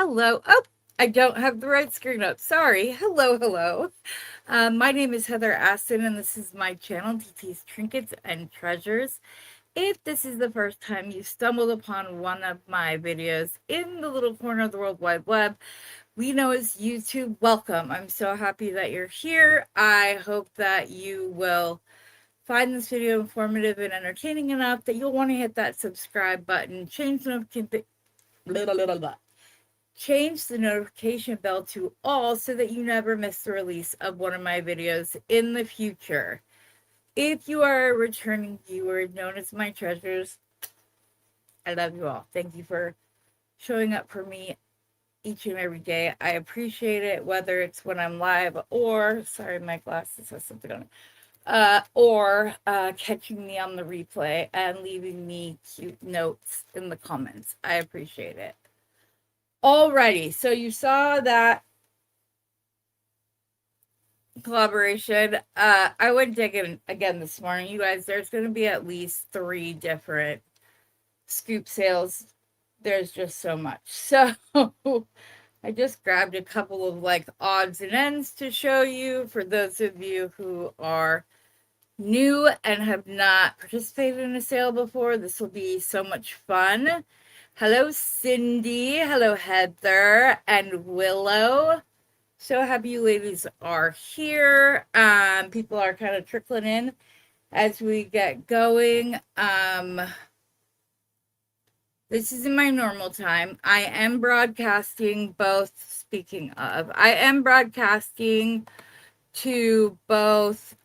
Hello. Oh, I don't have the right screen up. Sorry. Hello. My name is Heather Aston, and this is my channel, DT's Trinkets and Treasures. If this is the first time you stumbled upon one of my videos in the little corner of the World Wide Web, we know as YouTube, welcome. I'm so happy that you're here. I hope that you will find this video informative and entertaining enough that you'll want to hit that subscribe button, change the notification bell to all so that you never miss the release of one of my videos in the future. If you are a returning viewer known as my treasures, I love you all. Thank you for showing up for me each and every day. I appreciate it, whether it's when I'm live or, sorry, my glasses has something on it, or catching me on the replay and leaving me cute notes in the comments. I appreciate it. Alrighty, so you saw that collaboration. I went digging again this morning. You guys, there's going to be at least 3 different scoop sales. There's just so much. So I just grabbed a couple of like odds and ends to show you for those of you who are new and have not participated in a sale before. This will be so much fun. Hello, Cindy. Hello, Heather and Willow. So happy you ladies are here. People are kind of trickling in as we get going. This is in my normal time. I am broadcasting both, speaking of, I am broadcasting to both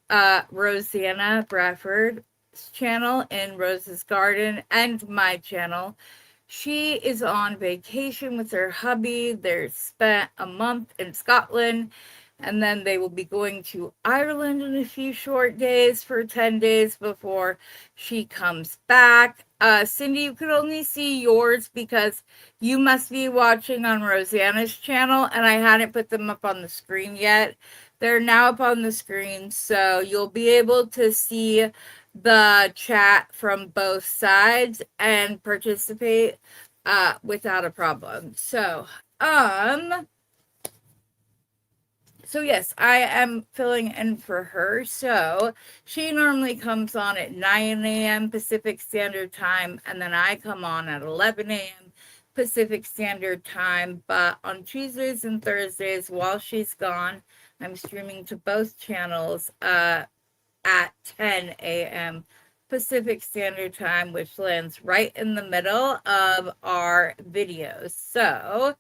Rosanna Bradford's channel in Rose's Garden and my channel. She is on vacation with her hubby. They're spent a month in Scotland, and then they will be going to Ireland in a few short days for 10 days before she comes back. Cindy, you could only see yours because you must be watching on Rosanna's channel, and I hadn't put them up on the screen yet. They're now up on the screen, so you'll be able to see the chat from both sides and participate without a problem. So yes, I am filling in for her. So she normally comes on at 9 a.m. Pacific Standard Time, and then I come on at 11 a.m. Pacific Standard Time. But on Tuesdays and Thursdays, while she's gone, I'm streaming to both channels at 10 a.m. Pacific Standard Time, which lands right in the middle of our videos. So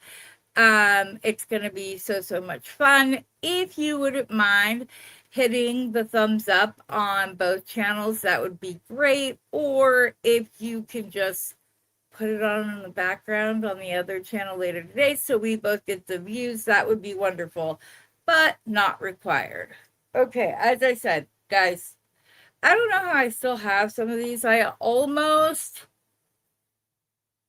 it's going to be so much fun. If you wouldn't mind hitting the thumbs up on both channels, that would be great. Or if you can just put it on in the background on the other channel later today so we both get the views, that would be wonderful, but not required. Okay, as I said, guys, I don't know how I still have some of these. I almost,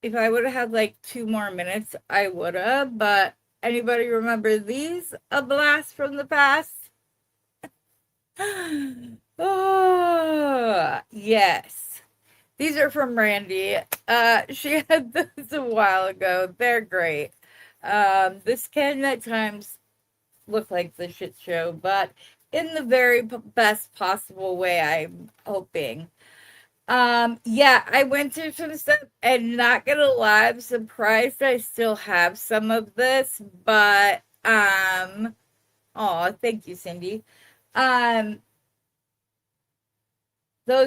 if I would have had like 2 more minutes, I would have. But anybody remember these? A blast from the past? Oh, yes. These are from Randy. She had those a while ago. They're great. This can at times look like the shit show, but in the very best possible way, I'm hoping. Yeah, I went through some stuff, and not gonna lie, I'm surprised I still have some of this, but oh, thank you, Cindy. Those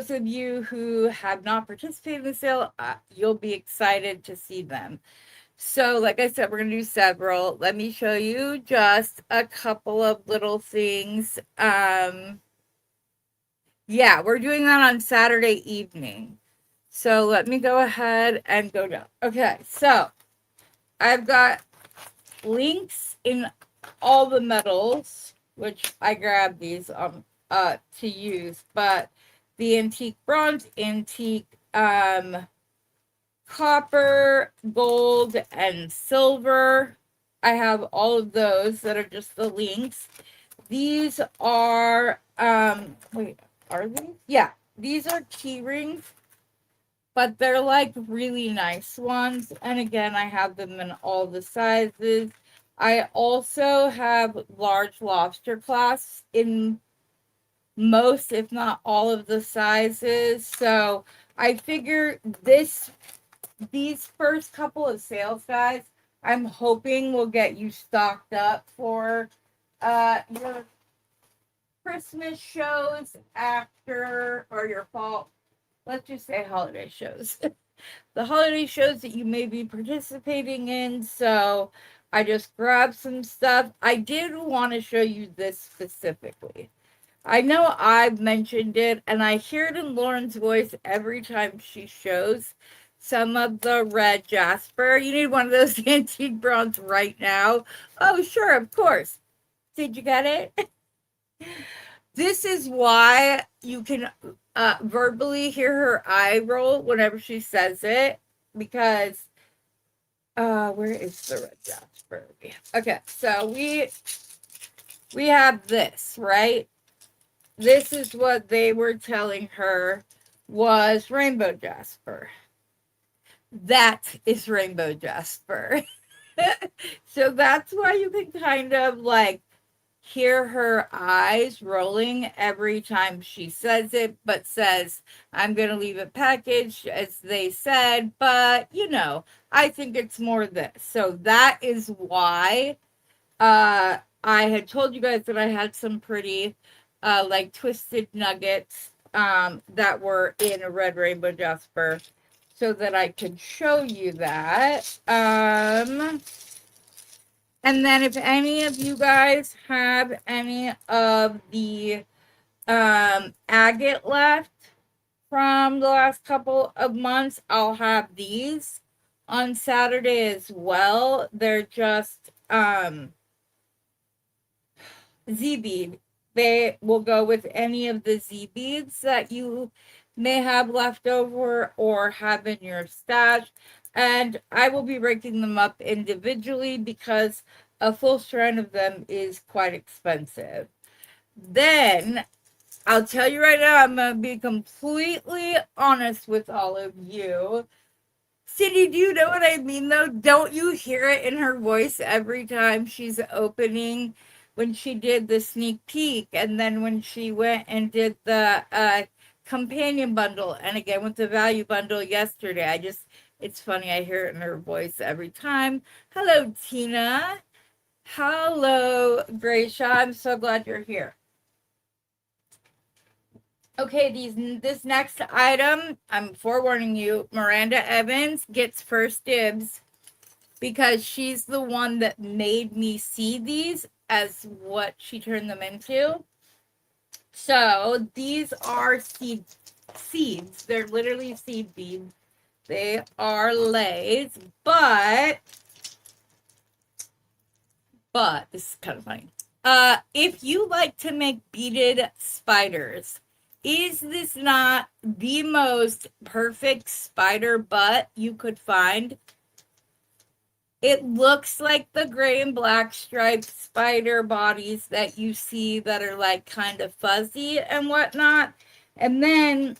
of you who have not participated in the sale, you'll be excited to see them. So, like I said, we're going to do several. Let me show you just a couple of little things. Yeah, we're doing that on Saturday evening. So let me go ahead and go down. Okay, so I've got links in all the metals, which I grabbed these to use, but the antique bronze, antique copper, gold, and silver. I have all of those that are just the links. These are wait, are these? Yeah, these are key rings but they're like really nice ones. And again, I have them in all the sizes. I also have large lobster clasps in most, if not all, of the sizes. So I figure these first couple of sales, guys, I'm hoping will get you stocked up for your Christmas shows after, or your fall, let's just say holiday shows. The holiday shows that you may be participating in. So I just grabbed some stuff. I did want to show you this specifically. I know I've mentioned it, and I hear it in Lauren's voice every time she shows some of the red jasper. You need one of those antique bronze right now. Oh, sure, of course. Did you get it? This is why you can verbally hear her eye roll whenever she says it, because where is the red jasper? Okay, so we have this, right? This is what they were telling her was rainbow jasper. That is rainbow jasper. So that's why you can kind of like hear her eyes rolling every time she says it, but says, I'm going to leave it packaged as they said, but you know, I think it's more this. So that is why I had told you guys that I had some pretty like twisted nuggets that were in a red rainbow jasper, so that I could show you that. And then if any of you guys have any of the agate left from the last couple of months, I'll have these on Saturday as well. They're just Z bead. They will go with any of the Z beads that you may have left over or have in your stash. And I will be breaking them up individually because a full strand of them is quite expensive. Then I'll tell you right now, I'm going to be completely honest with all of you. Cindy, do you know what I mean though? Don't you hear it in her voice every time she's opening? When she did the sneak peek, and then when she went and did the companion bundle, and again with the value bundle yesterday, it's funny, I hear it in her voice every time. Hello, Tina. Hello, Gracia. I'm so glad you're here. Okay, this next item, I'm forewarning you, Miranda Evans gets first dibs because she's the one that made me see these as what she turned them into. So these are seeds. They're literally seed beads. They are lays, but this is kind of funny. If you like to make beaded spiders, is this not the most perfect spider butt you could find? It looks like the gray and black striped spider bodies that you see that are like kind of fuzzy and whatnot. And then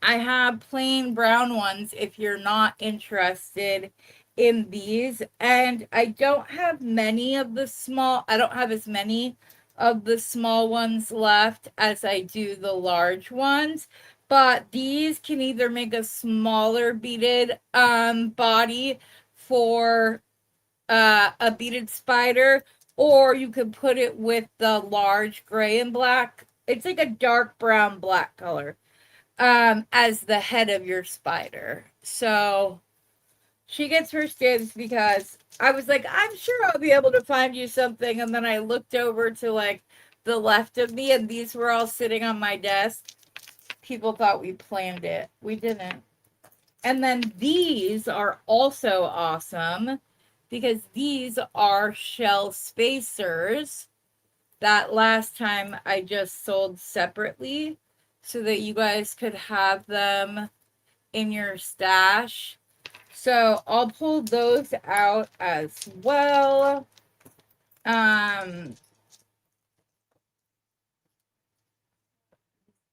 I have plain brown ones if you're not interested in these. And I don't have I don't have as many of the small ones left as I do the large ones. But these can either make a smaller beaded body for a beaded spider, or you could put it with the large gray and black. It's like a dark brown black color as the head of your spider. So she gets first dibs because I was like, I'm sure I'll be able to find you something. And then I looked over to like the left of me, and these were all sitting on my desk. People thought we planned it. We didn't. And then these are also awesome because these are shell spacers that last time I just sold separately so that you guys could have them in your stash. So I'll pull those out as well.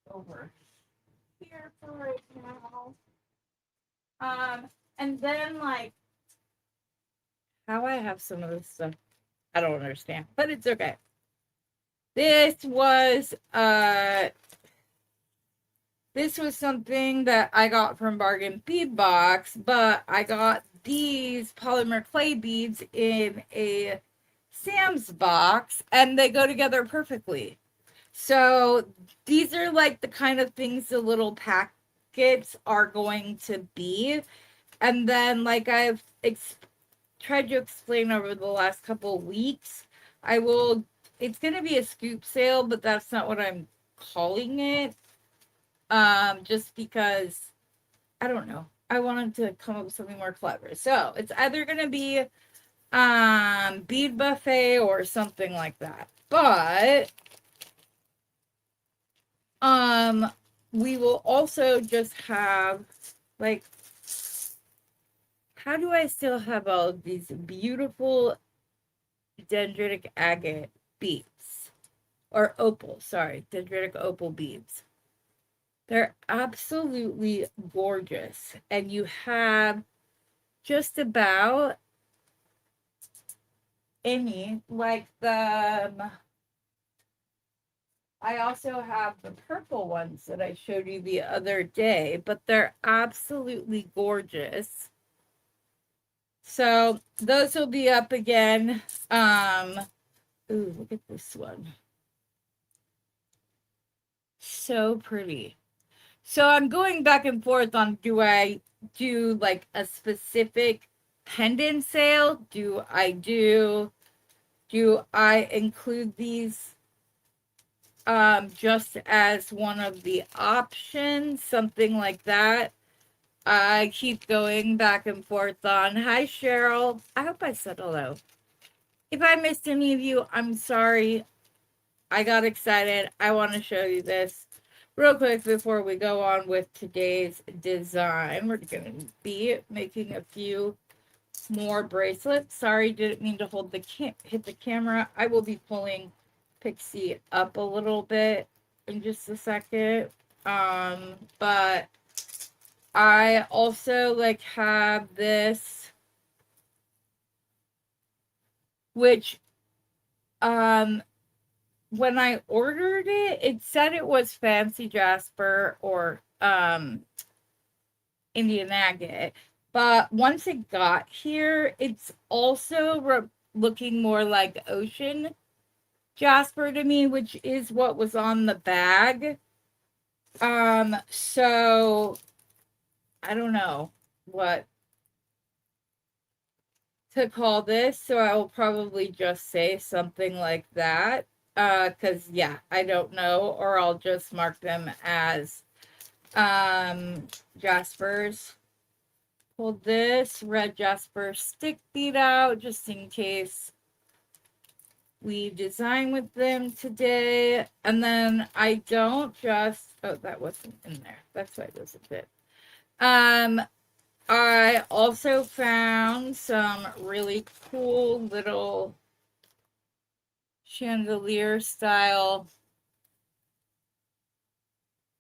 Over here for right now. And then like how I have some of this stuff, I don't understand, but it's okay. This was something that I got from Bargain Bead Box, but I got these polymer clay beads in a Sam's box, and they go together perfectly. So these are like the kind of things the little packets are going to be. And then, like I've tried to explain over the last couple of weeks, it's going to be a scoop sale, but that's not what I'm calling it. Just because I don't know. I wanted to come up with something more clever. So it's either gonna be bead buffet or something like that. But we will also just have like, how do I still have all of these beautiful dendritic agate beads? Or opal, sorry, dendritic opal beads. They're absolutely gorgeous. And you have just about any, like I also have the purple ones that I showed you the other day, but they're absolutely gorgeous. So those will be up again. Ooh, look at this one. So pretty. So I'm going back and forth on, do I do like a specific pendant sale? Do I include these just as one of the options, something like that? I keep going back and forth on. Hi, Cheryl. I hope I said hello. If I missed any of you, I'm sorry. I got excited. I want to show you this real quick before we go on with today's design. We're going to be making a few more bracelets. Sorry, didn't mean to hit the camera. I will be pulling Pixie up a little bit in just a second. But I also like have this, which when I ordered it, it said it was fancy jasper or Indian agate. But once it got here, it's also looking more like ocean jasper to me, which is what was on the bag. So I don't know what to call this, so I will probably just say something like that. Because yeah, I don't know, or I'll just mark them as jaspers. Pull this red jasper stick bead out just in case we design with them today. And then I don't just, oh, that wasn't in there. That's why it doesn't fit. I also found some really cool little chandelier style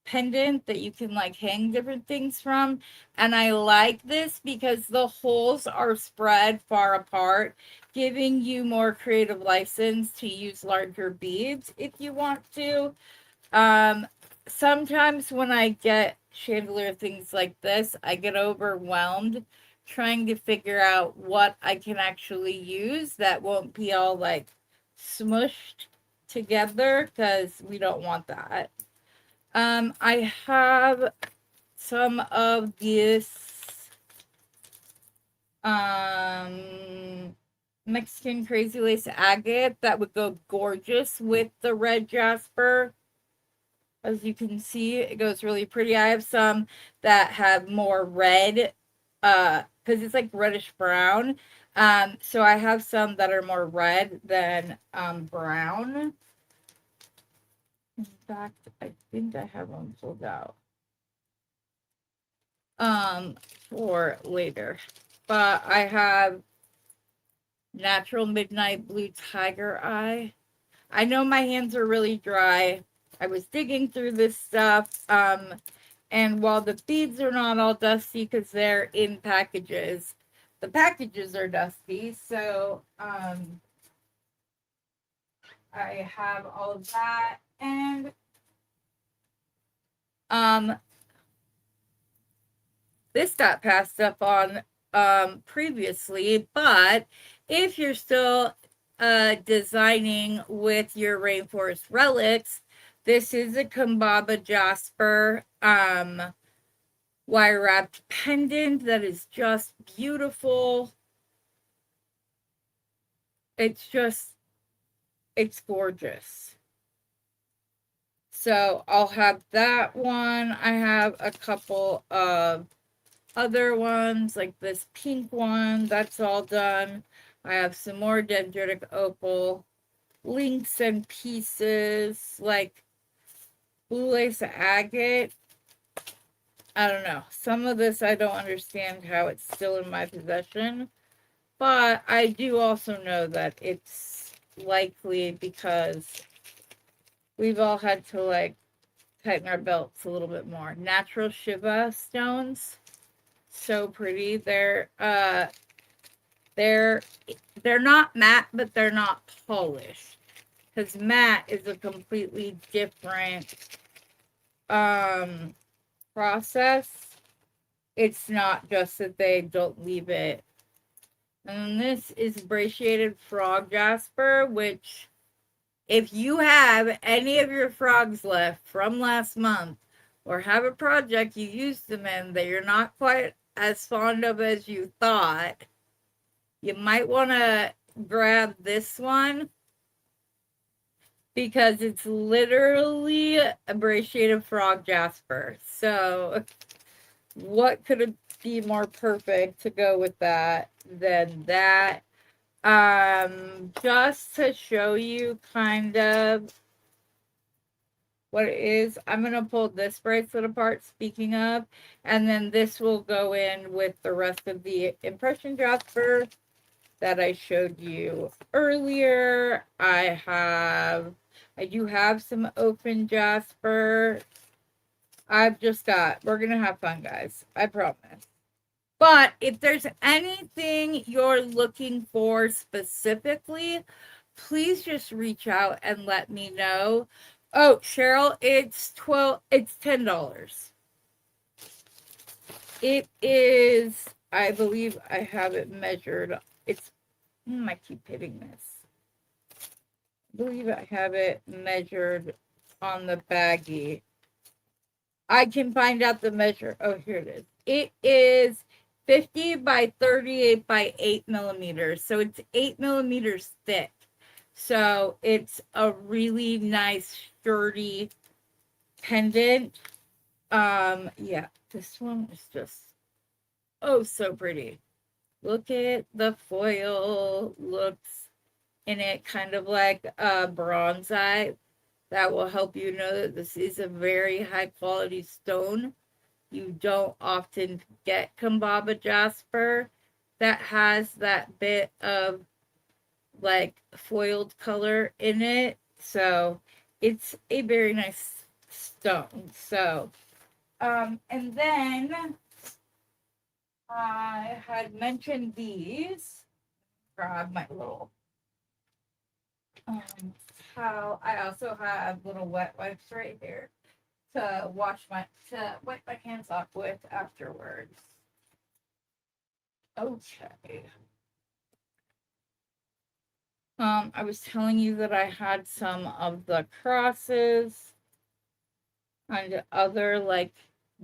pendant that you can like hang different things from. And I like this because the holes are spread far apart, giving you more creative license to use larger beads if you want to. Sometimes when I get chandelier things like this, I get overwhelmed trying to figure out what I can actually use that won't be all like smushed together, because we don't want that. I have some of this Mexican crazy lace agate that would go gorgeous with the red jasper. As you can see, it goes really pretty. I have some that have more red, because it's like reddish brown. So I have some that are more red than brown. In fact, I think I have them pulled out for later. But I have natural midnight blue tiger eye. I know my hands are really dry. I was digging through this stuff. And while the beads are not all dusty because they're in packages, the packages are dusty. So I have all of that. And this got passed up on previously, but if you're still designing with your rainforest relics, this is a Kambaba Jasper wire wrapped pendant that is just beautiful. It's gorgeous. So I'll have that one. I have a couple of other ones, like this pink one, that's all done. I have some more dendritic opal, links and pieces, like blue lace agate. I don't know. Some of this I don't understand how it's still in my possession, but I do also know that it's likely because we've all had to like tighten our belts a little bit more. Natural Shiva stones, so pretty. They're not matte, but they're not polished, because matte is a completely different process. It's not just that they don't leave it. And this is brachiated frog jasper, which if you have any of your frogs left from last month or have a project you used them in that you're not quite as fond of as you thought, you might want to grab this one because it's literally a brachiated frog jasper. So what could it be more perfect to go with that than that? Just to show you kind of what it is, I'm going to pull this bracelet apart, speaking of, and then this will go in with the rest of the impression jasper that I showed you earlier. I do have some open jasper. We're going to have fun, guys. I promise. But if there's anything you're looking for specifically, please just reach out and let me know. Oh, Cheryl, it's $10. It is, I believe I have it measured. I keep hitting this. I believe I have it measured on the baggie. I can find out the measure. Oh, here it is. It is 50 by 38 by 8 millimeters. So it's 8 millimeters thick. So it's a really nice, sturdy pendant. Yeah, this one is just, oh, so pretty. Look at the foil. Looks in it kind of like a bronzite. That will help you know that this is a very high quality stone. You don't often get Kambaba jasper that has that bit of like foiled color in it. So it's a very nice stone. So, and then I had mentioned these. Grab my little, how I also have little wet wipes right here to wipe my hands off with afterwards. Okay. I was telling you that I had some of the crosses and other like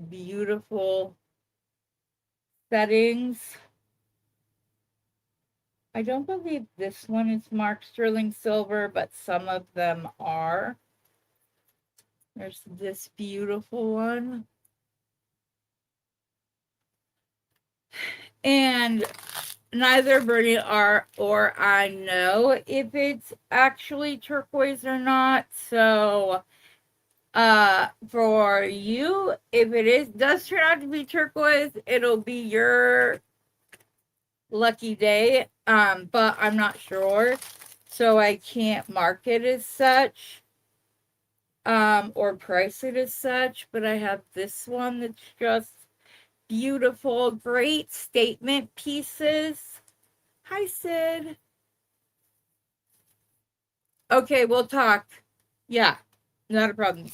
beautiful settings. I don't believe this one is marked sterling silver, but some of them are. There's this beautiful one. And neither Bernie or I know if it's actually turquoise or not. So for you, if it does turn out to be turquoise, it'll be your lucky day. But I'm not sure. So I can't mark it as such. or price it as such, but I have this one that's just beautiful, great statement pieces. Hi, Sid. Okay, we'll talk. Yeah, not a problem.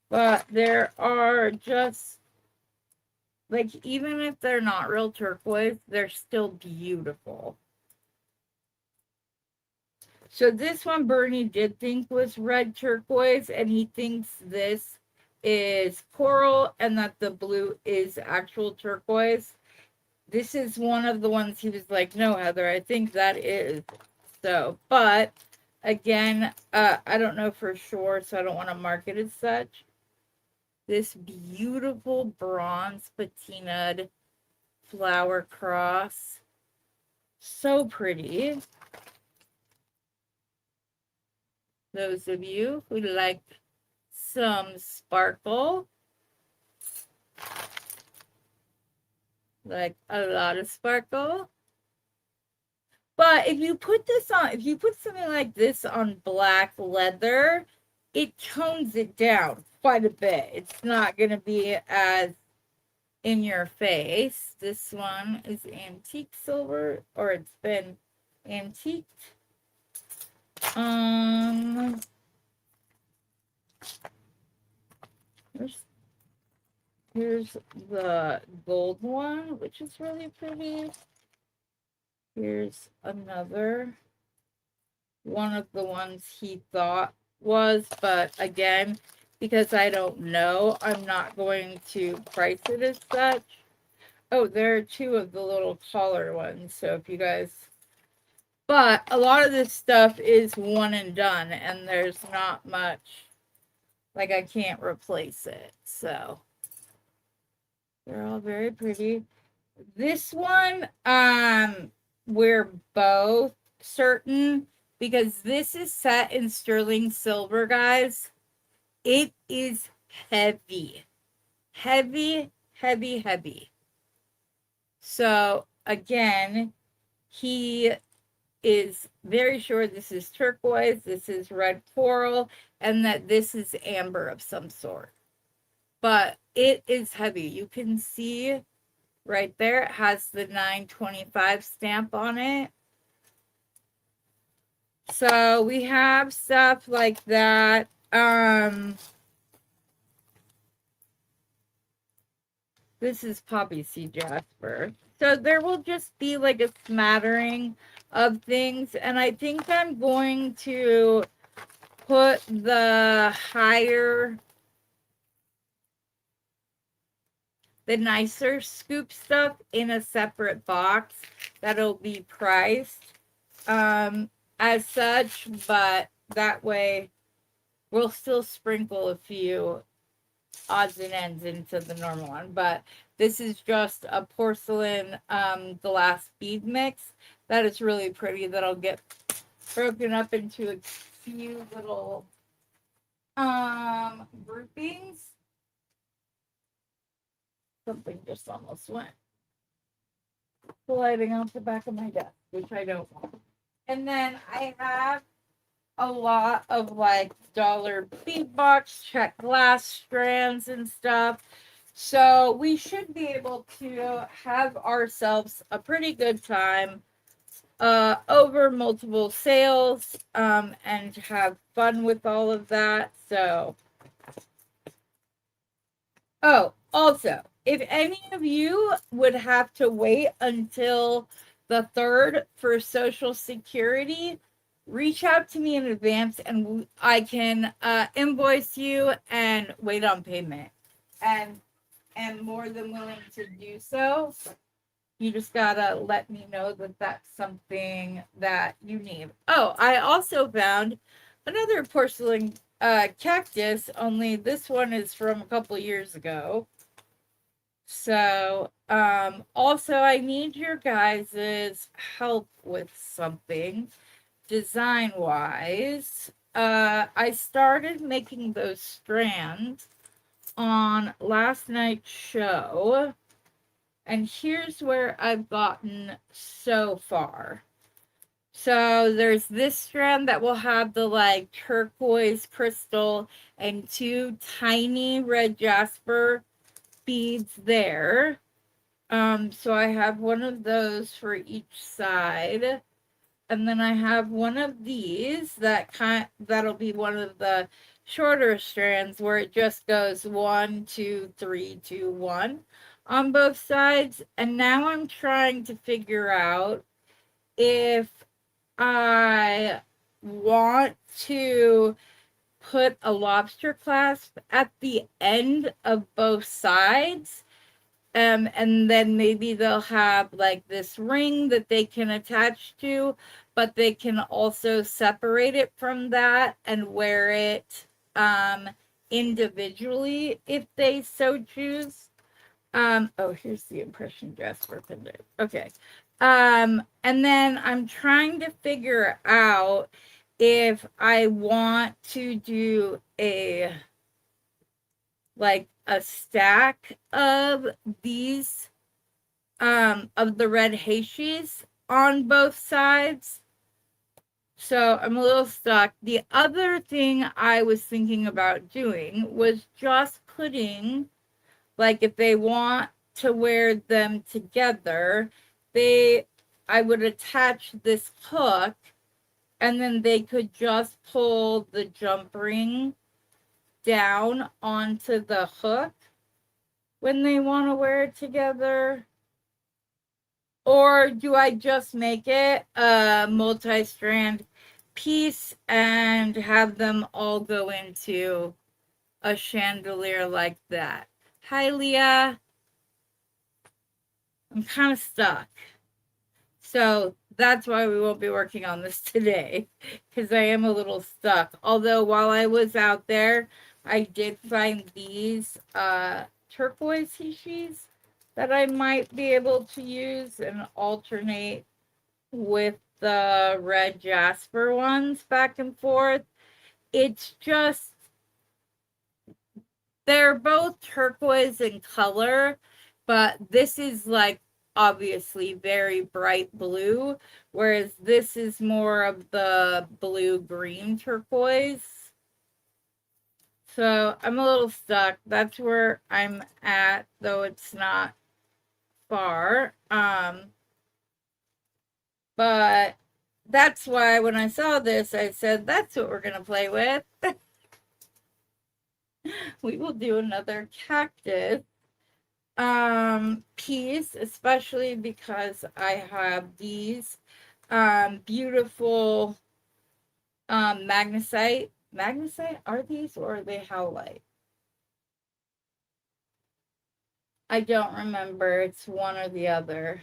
But there are just, like, even if they're not real turquoise, they're still beautiful. So this one Bernie did think was red turquoise, and he thinks this is coral and that the blue is actual turquoise. This is one of the ones he was like, no, Heather, I think that is. So, but again, I don't know for sure, so I don't want to mark it as such. This beautiful bronze patinaed flower cross. So pretty. Those of you who like some sparkle, like a lot of sparkle. But if you put this on, if you put something like this on black leather, it tones it down quite a bit. It's not going to be as in your face. This one is antique silver, or it's been antiqued. Here's the gold one, which is really pretty. Here's another one of the ones he thought was, but again, because I don't know, I'm not going to price it as such. Oh, there are two of the little collar ones, so if you guys, but a lot of this stuff is one and done, and there's not much, like, I can't replace it, so they're all very pretty. This one, we're both certain, because this is set in sterling silver, guys. It is heavy. Heavy, heavy, heavy. So, again, he is very sure this is turquoise, this is red coral, and that this is amber of some sort. But it is heavy. You can see right there, it has the 925 stamp on it. So we have stuff like that. This is poppy seed jasper. So there will just be like a smattering of things. And I think I'm going to put the nicer scoop stuff in a separate box that'll be priced as such, but that way we'll still sprinkle a few odds and ends into the normal one. But this is just a porcelain glass bead mix that is really pretty, that'll get broken up into a few little groupings. Something just almost went sliding off the back of my desk, which I don't want. And then I have a lot of like dollar bead box check glass strands and stuff. So we should be able to have ourselves a pretty good time over multiple sales and have fun with all of that. So, oh, also, if any of you would have to wait until the 3rd for Social Security, reach out to me in advance and I can invoice you and wait on payment. And am more than willing to do so. You just gotta let me know that that's something that you need. Oh, I also found another porcelain cactus, only this one is from a couple years ago. So, also I need your guys' help with something design-wise. I started making those strands on last night's show, and here's where I've gotten so far. So there's this strand that will have the like turquoise crystal and two tiny red jasper beads there. So I have one of those for each side. And then I have one of these that'll be one of the shorter strands where it just goes 1, 2, 3, 2, 1 on both sides. And now I'm trying to figure out if I want to put a lobster clasp at the end of both sides. And then maybe they'll have like this ring that they can attach to, but they can also separate it from that and wear it individually if they so choose. Oh, here's the impression dress for pendant. Okay. And then I'm trying to figure out if I want to do a stack of these of the red hashies on both sides. So I'm a little stuck. The other thing I was thinking about doing was just putting, like, if they want to wear them together, I would attach this hook and then they could just pull the jump ring down onto the hook when they want to wear it together. Or do I just make it a multi-strand piece and have them all go into a chandelier like that? Hi, Leah. I'm kind of stuck. So that's why we won't be working on this today, because I am a little stuck. Although while I was out there, I did find these turquoise hishis that I might be able to use and alternate with the red jasper ones back and forth. It's just, they're both turquoise in color, but this is like obviously very bright blue, whereas this is more of the blue green turquoise. So I'm a little stuck. That's where I'm at, though it's not far. But that's why when I saw this, I said, that's what we're going to play with. We will do another cactus piece, especially because I have these beautiful magnesite. Magnesite, are these, or are they howlite? I don't remember. It's one or the other.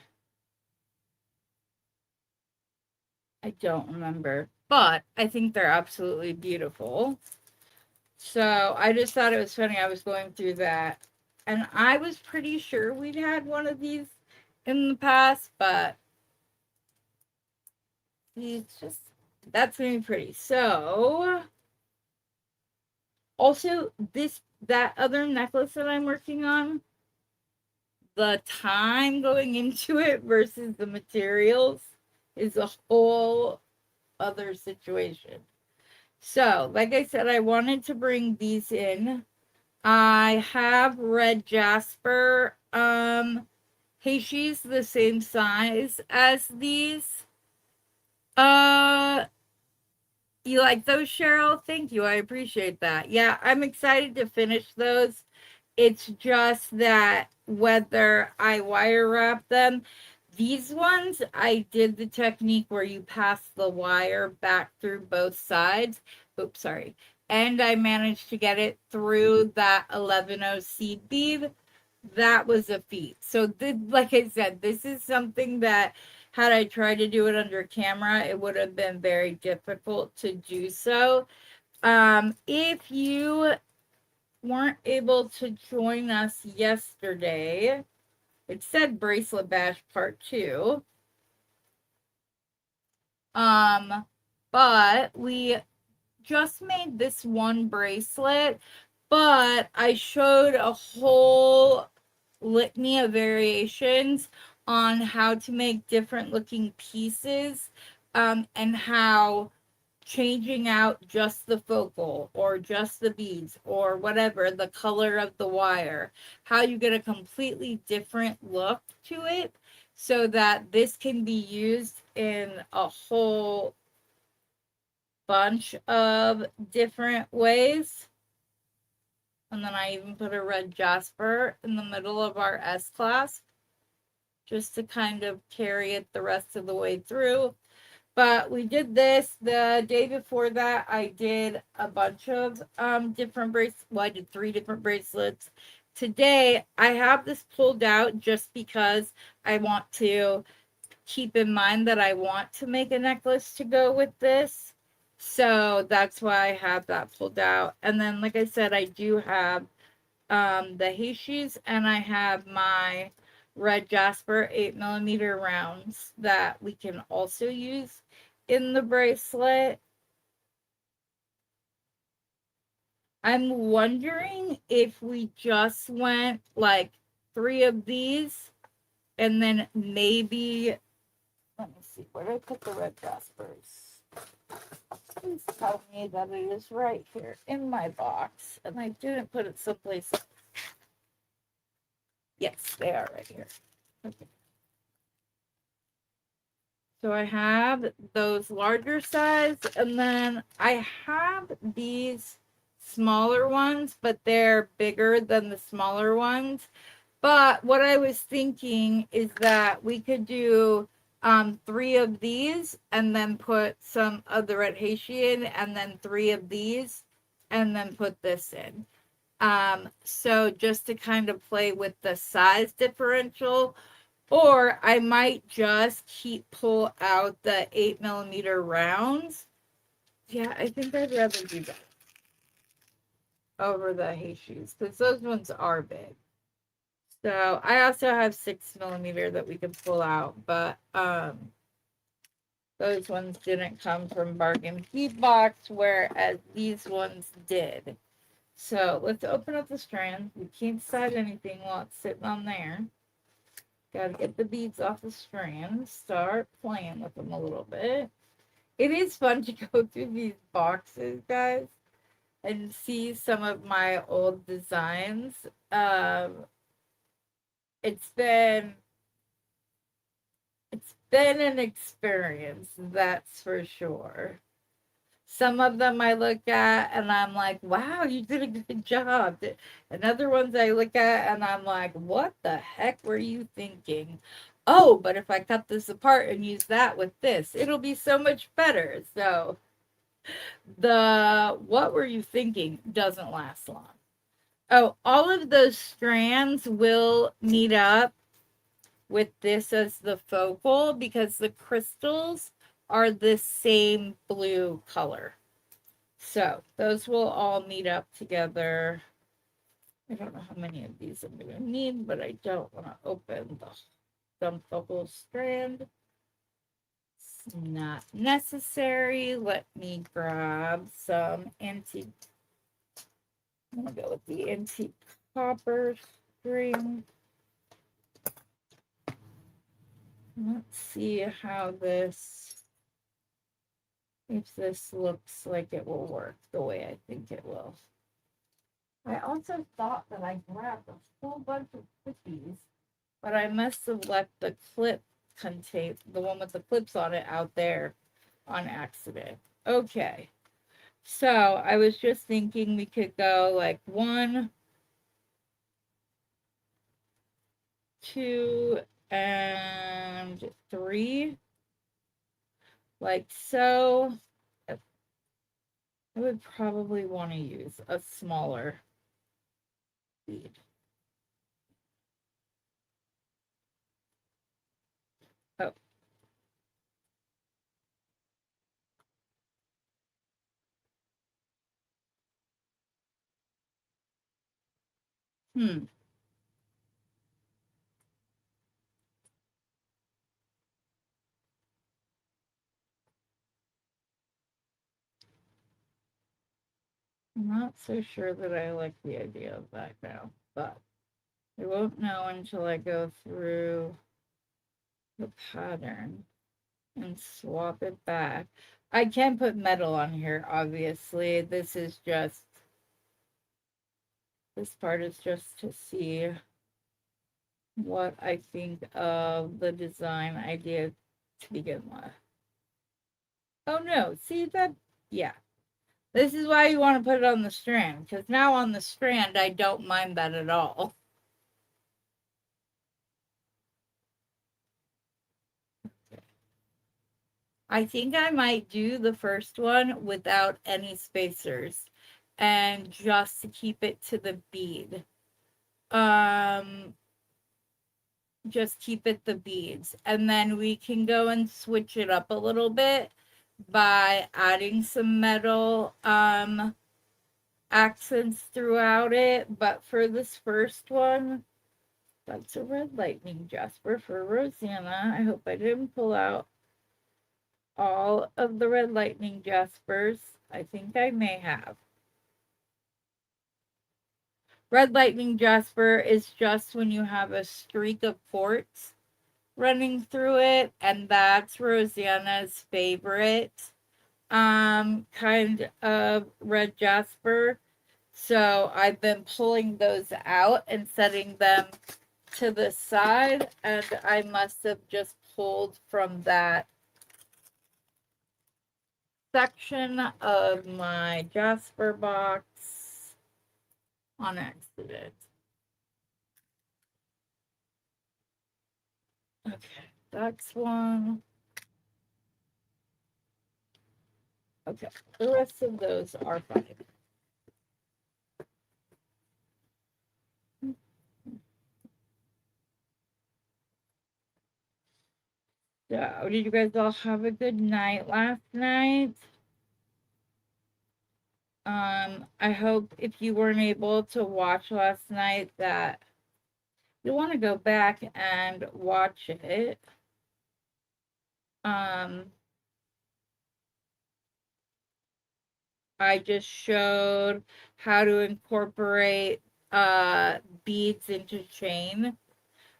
I don't remember, but I think they're absolutely beautiful. So I just thought it was funny. I was going through that, and I was pretty sure we'd had one of these in the past, but it's just, that's gonna be pretty. So also that other necklace that I'm working on, the time going into it versus the materials is a whole other situation. So, like I said, I wanted to bring these in. I have red jasper hashies the same size as these. You like those, Cheryl? Thank you. I appreciate that. Yeah, I'm excited to finish those. It's just that whether I wire wrap them, these ones, I did the technique where you pass the wire back through both sides. Oops, sorry. And I managed to get it through that 11O seed bead. That was a feat. So, like I said, this is something that had I tried to do it under camera, it would have been very difficult to do so. If you weren't able to join us yesterday, it said Bracelet Bash Part 2. But we just made this one bracelet, but I showed a whole litany of variations on how to make different looking pieces and how changing out just the focal or just the beads or whatever, the color of the wire, how you get a completely different look to it so that this can be used in a whole bunch of different ways. And then I even put a red jasper in the middle of our S clasp just to kind of carry it the rest of the way through. But we did this the day before that. I did a bunch of different bracelets. Well, I did 3 different bracelets. Today, I have this pulled out just because I want to keep in mind that I want to make a necklace to go with this. So that's why I have that pulled out. And then, like I said, I do have the Heishis, and I have my red jasper 8mm rounds that we can also use in the bracelet. I'm wondering if we just went like 3 of these and then maybe, let me see, where did I put the red jaspers? Please tell me that it is right here in my box and I didn't put it someplace. Yes, they are right here. Okay. So I have those larger size, and then I have these smaller ones, but they're bigger than the smaller ones. But what I was thinking is that we could do 3 of these and then put some of the red Haitian and then 3 of these and then put this in. So just to kind of play with the size differential, or I might just pull out the 8mm rounds. Yeah, I think I'd rather do that over the Heishis because those ones are big. So I also have 6mm that we can pull out, but those ones didn't come from Bargain Bead Box, whereas these ones did. So let's open up the strands. We can't decide anything while it's sitting on there. Got to get the beads off the strand, start playing with them a little bit. It is fun to go through these boxes, guys, and see some of my old designs. It's been an experience, that's for sure. Some of them I look at and I'm like, wow, you did a good job. And other ones I look at and I'm like, what the heck were you thinking? Oh, but if I cut this apart and use that with this, it'll be so much better. So the what were you thinking doesn't last long. Oh, all of those strands will meet up with this as the focal because the crystals are the same blue color. So those will all meet up together. I don't know how many of these I'm going to need, but I don't want to open the some focal strand. It's not necessary. Let me grab some antique. I'm going to go with the antique copper string. Let's see how this, if this looks like it will work the way I think it will. I also thought that I grabbed a whole bunch of cookies, but I must have left the clip contain, the one with the clips on it, out there on accident. Okay. So I was just thinking we could go like 1, 2, and 3. Like so. I would probably want to use a smaller bead. Oh. Hmm. I'm not so sure that I like the idea of that now, but I won't know until I go through the pattern. and swap it back. I can put metal on here, obviously. This part is just to see what I think of the design idea to begin with. Oh no, see that? Yeah. This is why you want to put it on the strand, because now on the strand, I don't mind that at all. I think I might do the first one without any spacers and just to keep it to the bead. Just keep it the beads. And then we can go and switch it up a little bit by adding some metal accents throughout it. But for this first one, that's a red lightning jasper for Rosanna. I hope I didn't pull out all of the red lightning jaspers. I think I may have. Red lightning jasper is just when you have a streak of quartz running through it, and that's Rosanna's favorite kind of red jasper. So I've been pulling those out and setting them to the side, and I must have just pulled from that section of my jasper box on accident. Okay, that's one. Okay, the rest of those are fine. So, did you guys all have a good night last night? I hope if you weren't able to watch last night that you want to go back and watch it. I just showed how to incorporate beads into chain,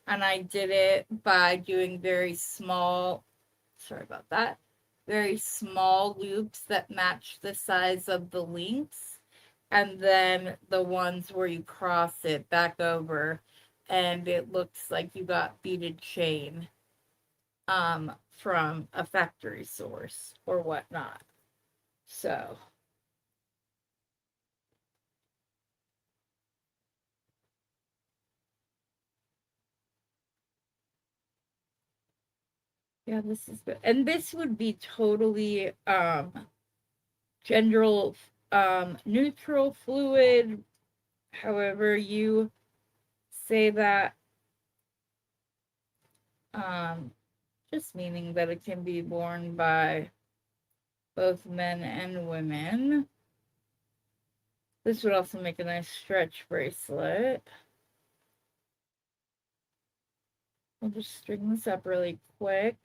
and I did it by doing very small, sorry about that, very small loops that match the size of the links, and then the ones where you cross it back over and it looks like you got beaded chain from a factory source or whatnot. So yeah, this is good. And this would be totally general neutral fluid, however you say that. Just meaning that it can be worn by both men and women. This would also make a nice stretch bracelet. I'll just string this up really quick.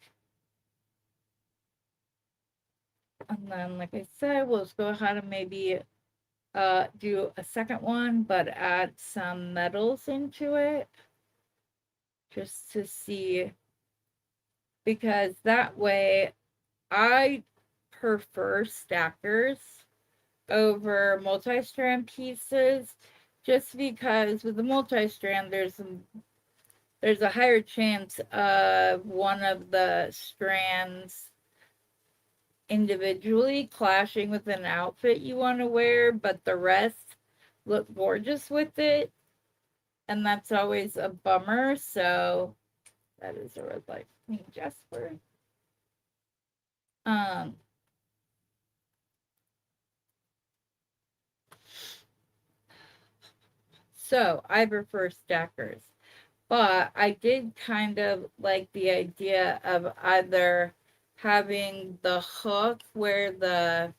And then, like I said, we'll just go ahead and maybe do a second one, but add some metals into it just to see, because that way I prefer stackers over multi-strand pieces, just because with the multi-strand there's a higher chance of one of the strands individually clashing with an outfit you want to wear, but the rest look gorgeous with it, and that's always a bummer. So that is a red light me jasper. So I prefer stackers, but I did kind of like the idea of either having the hook where the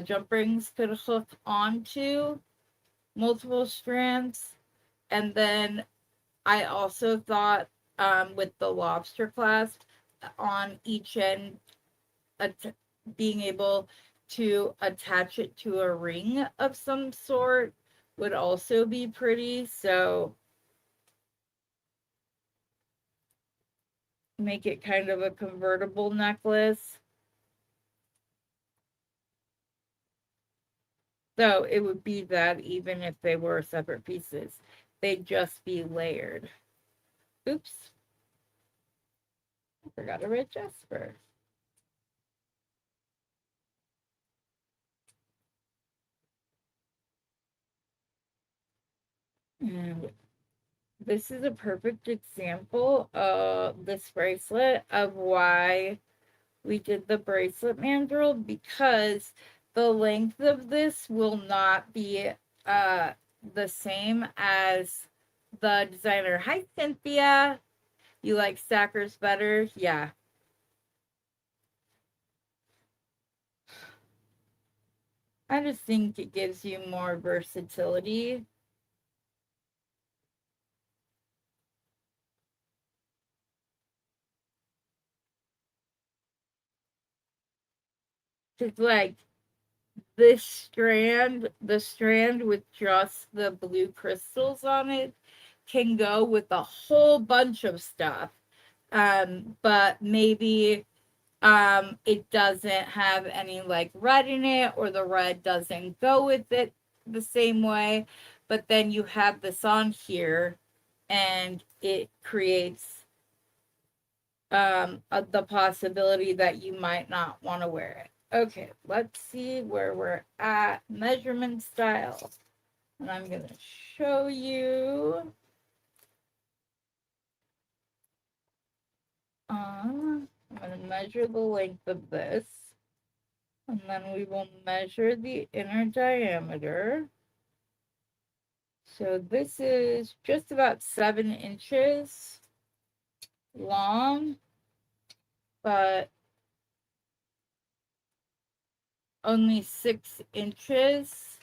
jump rings could hook onto multiple strands, and then I also thought with the lobster clasp on each end, being able to attach it to a ring of some sort would also be pretty. So make it kind of a convertible necklace. So it would be that even if they were separate pieces, they'd just be layered. Oops. I forgot a red jasper. And this is a perfect example of this bracelet of why we did the bracelet mandrel, because the length of this will not be the same as the designer. Hi, Cynthia. You like stackers better? Yeah. I just think it gives you more versatility. It's like this strand, the strand with just the blue crystals on it, can go with a whole bunch of stuff. But maybe it doesn't have any like red in it, or the red doesn't go with it the same way. But then you have this on here and it creates the possibility that you might not want to wear it. Okay, let's see where we're at. Measurement style. And I'm going to show you. I'm going to measure the length of this. And then we will measure the inner diameter. So this is just about 7 inches long, but only 6 inches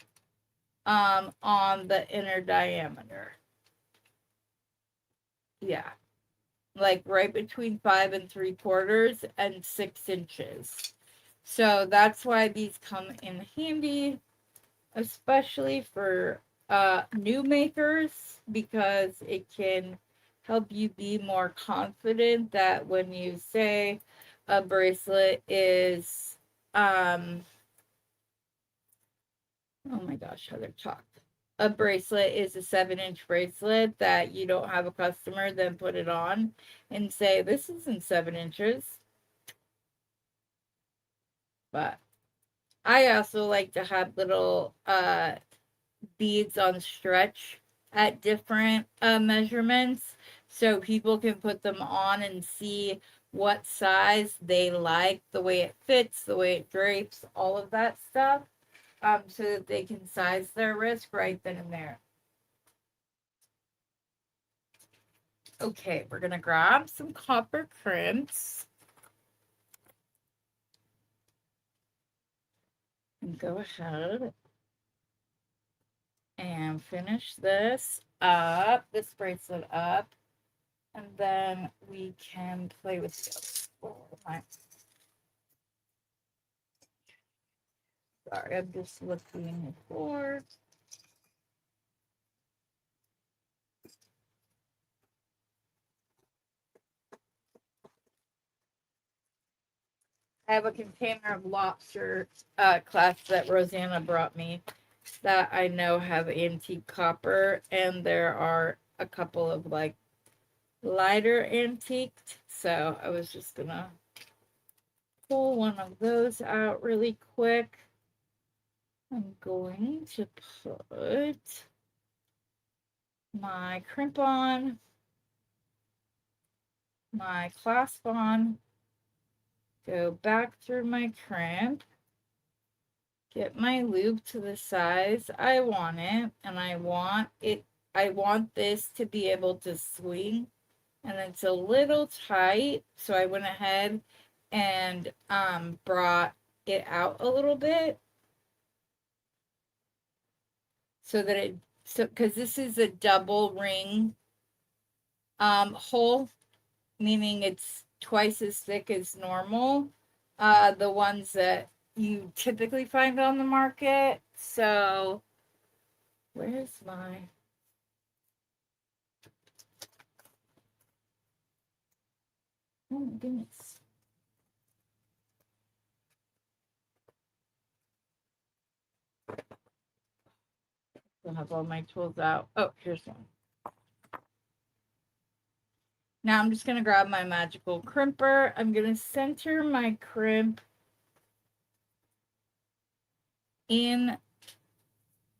on the inner diameter. Yeah, like right between 5 3/4 and 6 inches. So that's why these come in handy, especially for new makers, because it can help you be more confident that when you say a bracelet is oh my gosh, Heather talked. A bracelet is a 7-inch bracelet, that you don't have a customer then put it on and say, this isn't 7 inches. But I also like to have little beads on stretch at different measurements, so people can put them on and see what size they like, the way it fits, the way it drapes, all of that stuff. So that they can size their wrist right then and there. Okay, we're gonna grab some copper crimps and go ahead and finish this up, this bracelet up, and then we can play with the other. Oh, sorry, I'm just looking for. I have a container of lobster clasps that Rosanna brought me that I know have antique copper, and there are a couple of like lighter antiqued. So I was just gonna pull one of those out really quick. I'm going to put my crimp on, my clasp on, go back through my crimp, get my loop to the size I want it, and I want this to be able to swing, and it's a little tight, so I went ahead and brought it out a little bit so that it, so because this is a double ring hole, meaning it's twice as thick as normal, the ones that you typically find on the market. So where's my, Oh my goodness. I'll have all my tools out. Oh, here's one. Now I'm just going to grab my magical crimper. I'm going to center my crimp in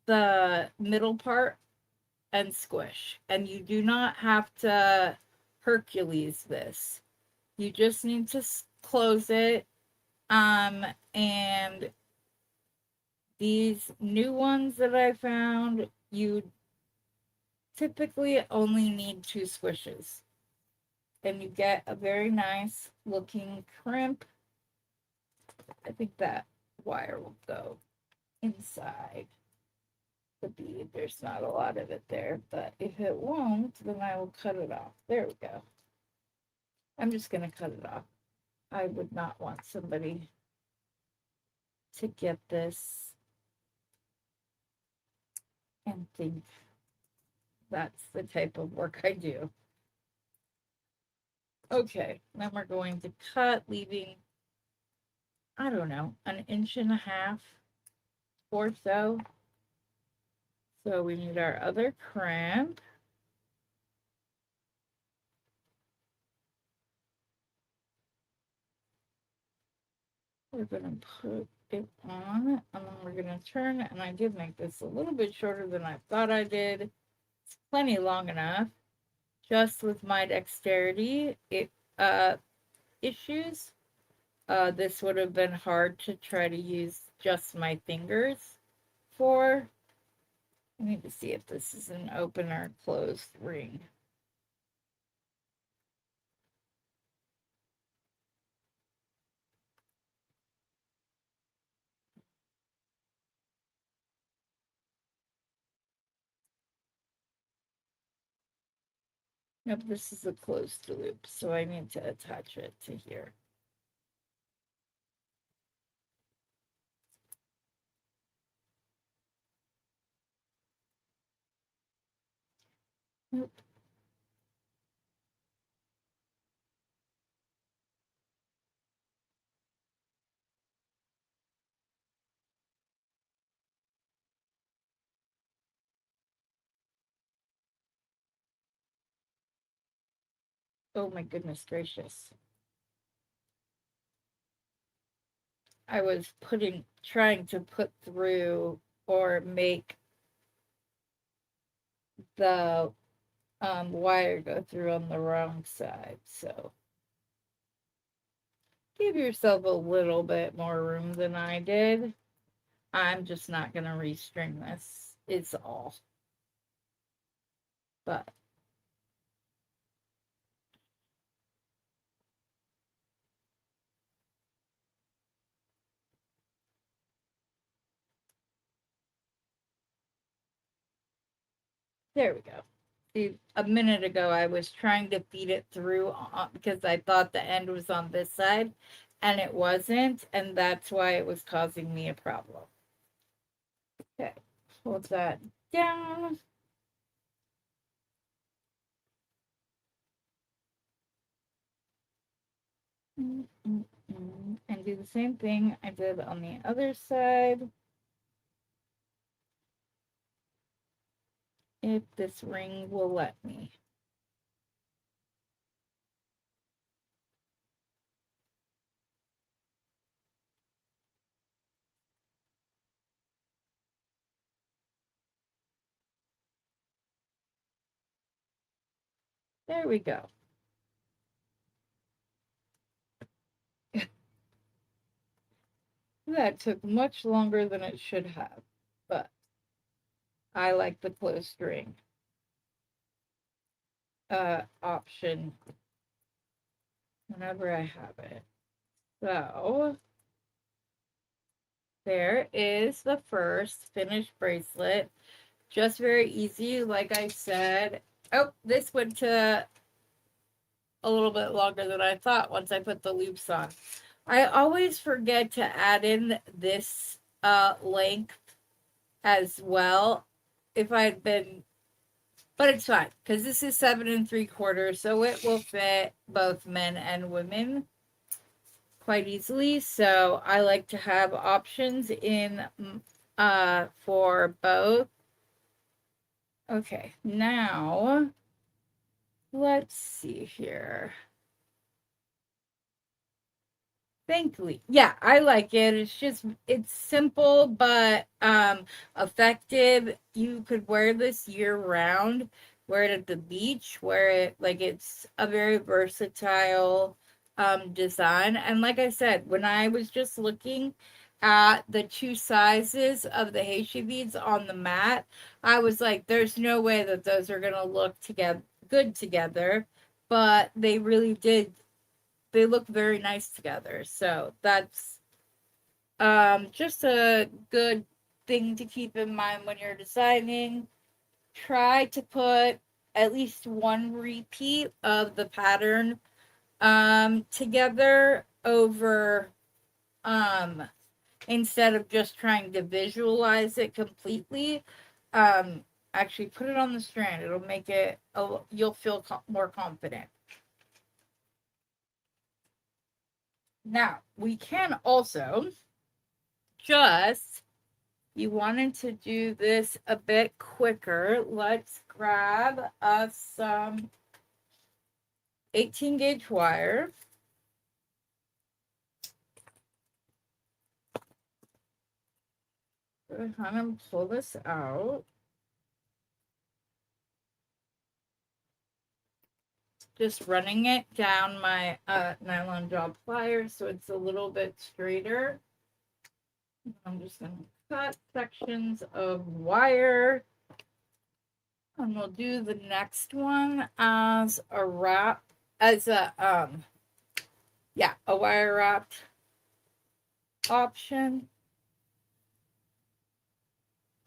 the middle part and squish. And you do not have to Hercules this. You just need to close it. And these new ones that I found, you typically only need 2 squishes. And you get a very nice looking crimp. I think that wire will go inside the bead. There's not a lot of it there, but if it won't, then I will cut it off. There we go. I'm just going to cut it off. I would not want somebody to get this and think that's the type of work I do. Okay, then we're going to cut, leaving, I don't know, 1.5 inches or so. So we need our other crimp. We're going to put it on, and then we're going to turn, and I did make this a little bit shorter than I thought I did. It's plenty long enough. Just with my dexterity issues, this would have been hard to try to use just my fingers for. I need to see if this is an open or closed ring. Nope, this is a closed loop, so I need to attach it to here. Nope. Oh my goodness gracious. I was trying to put through or make the wire go through on the wrong side. So give yourself a little bit more room than I did. I'm just not going to restring this. It's all. But there we go. See, a minute ago, I was trying to feed it through because I thought the end was on this side, and it wasn't, and that's why it was causing me a problem. Okay, hold that down. And do the same thing I did on the other side. If this ring will let me. There we go. That took much longer than it should have, but I like the closed string option whenever I have it. So there is the first finished bracelet. Just very easy, like I said. Oh, this went to a little bit longer than I thought once I put the loops on. I always forget to add in this length as well. If I'd been but it's fine because this is 7 3/4, so it will fit both men and women quite easily. So I like to have options in for both. Okay, now let's see here. Thankfully, yeah, I like it. It's simple but effective. You could wear this year round, wear it at the beach, wear it like it's a very versatile design. And like I said, when I was just looking at the two sizes of the Heishi beads on the mat, I was like, there's no way that those are gonna look together good together, but they really did. They look very nice together. So that's just a good thing to keep in mind when you're designing. Try to put at least one repeat of the pattern together over instead of just trying to visualize it completely. Um, Actually put it on the strand. It'll make it, you'll feel more confident. Now, we can also just, you wanted to do this a bit quicker. Let's grab us some 18 gauge wire. Go ahead and pull this out. Just running it down my nylon job pliers so it's a little bit straighter. I'm just going to cut sections of wire. And we'll do the next one as a wrap, as a, a wire wrapped option.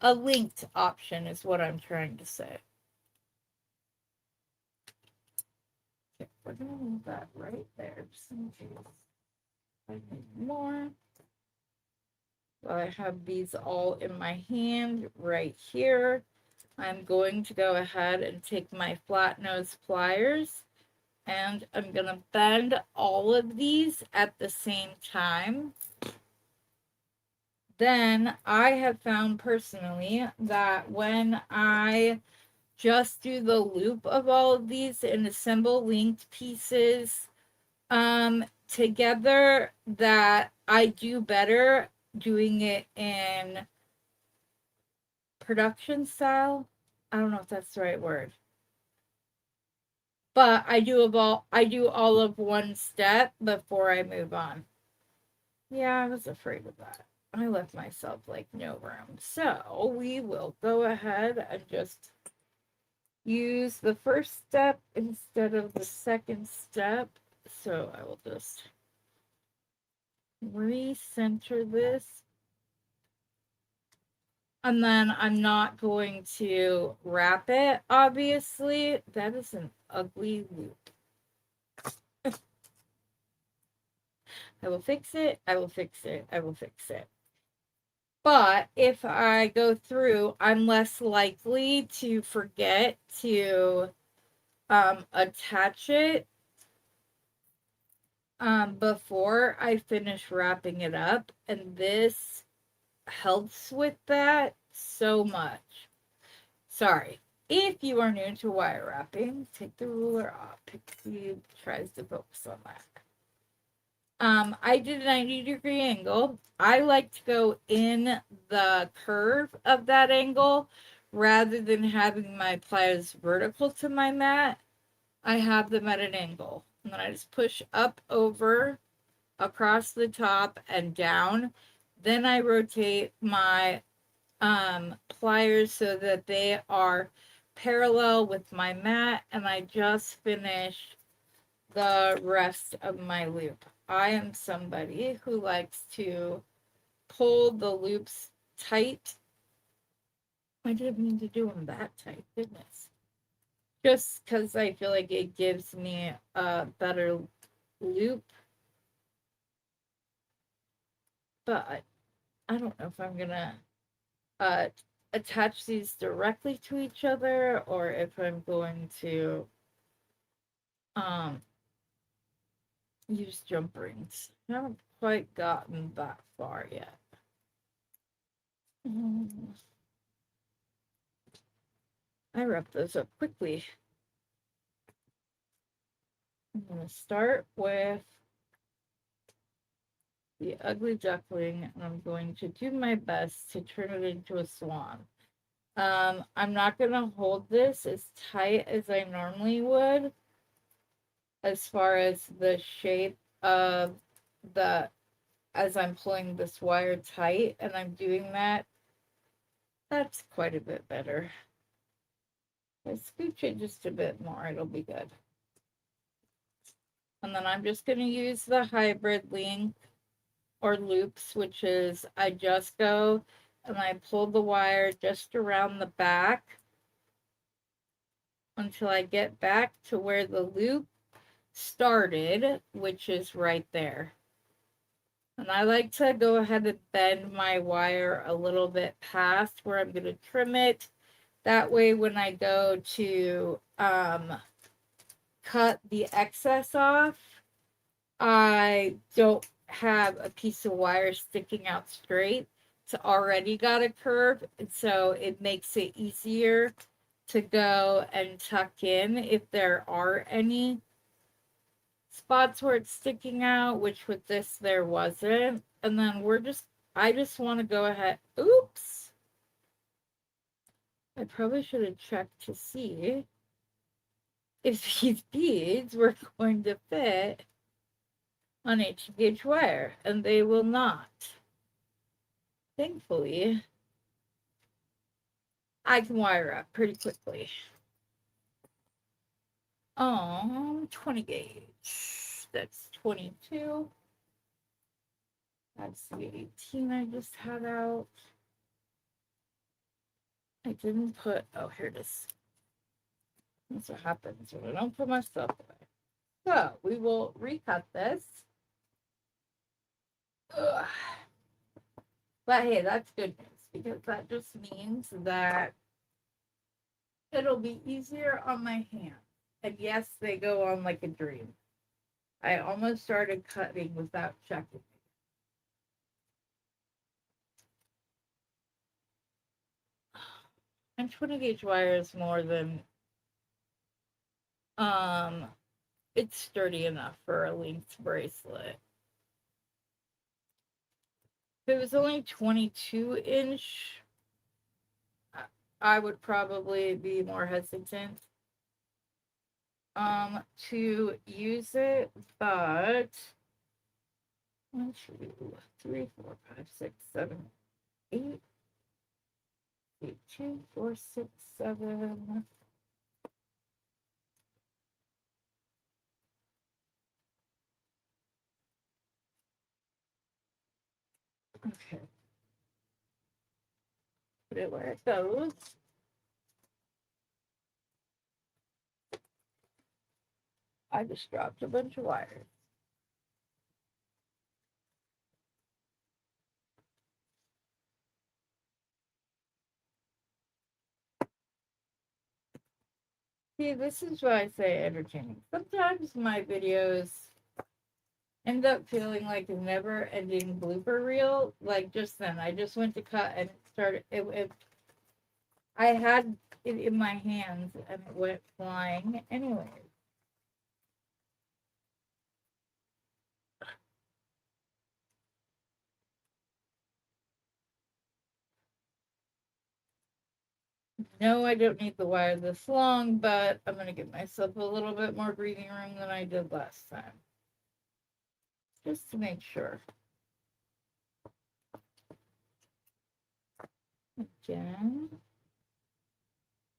A linked option is what I'm trying to say. Okay, we're going to leave that right there just in case I need more. So I have these all in my hand right here. I'm going to go ahead and take my flat nose pliers and I'm going to bend all of these at the same time. Then I have found personally that when I just do the loop of all of these and assemble linked pieces together, that I do better doing it in production style. I don't know if that's the right word. But I do all of one step before I move on. Yeah, I was afraid of that. I left myself like no room. So we will go ahead and just use the first step instead of the second step. So I will just recenter this. And then I'm not going to wrap it, obviously. That is an ugly loop. I will fix it. I will fix it. I will fix it. But if I go through, I'm less likely to forget to attach it before I finish wrapping it up. And this helps with that so much. Sorry. If you are new to wire wrapping, take the ruler off. Pixie tries to focus on that. I did a 90-degree angle. I like to go in the curve of that angle rather than having my pliers vertical to my mat. I have them at an angle. And then I just push up, over, across the top, and down. Then I rotate my pliers so that they are parallel with my mat, and I just finish the rest of my loop. I am somebody who likes to pull the loops tight. I didn't mean to do them that tight, goodness. Just because I feel like it gives me a better loop. But I don't know if I'm gonna attach these directly to each other or if I'm going to use jump rings. I haven't quite gotten that far yet. I wrap those up quickly. I'm going to start with the ugly duckling, and I'm going to do my best to turn it into a swan. I'm not going to hold this as tight as I normally would as far as the shape of the, as I'm pulling this wire tight, and I'm doing that. That's quite a bit better. I scooch it just a bit more, it'll be good. And then I'm just going to use the hybrid link or loops, which is I just go and I pull the wire just around the back until I get back to where the loop started, which is right there. And I like to go ahead and bend my wire a little bit past where I'm going to trim it. That way when I go to cut the excess off, I don't have a piece of wire sticking out straight. It's already got a curve, and so it makes it easier to go and tuck in if there are any spots where it's sticking out, which with this there wasn't. And then I just want to go ahead. Oops. I probably should have checked to see if these beads were going to fit on 8 gauge wire, and they will not. Thankfully, I can wire up pretty quickly. 20 gauge. That's 22. That's the 18 I just had out. I didn't put, oh, here it is. That's what happens when I don't put my stuff away. So we will recut this. Ugh. But hey, that's good news because that just means that it'll be easier on my hand. And yes, they go on like a dream. I almost started cutting without checking. And 20 gauge wire is more than it's sturdy enough for a linked bracelet. If it was only 22-inch, I would probably be more hesitant to use it, but 1, 2, 3, 4, 5, 6, 7, 8, 8, 2, 4, 6, 7. Okay. Put it where it goes. I just dropped a bunch of wires. See, this is why I say entertaining. Sometimes my videos end up feeling like a never-ending blooper reel. Like just then, I just went to cut and it started. I had it in my hands and it went flying anyways. No, I don't need the wire this long, but I'm going to give myself a little bit more breathing room than I did last time. Just to make sure. Again.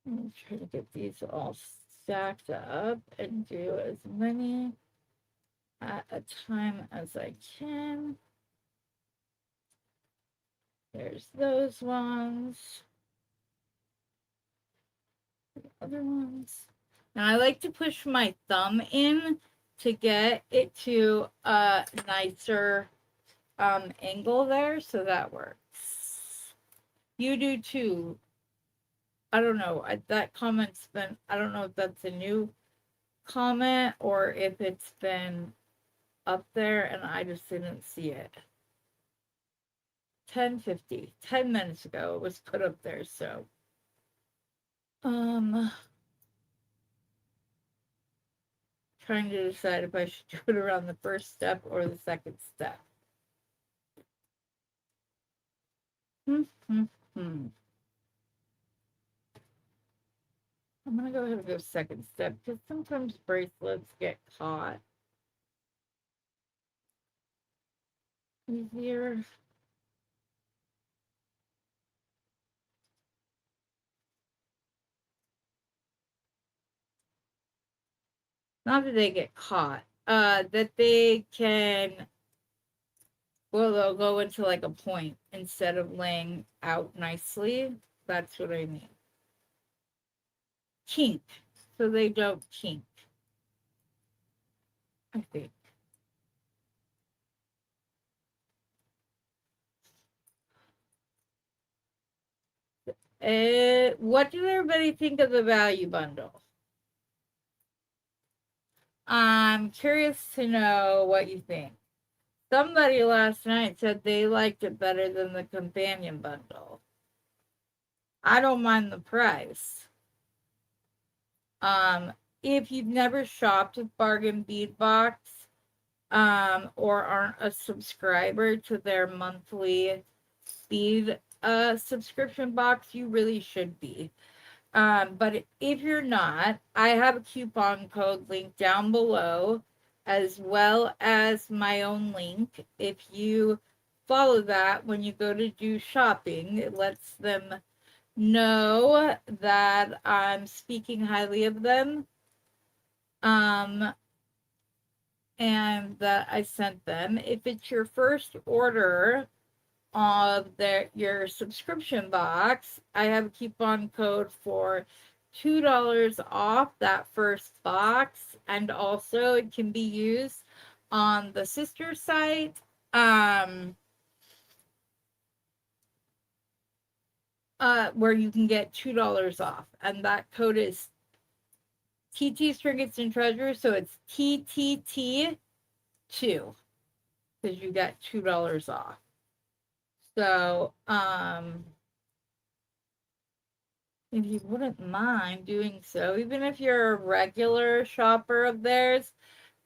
I'm going to try to get these all stacked up and do as many at a time as I can. There's those ones. The other ones. And I like to push my thumb in to get it to a nicer angle there, so that works. You do too. I don't know. That comment's been, I don't know if that's a new comment or if it's been up there and I just didn't see it. 10:50, 10 minutes ago it was put up there, so trying to decide if I should do it around the first step or the second step. I'm gonna go ahead and go second step because sometimes bracelets get caught easier. Not that they get caught, that they can, well, they'll go into like a point instead of laying out nicely. That's what I mean. Kink. So they don't kink, I think. What did everybody think of the value bundle? I'm curious to know what you think. Somebody last night said they liked it better than the companion bundle. I don't mind the price. If you've never shopped with Bargain Bead Box, or aren't a subscriber to their monthly bead subscription box, you really should be. But if you're not, I have a coupon code link down below, as well as my own link. If you follow that when you go to do shopping, it lets them know that I'm speaking highly of them. And that I sent them. If it's your first order of your subscription box, I have a coupon code for $2 off that first box, and also it can be used on the sister site, where you can get $2 off, and that code is TT Trinkets and Treasures, so it's TTT2 because you get $2 off. So, if you wouldn't mind doing so, even if you're a regular shopper of theirs,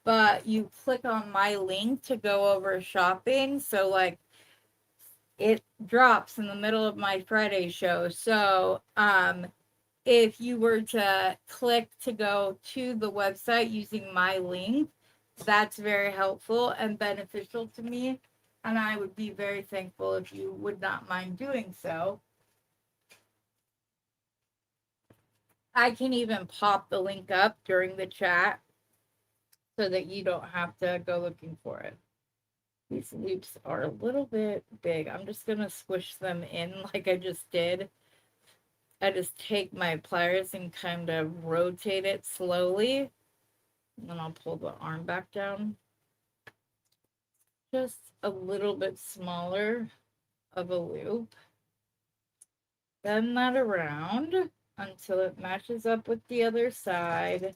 but you click on my link to go over shopping, so like it drops in the middle of my Friday show. So, if you were to click to go to the website using my link, that's very helpful and beneficial to me. And I would be very thankful if you would not mind doing so. I can even pop the link up during the chat so that you don't have to go looking for it. These loops are a little bit big. I'm just going to squish them in like I just did. I just take my pliers and kind of rotate it slowly. And then I'll pull the arm back down. Just a little bit smaller of a loop. Bend that around until it matches up with the other side.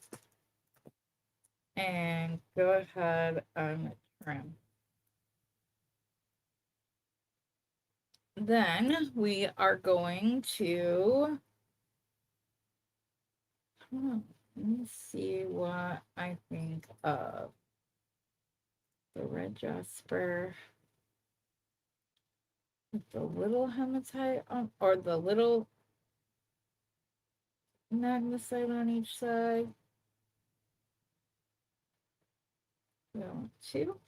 And go ahead and trim. Then we are going to, let me see what I think of the red jasper with the little hematite on, or the little magnesite on each side. We want two.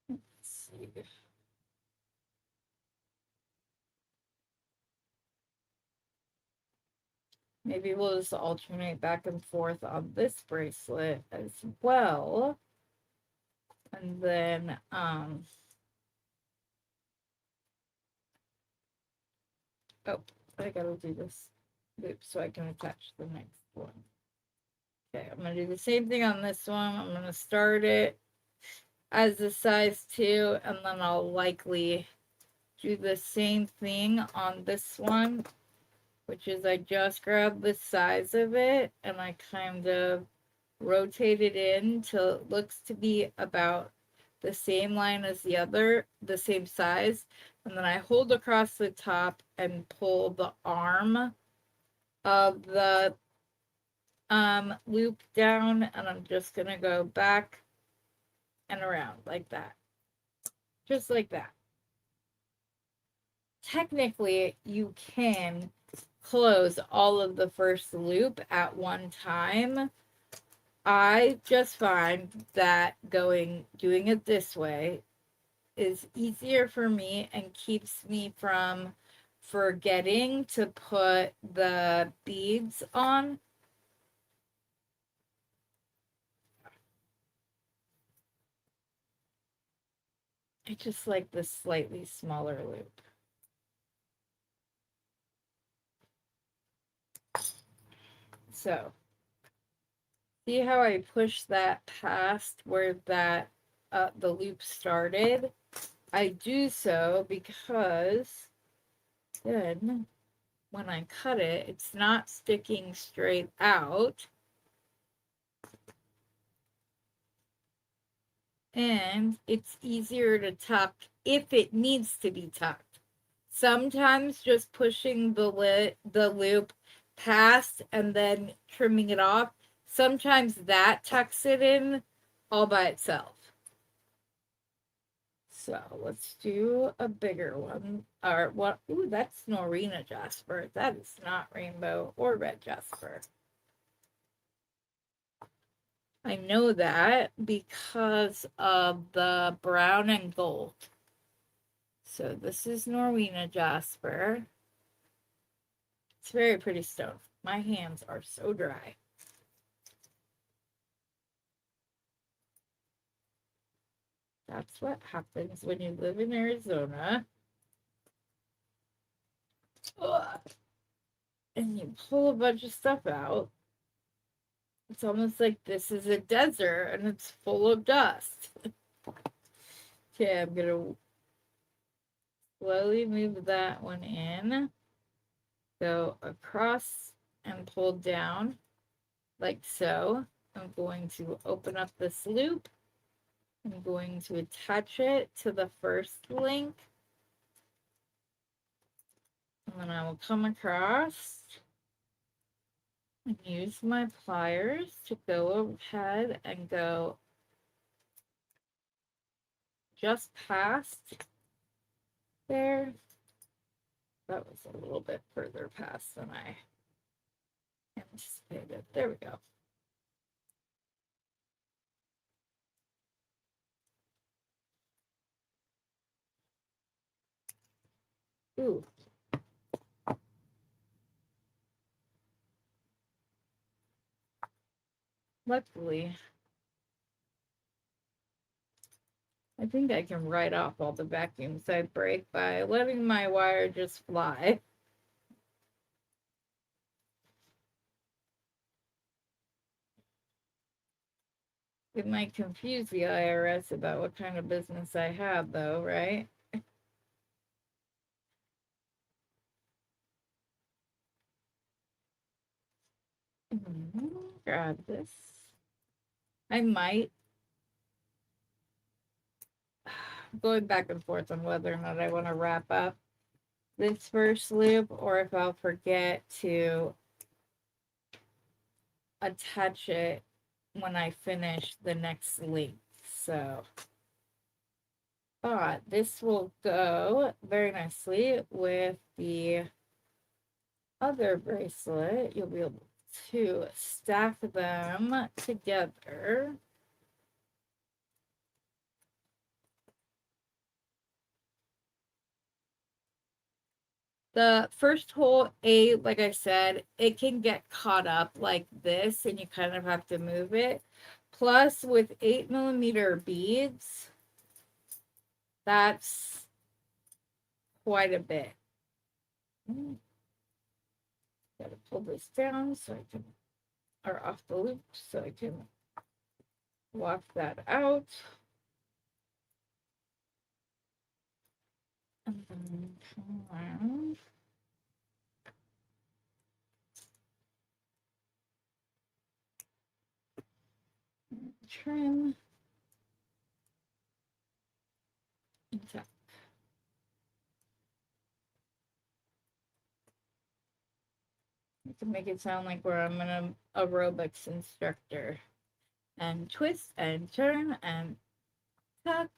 Let's see. Maybe we'll just alternate back and forth on this bracelet as well. And then, oh, I gotta do this loop so I can attach the next one. Okay, I'm gonna do the same thing on this one. I'm gonna start it as a size 2, and then I'll likely do the same thing on this one, which is I just grab the size of it and I kind of rotate it in till it looks to be about the same line as the other, the same size, and then I hold across the top and pull the arm of the loop down, and I'm just gonna go back and around like that, just like that. Technically, you can close all of the first loop at one time. I just find that doing it this way is easier for me and keeps me from forgetting to put the beads on. I just like the slightly smaller loop. So, see how I push that past where that the loop started? I do so because then when I cut it, it's not sticking straight out. And it's easier to tuck if it needs to be tucked. Sometimes just pushing the loop past and then trimming it off, sometimes that tucks it in all by itself. So let's do a bigger one. Or what? Ooh, that's Norina Jasper. That is not rainbow or red Jasper. I know that because of the brown and gold. So this is Norina Jasper. It's very pretty stone. My hands are so dry. That's what happens when you live in Arizona. Ugh. And you pull a bunch of stuff out. It's almost like this is a desert and it's full of dust. Okay, I'm going to slowly move that one in. Go across and pull down like so. I'm going to open up this loop. I'm going to attach it to the first link. And then I will come across and use my pliers to go ahead and go just past there. That was a little bit further past than I anticipated. There we go. Ooh. Luckily, I think I can write off all the vacuums I break by letting my wire just fly. It might confuse the IRS about what kind of business I have, though, right? Grab this. I might. Going back and forth on whether or not I want to wrap up this first loop or if I'll forget to attach it when I finish the next link. So, but this will go very nicely with the other bracelet. You'll be able to stack them together. The first hole, like I said, it can get caught up like this and you kind of have to move it. Plus, with 8mm beads, that's quite a bit. Gotta pull this down so I can, or off the loop so I can walk that out. And then come around. Trim. Okay. To make it sound like I'm an aerobics instructor. And twist and turn and tuck.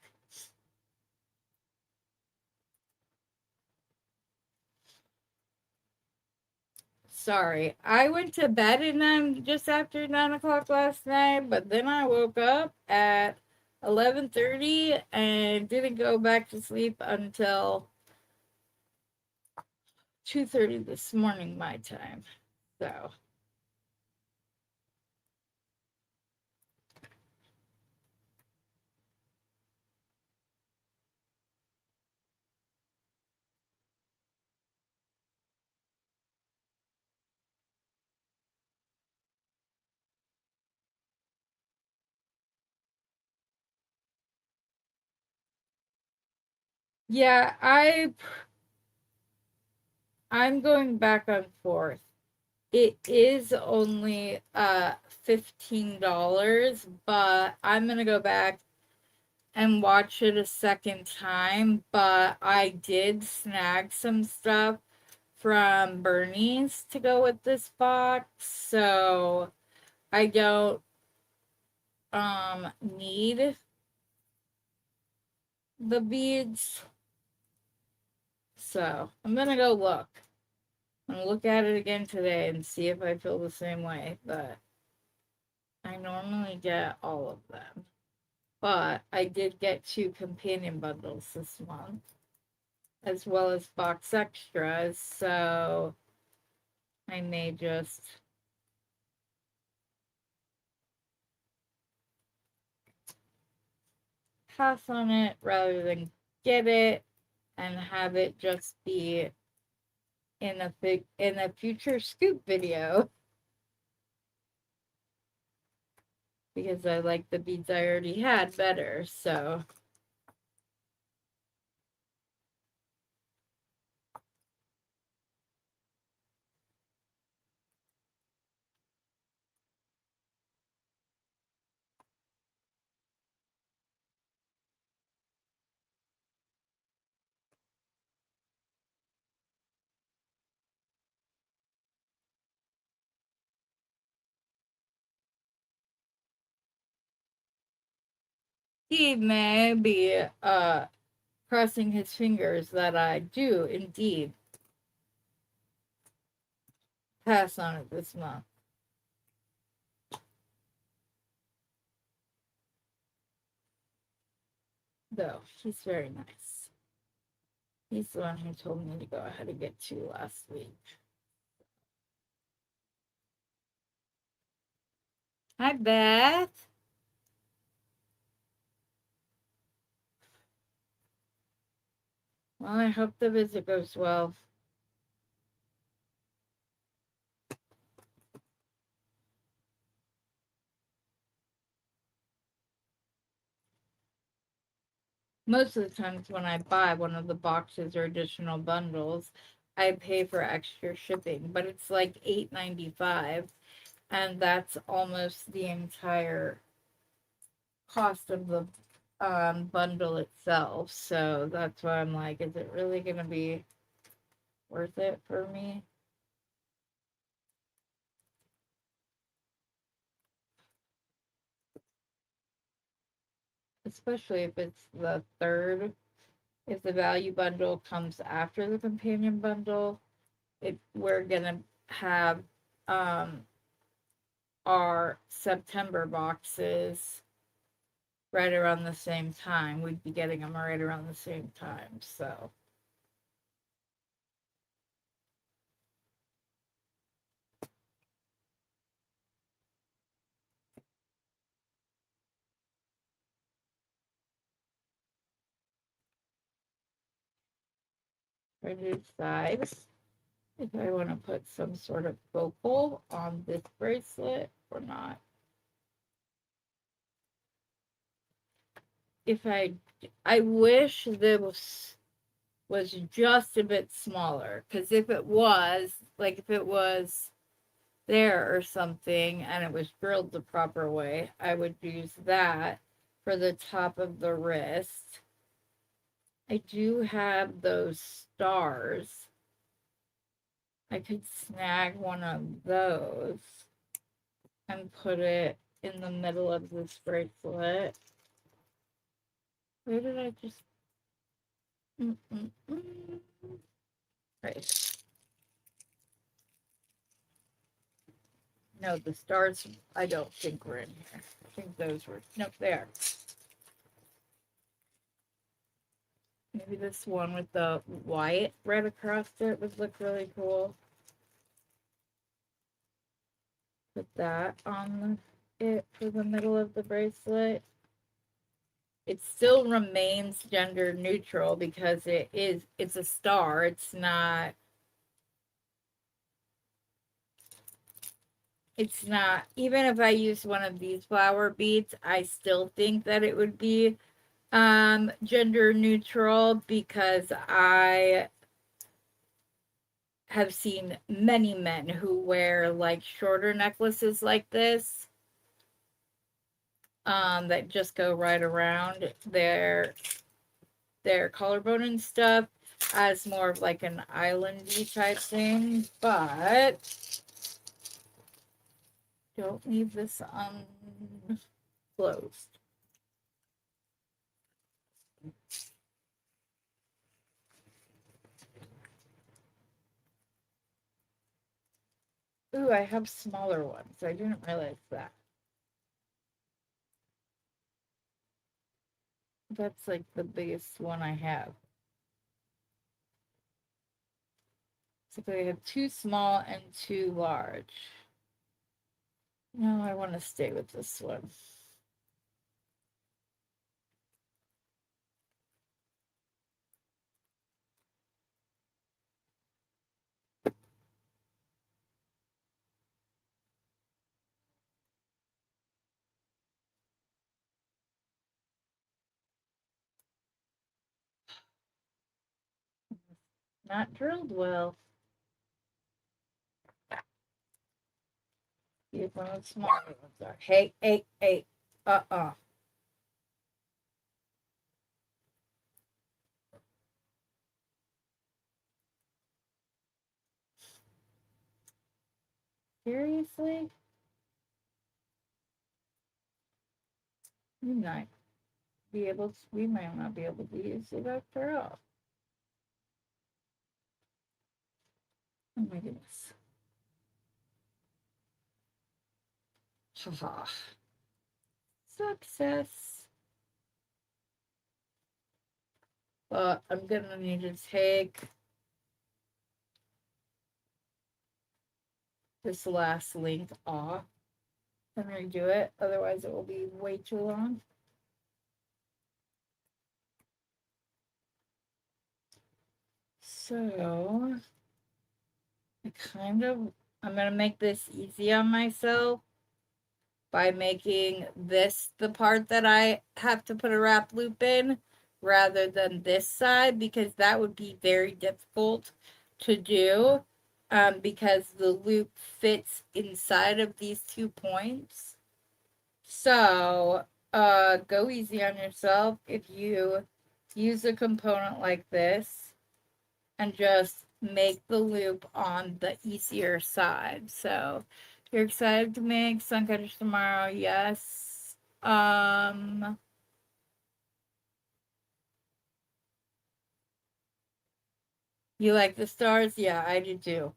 Sorry, I went to bed and just after 9 o'clock last night, but then I woke up at 11:30 and didn't go back to sleep until 2:30 this morning my time. So yeah, I'm going back and forth. It is only $15, but I'm gonna go back and watch it a second time. But I did snag some stuff from Bernie's to go with this box, so I don't need the beads. So I'm gonna go look. I'm gonna look at it again today and see if I feel the same way, but I normally get all of them. But I did get 2 companion bundles this month, as well as box extras, so I may just pass on it rather than get it and have it just be in a future scoop video, because I like the beads I already had better. So he may be crossing his fingers that I do indeed pass on it this month. Though he's very nice. He's the one who told me to go ahead and get 2 last week. Hi, Beth. Well, I hope the visit goes well. Most of the times when I buy one of the boxes or additional bundles, I pay for extra shipping, but it's like $8.95, and that's almost the entire cost of the bundle itself. So that's why I'm like, is it really gonna be worth it for me? Especially if it's the third. If the value bundle comes after the companion bundle, we're gonna have our September boxes right around the same time. We'd be getting them right around the same time. So I decide if I want to put some sort of focal on this bracelet or not. If I wish was just a bit smaller. Because if it was, like if it was there or something and it was drilled the proper way, I would use that for the top of the wrist. I do have those stars. I could snag one of those and put it in the middle of this bracelet. Where did I just... Right. No, the stars, I don't think were in here. I think those were... Nope, there. Maybe this one with the white right across it would look really cool. Put that on it for the middle of the bracelet. It still remains gender neutral because it's a star. It's not, even if I use one of these flower beads, I still think that it would be gender neutral, because I have seen many men who wear like shorter necklaces like this, that just go right around their collarbone and stuff, as more of like an islandy type thing. But don't leave this unclosed. Ooh, I have smaller ones. I didn't realize that. That's like the biggest one I have. So I have 2 small and 2 large. No, I want to stay with this one. Not drilled well. Here's one of the smaller ones are. Hey, hey, hey. Seriously? We might we might not be able to use it after all. Oh my goodness. Haha. Success. But I'm gonna need to take this last link off and redo it. Otherwise it will be way too long. So I'm gonna make this easy on myself by making this the part that I have to put a wrap loop in, rather than this side, because that would be very difficult to do, because the loop fits inside of these 2 points. So go easy on yourself if you use a component like this and just make the loop on the easier side. So you're excited to make Suncutters tomorrow? Yes. You like the stars? Yeah, I do too.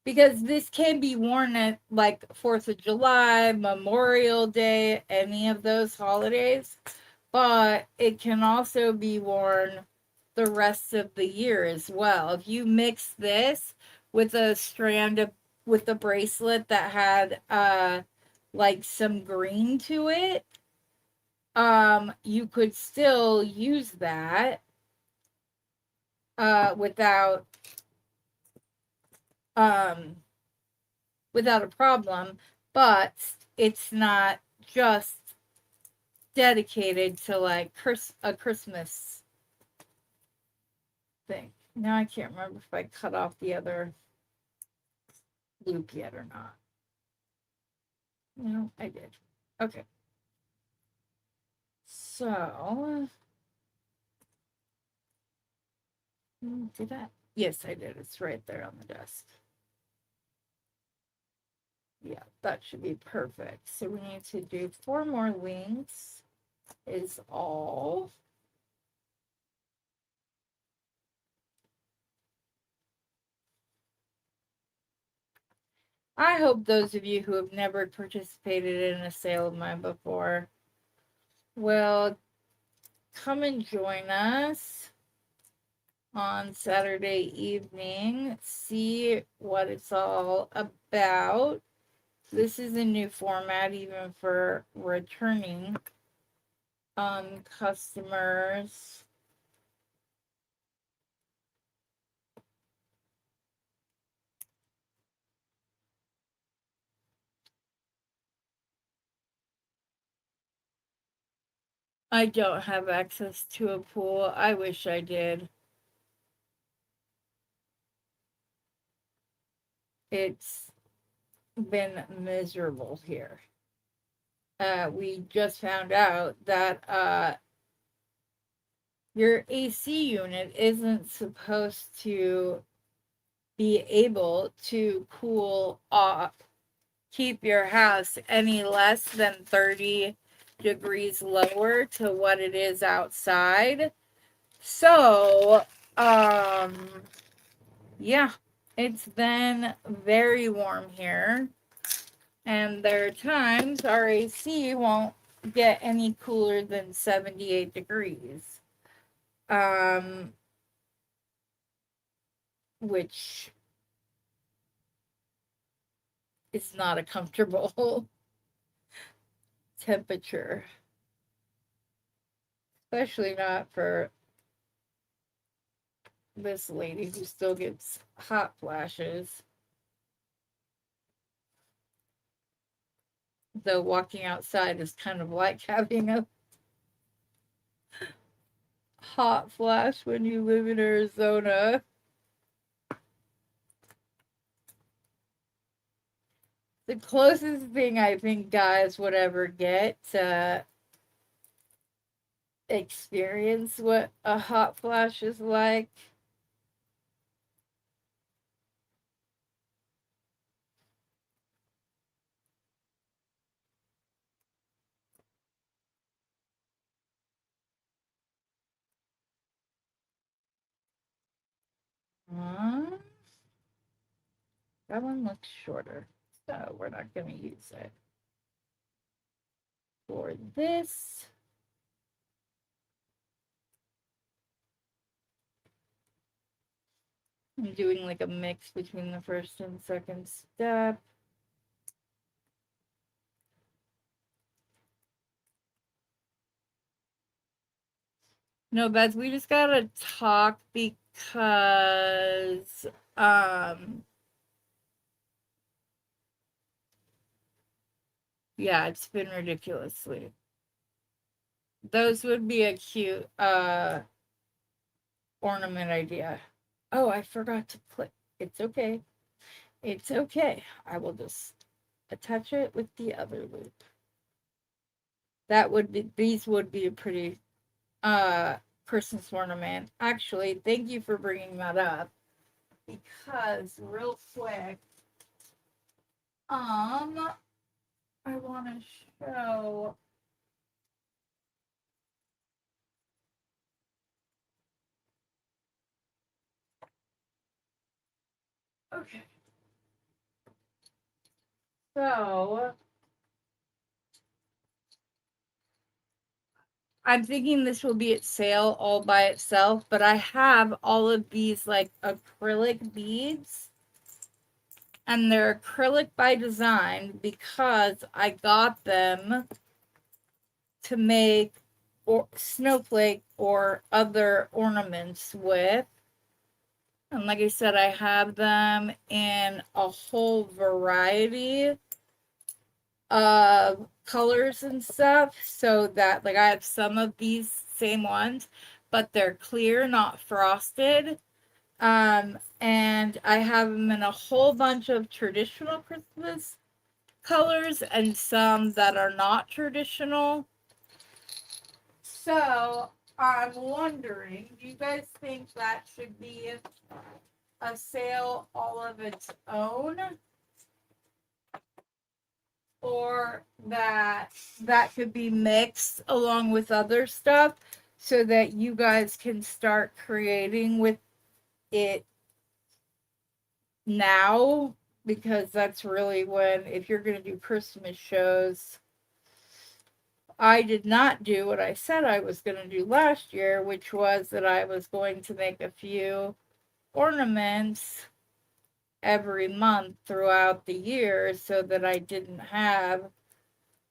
Because this can be worn at like 4th of July, Memorial Day, any of those holidays. But it can also be worn the rest of the year as well. If you mix this with a strand of, with a bracelet that had like some green to it, you could still use that without a problem, but it's not just dedicated to like a Christmas think. Now I can't remember if I cut off the other loop yet or not. No, I did. Okay. So, did I? Yes, I did. It's right there on the desk. Yeah, that should be perfect. So we need to do 4 more links is all. I hope those of you who have never participated in a sale of mine before will come and join us on Saturday evening, see what it's all about. This is a new format even for returning customers. I don't have access to a pool. I wish I did. It's been miserable here. We just found out that your AC unit isn't supposed to be able to cool off, keep your house any less than 30 degrees lower to what it is outside. So, yeah, it's been very warm here. And there are times our AC won't get any cooler than 78 degrees. Which is not a comfortable temperature. Especially not for this lady who still gets hot flashes. Though walking outside is kind of like having a hot flash when you live in Arizona. The closest thing I think guys would ever get to experience what a hot flash is like. That one looks shorter, so we're not going to use it. For this, I'm doing like a mix between the first and second step. No, Beth, we just gotta talk because yeah, it's been ridiculously. Those would be a cute ornament idea. Oh, I forgot to put. It's okay. It's okay. I will just attach it with the other loop. That would be, these would be a pretty Christmas ornament. Actually, thank you for bringing that up, because real quick, I want to show. Okay. So I'm thinking this will be at sale all by itself, but I have all of these like acrylic beads, and they're acrylic by design because I got them to make or snowflake or other ornaments with. And like I said, I have them in a whole variety of colors and stuff, so that like I have some of these same ones, but they're clear, not frosted. And I have them in a whole bunch of traditional Christmas colors and some that are not traditional. So I'm wondering, do you guys think that should be a sale all of its own? Or that could be mixed along with other stuff so that you guys can start creating with it now, because that's really when, if you're going to do Christmas shows, I did not do what I said I was going to do last year, which was that I was going to make a few ornaments every month throughout the year so that I didn't have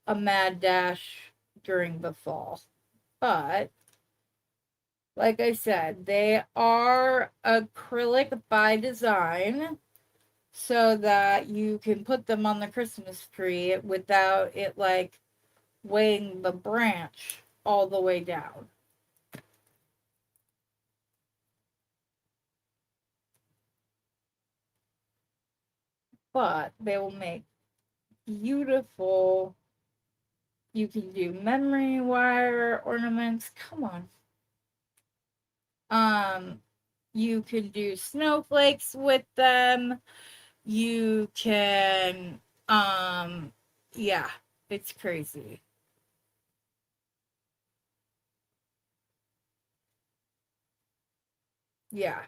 a mad dash during the fall. But like I said, they are acrylic by design so that you can put them on the Christmas tree without it like weighing the branch all the way down. But they will make beautiful, you can do memory wire ornaments. Come on. You can do snowflakes with them. You can, yeah, it's crazy. Yeah.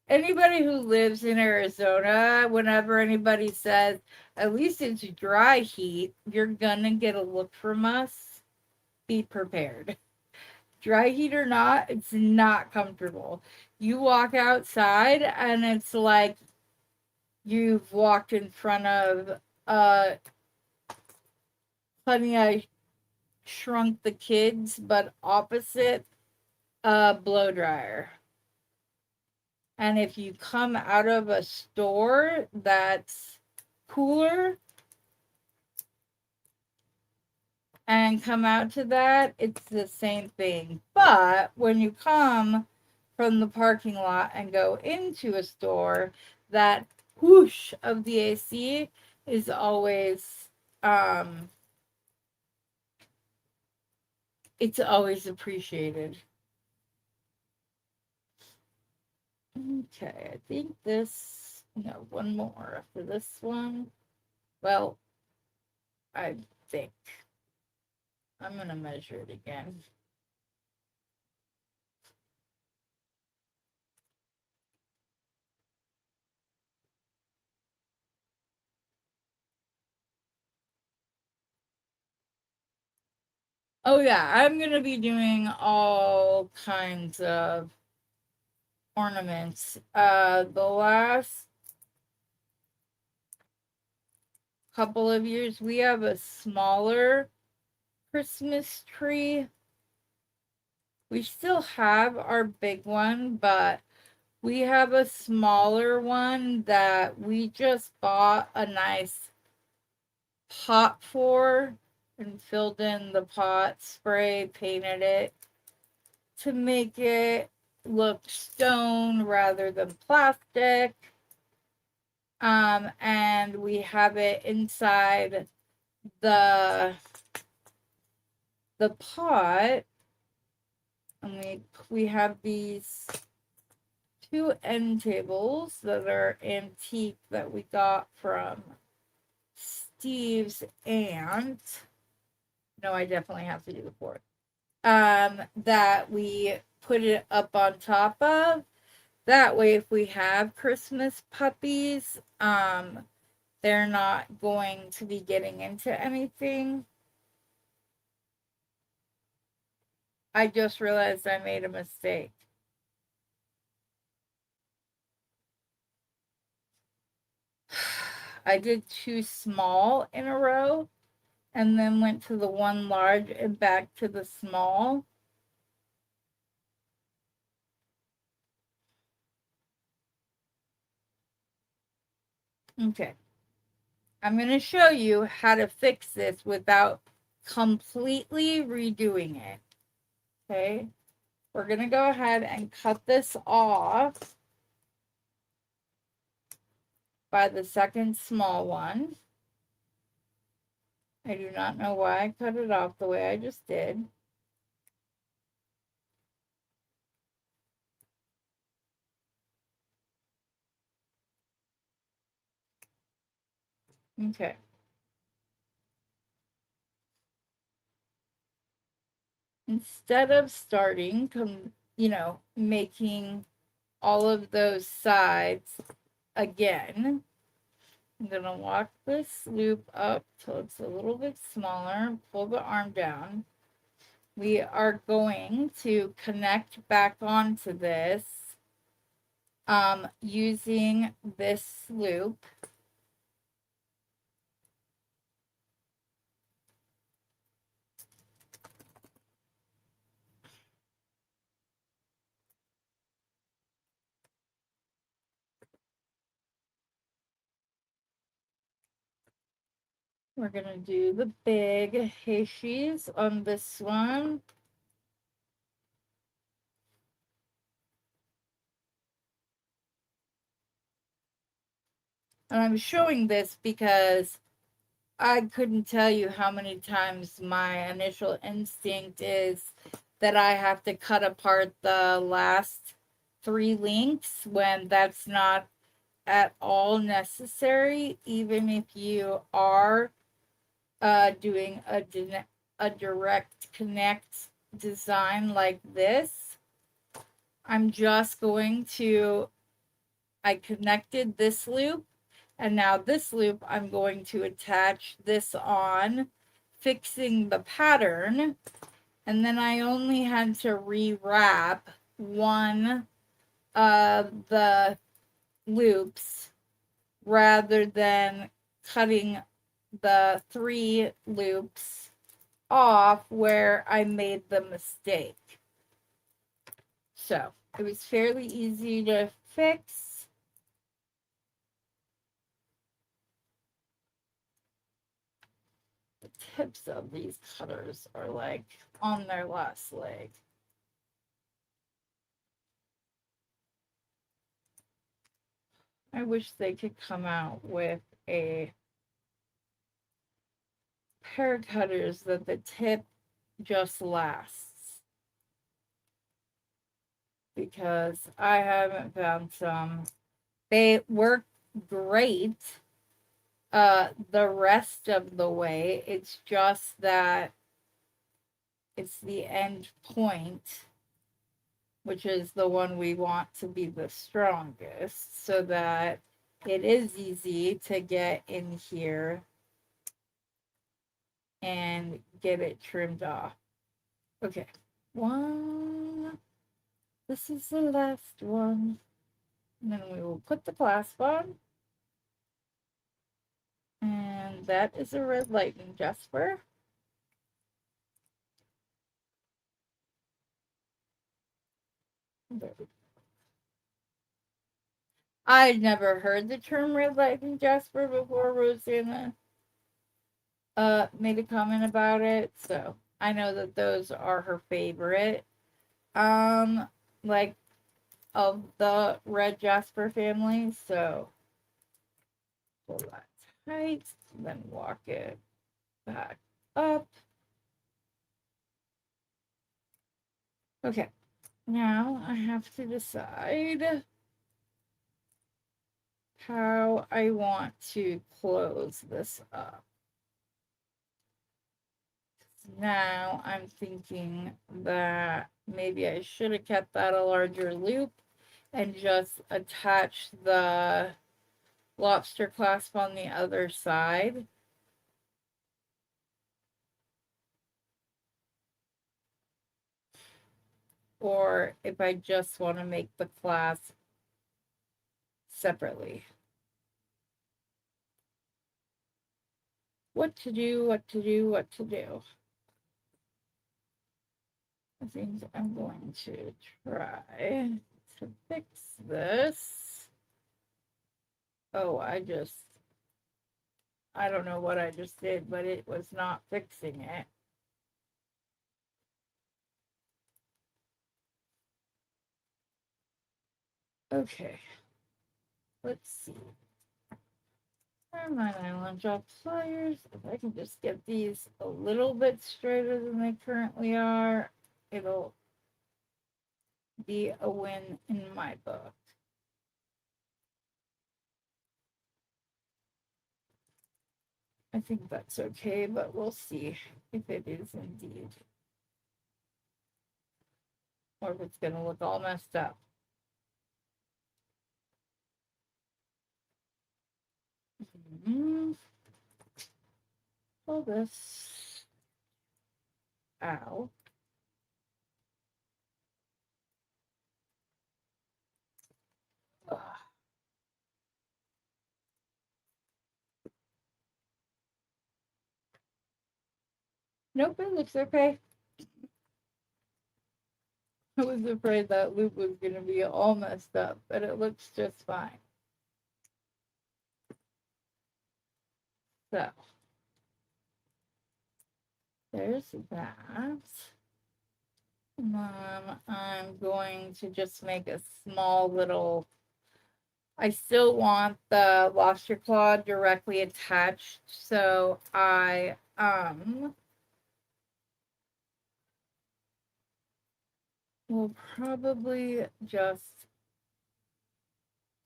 Anybody who lives in Arizona, whenever anybody says, at least it's dry heat, you're gonna get a look from us. Be prepared. Dry heat or not, it's not comfortable. You walk outside and it's like you've walked in front of Honey, I Shrunk the Kids, but opposite a blow dryer. And if you come out of a store that's cooler and come out to that, it's the same thing. But when you come from the parking lot and go into a store, that whoosh of the AC is always it's always appreciated. Okay, I think this, no, one more after this one. Well, I think I'm gonna measure it again. Oh yeah, I'm gonna be doing all kinds of ornaments. The last couple of years, we have a smaller Christmas tree. We still have our big one, but we have a smaller one that we just bought a nice pot for and filled in the pot, spray painted it to make it look stone rather than plastic. And we have it inside the pot, and we have these two end tables that are antique that we got from Steve's aunt. No, I definitely have to do the fourth. That we put it up on top of. That way, if we have Christmas puppies, they're not going to be getting into anything. I just realized I made a mistake. I did two small in a row and then went to the one large and back to the small. Okay. I'm going to show you how to fix this without completely redoing it. Okay, we're going to go ahead and cut this off by the second small one. I do not know why I cut it off the way I just did. Okay. Instead of starting, making all of those sides again, I'm going to walk this loop up till it's a little bit smaller, pull the arm down. We are going to connect back onto this using this loop. We're going to do the big Heishis on this one. And I'm showing this because I couldn't tell you how many times my initial instinct is that I have to cut apart the last 3 links when that's not at all necessary, even if you are doing a direct connect design like this. I'm just going to, I connected this loop, and now this loop I'm going to attach this on, fixing the pattern, and then I only had to rewrap one of the loops rather than cutting the 3 loops off where I made the mistake. So it was fairly easy to fix. The tips of these cutters are like on their last leg. I wish they could come out with a pair of cutters that the tip just lasts, because I haven't found some. They work great the rest of the way. It's just that it's the end point, which is the one we want to be the strongest, so that it is easy to get in here and get it trimmed off. Okay, one. This is the last one. And then we will put the clasp on. And that is a red lightning jasper. I'd never heard the term red lightning jasper before Rosanna made a comment about it, so I know that those are her favorite. Like of the red jasper family, so pull that tight, then walk it back up. Okay, now I have to decide how I want to close this up. Now I'm thinking that maybe I should have kept that a larger loop and just attach the lobster clasp on the other side. Or if I just want to make the clasp separately. What to do, what to do, what to do. I think I'm going to try to fix this. Oh, I don't know what I just did, but it was not fixing it. Okay. Let's see. Where are my nylon drop pliers? If I can just get these a little bit straighter than they currently are, it'll be a win in my book. I think that's okay, but we'll see if it is indeed. Or if it's going to look all messed up. Pull this out. Ugh. Nope, it looks okay. I was afraid that loop was going to be all messed up, but it looks just fine. So, there's that. I'm going to just make a small little, I still want the lobster claw directly attached, so I will probably just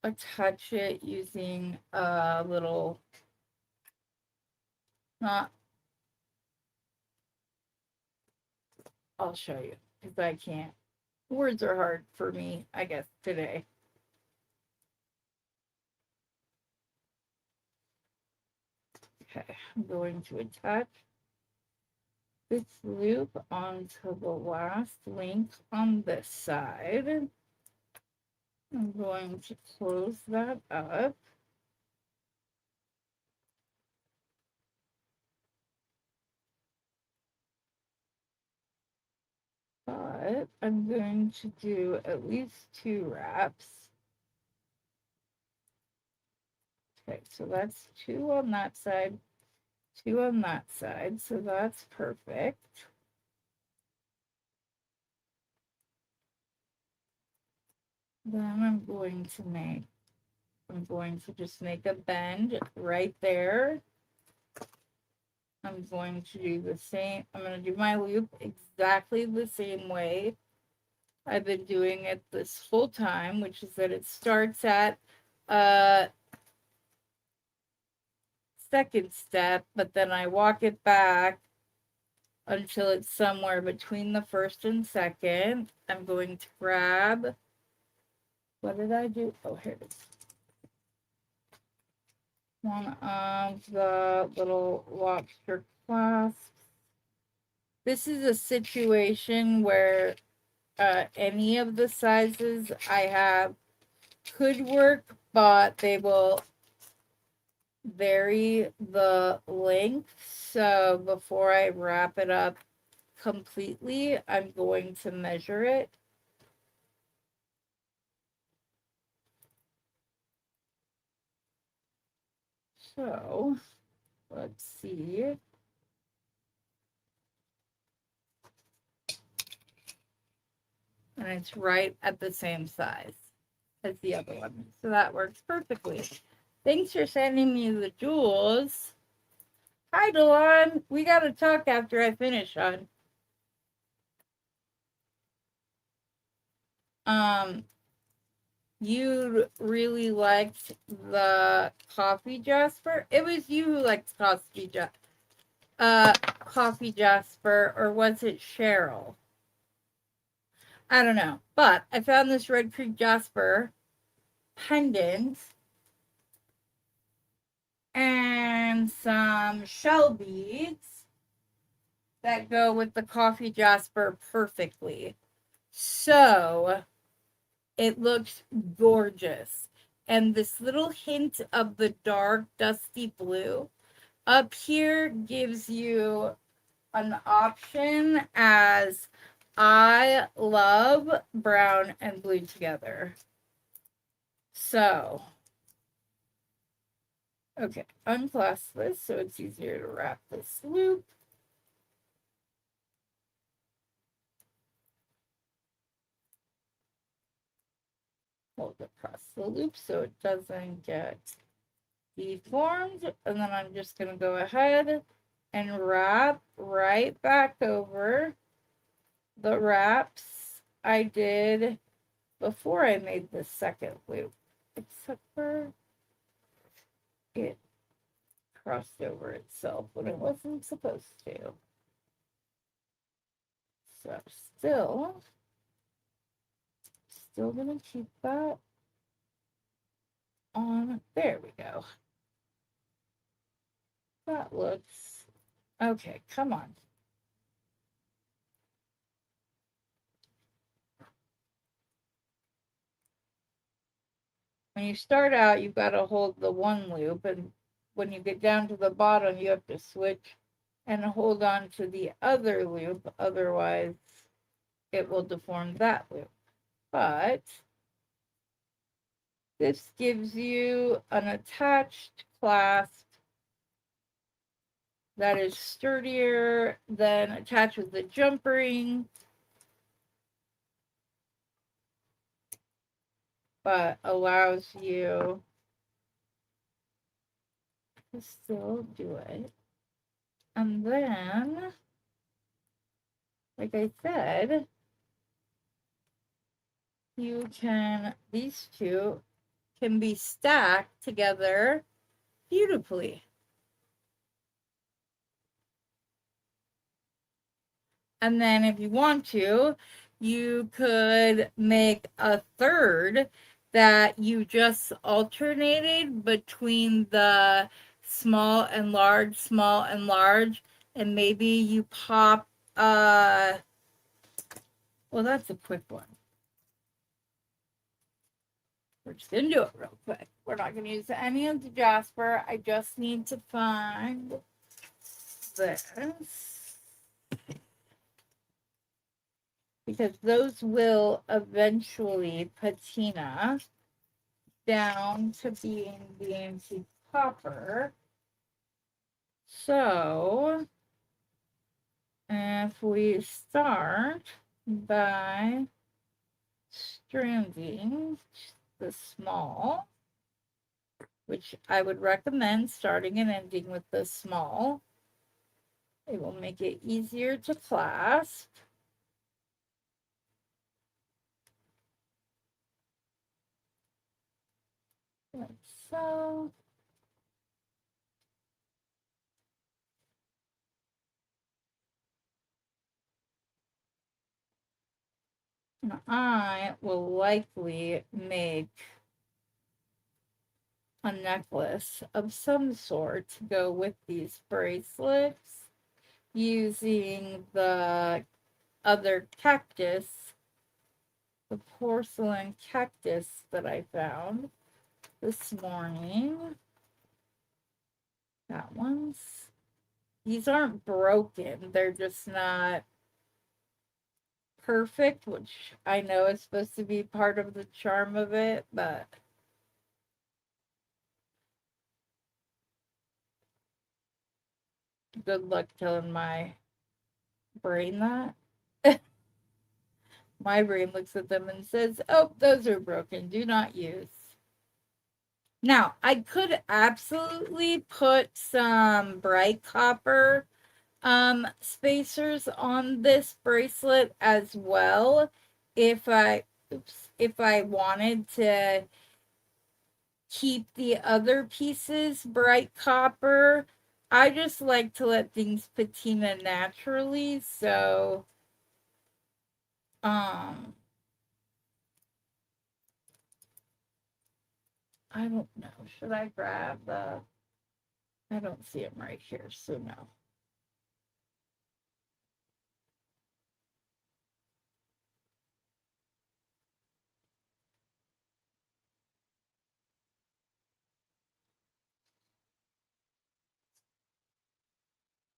attach it using a little, not, I'll show you, because I can't, words are hard for me, I guess, today. Okay, I'm going to attach this loop onto the last link on this side. I'm going to close that up. But I'm going to do at least 2 wraps. Okay, so that's 2 on that side, 2 on that side, so that's perfect. Then I'm going to just make a bend right there. I'm going to do the same, I'm going to do my loop exactly the same way I've been doing it this whole time, which is that it starts at second step, but then I walk it back until it's somewhere between the first and second. I'm going to grab, what did I do? Oh, here it is. One of the little lobster clasps. This is a situation where any of the sizes I have could work, but they will vary the length. So before I wrap it up completely, I'm going to measure it. So let's see. And it's right at the same size as the other one. So that works perfectly. Thanks for sending me the jewels. Hi, Delon. We got to talk after I finish, hon. You really liked the coffee jasper. It was you who liked coffee jasper, or was it Cheryl? I don't know. But I found this Red Creek jasper pendant and some shell beads that go with the coffee jasper perfectly. So it looks gorgeous. And this little hint of the dark dusty blue up here gives you an option, as I love brown and blue together. So, okay, unclasp this so it's easier to wrap this loop. hold across the loop so it doesn't get deformed. And then I'm just going to go ahead and wrap right back over the wraps I did before I made the second loop, except for it crossed over itself when it wasn't supposed to. So still gonna keep that on. There we go. That looks okay. Come on. When you start out, you've got to hold the one loop, and when you get down to the bottom, you have to switch and hold on to the other loop. Otherwise, it will deform that loop. But this gives you an attached clasp that is sturdier than attached with the jump ring, but allows you to still do it. And then, like I said, these two can be stacked together beautifully. And then if you want to, you could make a third that you just alternated between the small and large, and maybe you pop, well, that's a quick one. We're just gonna do it real quick. We're not gonna use any of the Jasper. I just need to find this, because those will eventually patina down to being the anti-copper. So if we start by stranding the small, which I would recommend starting and ending with the small, it will make it easier to clasp. Like so. And I will likely make a necklace of some sort to go with these bracelets using the other cactus, the porcelain cactus that I found this morning. These aren't broken, they're just not perfect, which I know is supposed to be part of the charm of it, but good luck telling my brain that. My brain looks at them and says, oh, those are broken, do not use. Now, I could absolutely put some bright copper spacers on this bracelet as well if I wanted to keep the other pieces bright copper. I just like to let things patina naturally, so I don't know. Should I grab the, I don't see them right here, so no.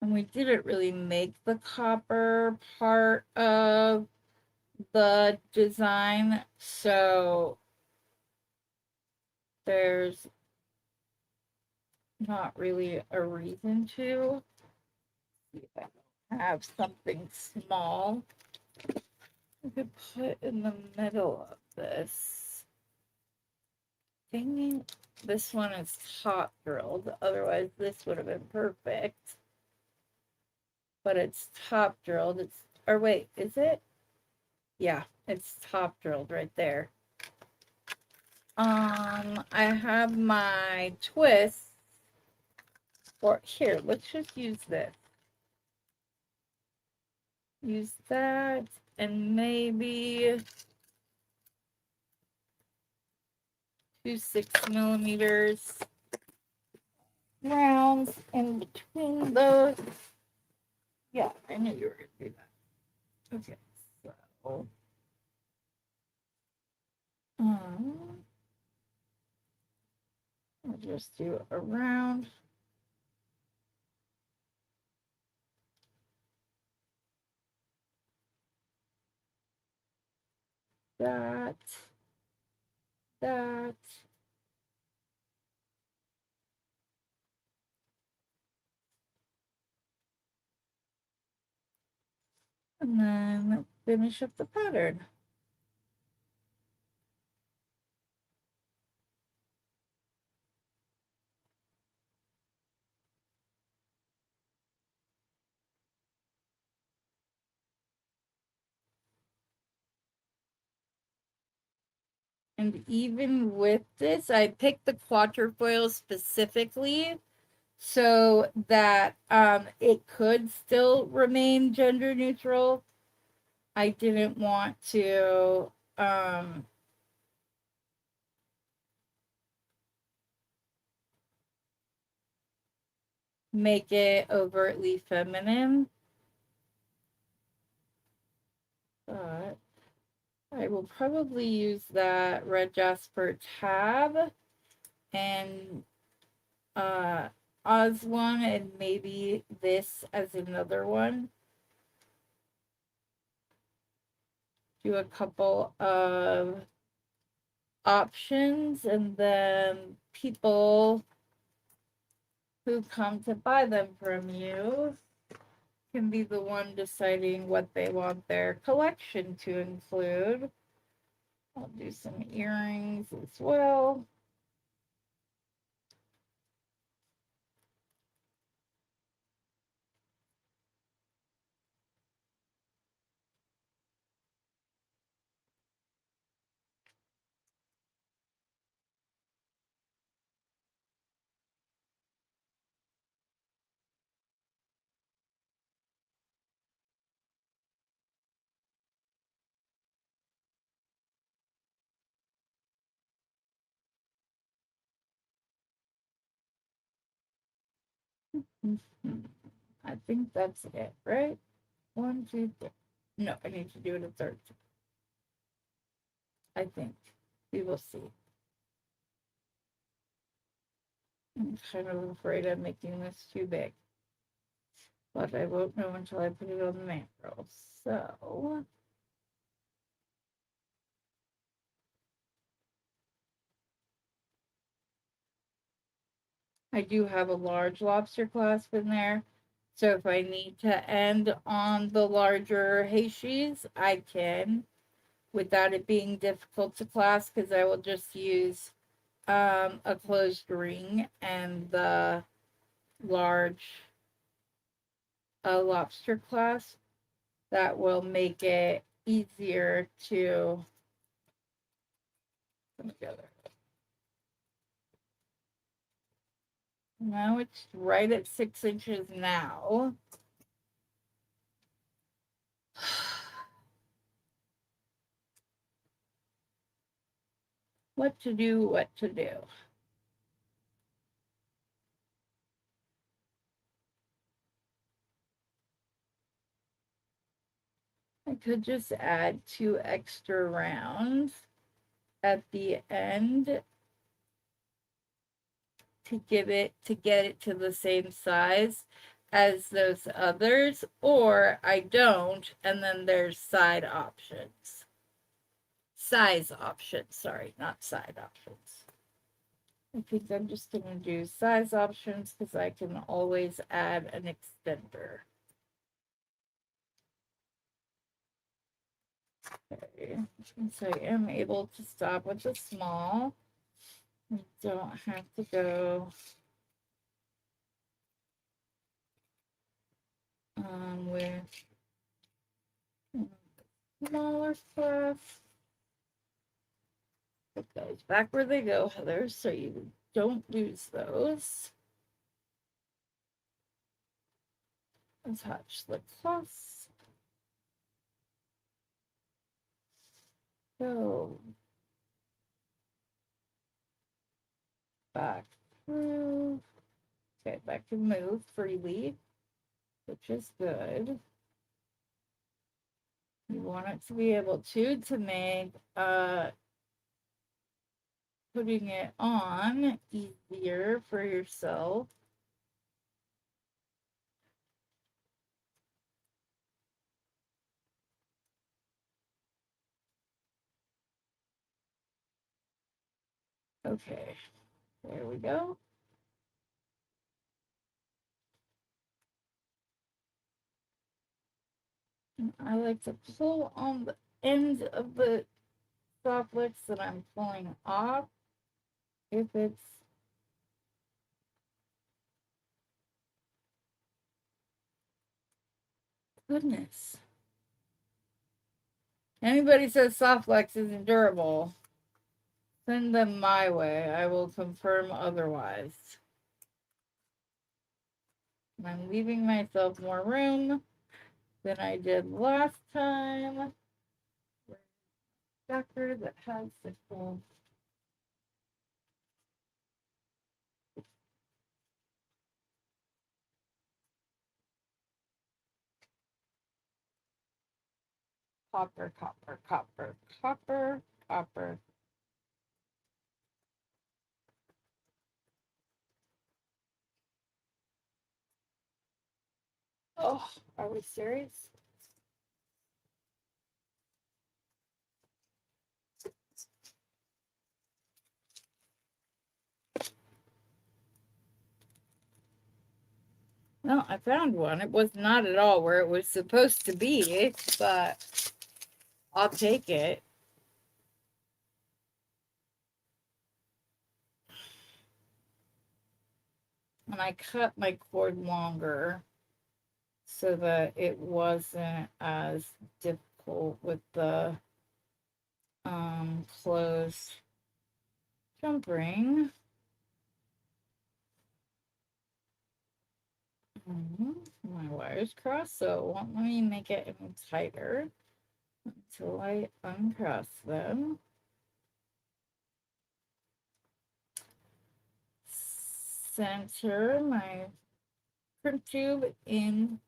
And we didn't really make the copper part of the design, so there's not really a reason to. See if I don't have something small I could put in the middle of this. Dang it. This one is top drilled. Otherwise, this would have been perfect. But it's top drilled. It's, or wait, is it? Yeah, it's top drilled right there. I have my twist. Or here, let's just use this. Use that, and maybe 2 6mm rounds in between those. Yeah, I knew you were going to do that. Okay, so I'll just do a round. That. And then finish up the pattern. And even with this, I picked the quatrefoil specifically so that it could still remain gender neutral. I didn't want to make it overtly feminine. But I will probably use that red jasper tab and Oz one, and maybe this as another one. Do a couple of options, and then people who come to buy them from you can be the one deciding what they want their collection to include. I'll do some earrings as well. I think that's it, right? 1, 2, 3. No, I need to do it a third. I think. We will see. I'm kind of afraid I'm making this too big. But I won't know until I put it on the macro. So I do have a large lobster clasp in there. So if I need to end on the larger Heishi's, I can without it being difficult to clasp, because I will just use a closed ring and the large lobster clasp. That will make it easier to put together. Now it's right at 6 inches now. What to do, what to do. I could just add 2 extra rounds at the end to get it to the same size as those others, or I don't, and then there's side options. Size options, sorry, not side options. I think I'm just going to do size options because I can always add an extender. Okay, since I am able to stop with the small, You don't have to go with smaller stuff. Put those back where they go, Heather, so you don't lose those. Attach the clasp. Go back through. Okay, back to move freely, which is good. You want it to be able to make putting it on easier for yourself. Okay, there we go. And I like to pull on the end of the soft licks that I'm pulling off. If it's goodness. Anybody says Softlex isn't durable, send them my way. I will confirm otherwise. I'm leaving myself more room than I did last time. Stacker that has the full. Copper, copper, copper, copper, copper. Oh, are we serious? No, I found one. It was not at all where it was supposed to be, but I'll take it. And I cut my cord longer so that it wasn't as difficult with the closed jump ring. My wires crossed, so it won't let me make it any tighter until I uncross them. Center my print tube in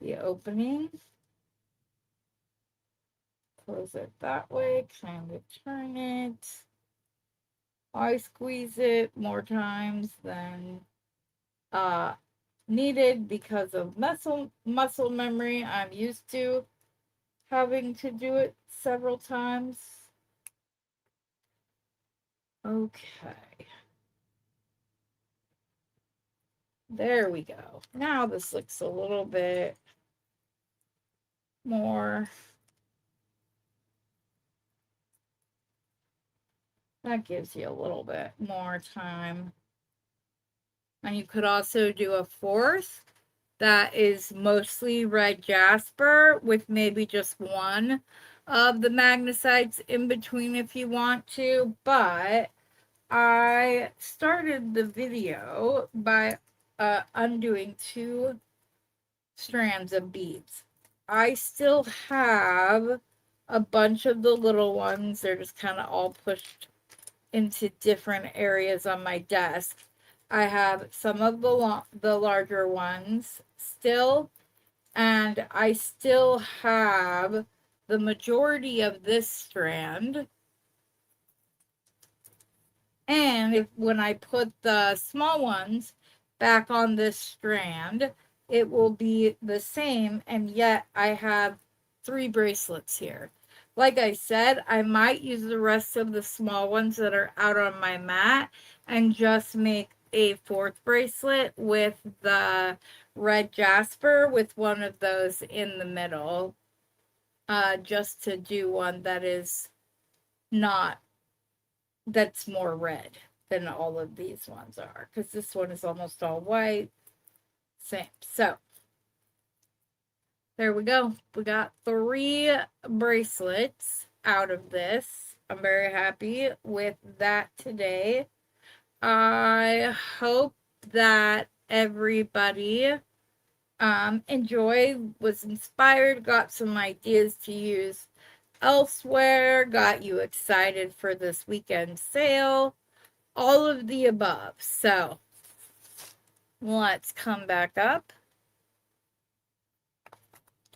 the opening. Close it that way, kind of turn it. I squeeze it more times than needed because of muscle memory. I'm used to having to do it several times. Okay. There we go. Now this looks a little bit more. That gives you a little bit more time. And you could also do a fourth that is mostly red jasper with maybe just one of the magnesites in between if you want to. But I started the video by undoing 2 strands of beads. I still have a bunch of the little ones. They're just kind of all pushed into different areas on my desk. I have some of the larger ones still, and I still have the majority of this strand. And when I put the small ones back on this strand, it will be the same, and yet I have 3 bracelets here. Like I said, I might use the rest of the small ones that are out on my mat and just make a 4th bracelet with the red jasper with one of those in the middle, just to do one that is not, that's more red. than all of these ones are, because this one is almost all white. Same. So there we go. We got 3 bracelets out of this. I'm very happy with that today. I hope that everybody enjoyed, was inspired, got some ideas to use elsewhere, got you excited for this weekend sale, all of the above. So let's come back up.